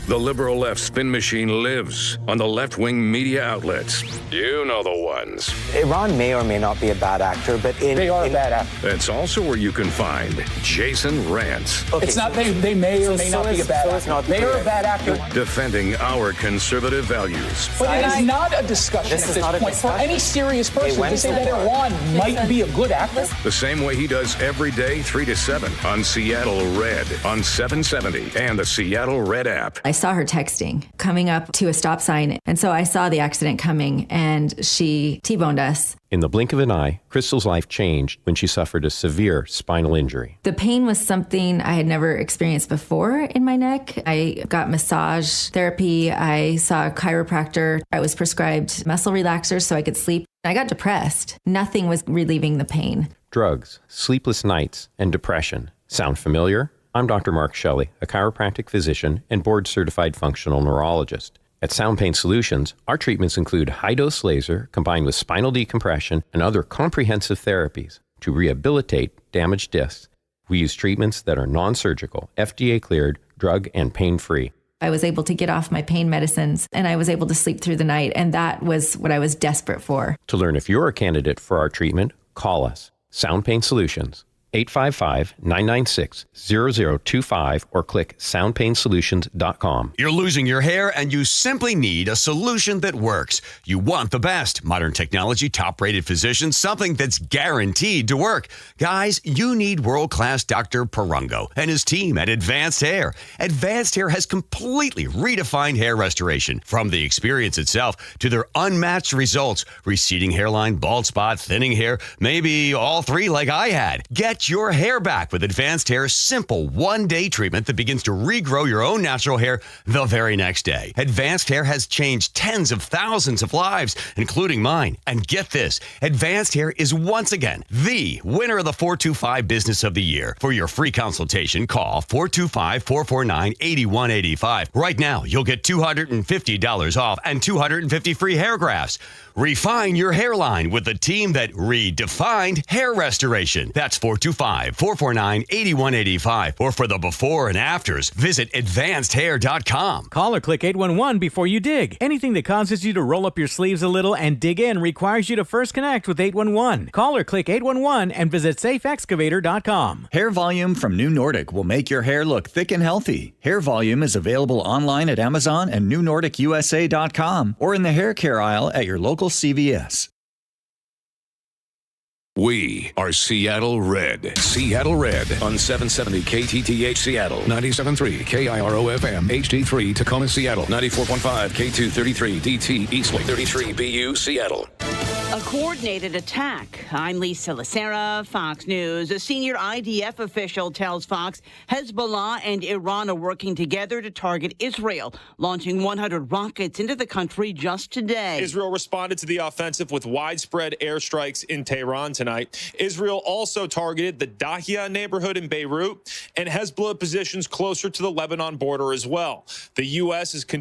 The liberal left spin machine lives on the left-wing media outlets. You know the ones. Iran may or may not be a bad actor, but they are a bad actor. That's also where you can find Jason Rantz. Okay, it's not they may or may not be a bad actor. They are a bad actor. Defending our conservative values. But it is not a discussion at this point for any serious person to say that Iran might be a good actor. The same way he does every day, 3 to 7 on Seattle Red on 770 and the Seattle Red app. I saw her texting coming up to a stop sign, and so I saw the accident coming, and she T-boned us. In the blink of an eye, Crystal's life changed when she suffered a severe spinal injury. The pain was something I had never experienced before in my neck. I got massage therapy. I saw a chiropractor. I was prescribed muscle relaxers so I could sleep. I got depressed. Nothing was relieving the pain. Drugs, sleepless nights, and depression. Sound familiar? I'm Dr. Mark Shelley, a chiropractic physician and board-certified functional neurologist. At Sound Pain Solutions, our treatments include high-dose laser combined with spinal decompression and other comprehensive therapies to rehabilitate damaged discs. We use treatments that are non-surgical, FDA-cleared, drug and pain-free. I was able to get off my pain medicines, and I was able to sleep through the night, and that was what I was desperate for. To learn if you're a candidate for our treatment, call us. Sound Pain Solutions, 855-996-0025 or click soundpainsolutions.com. You're losing your hair and you simply need a solution that works. You want the best. Modern technology, top-rated physicians, something that's guaranteed to work. Guys, you need world-class Dr. Perungo and his team at Advanced Hair. Advanced Hair has completely redefined hair restoration. From the experience itself to their unmatched results. Receding hairline, bald spot, thinning hair, maybe all three like I had. Get your hair back with Advanced Hair's simple one-day treatment that begins to regrow your own natural hair the very next day. Advanced Hair has changed tens of thousands of lives, including mine. And get this, Advanced Hair is once again the winner of the 425 Business of the Year. For your free consultation, call 425-449-8185. Right now, you'll get $250 off and 250 free hair grafts. Refine your hairline with the team that redefined hair restoration. That's 425-449-8185. Or for the before and afters, visit advancedhair.com. Call or click 811 before you dig. Anything that causes you to roll up your sleeves a little and dig in requires you to first connect with 811. Call or click 811 and visit safeexcavator.com. Hair Volume from New Nordic will make your hair look thick and healthy. Hair Volume is available online at Amazon and newnordicusa.com or in the hair care aisle at your local CVS. We are Seattle Red. Seattle Red on 770 KTTH Seattle, 97.3 KIRO-FM, HD3 Tacoma, Seattle, 94.5 K233 DT Eastlake, 33 BU Seattle. A coordinated attack. I'm Lisa Lacera, Fox News. A senior IDF official tells Fox Hezbollah and Iran are working together to target Israel, launching 100 rockets into the country just today. Israel responded to the offensive with widespread airstrikes in Tehran tonight. Israel also targeted the Dahia neighborhood in Beirut and Hezbollah positions closer to the Lebanon border as well. The U.S. is conducting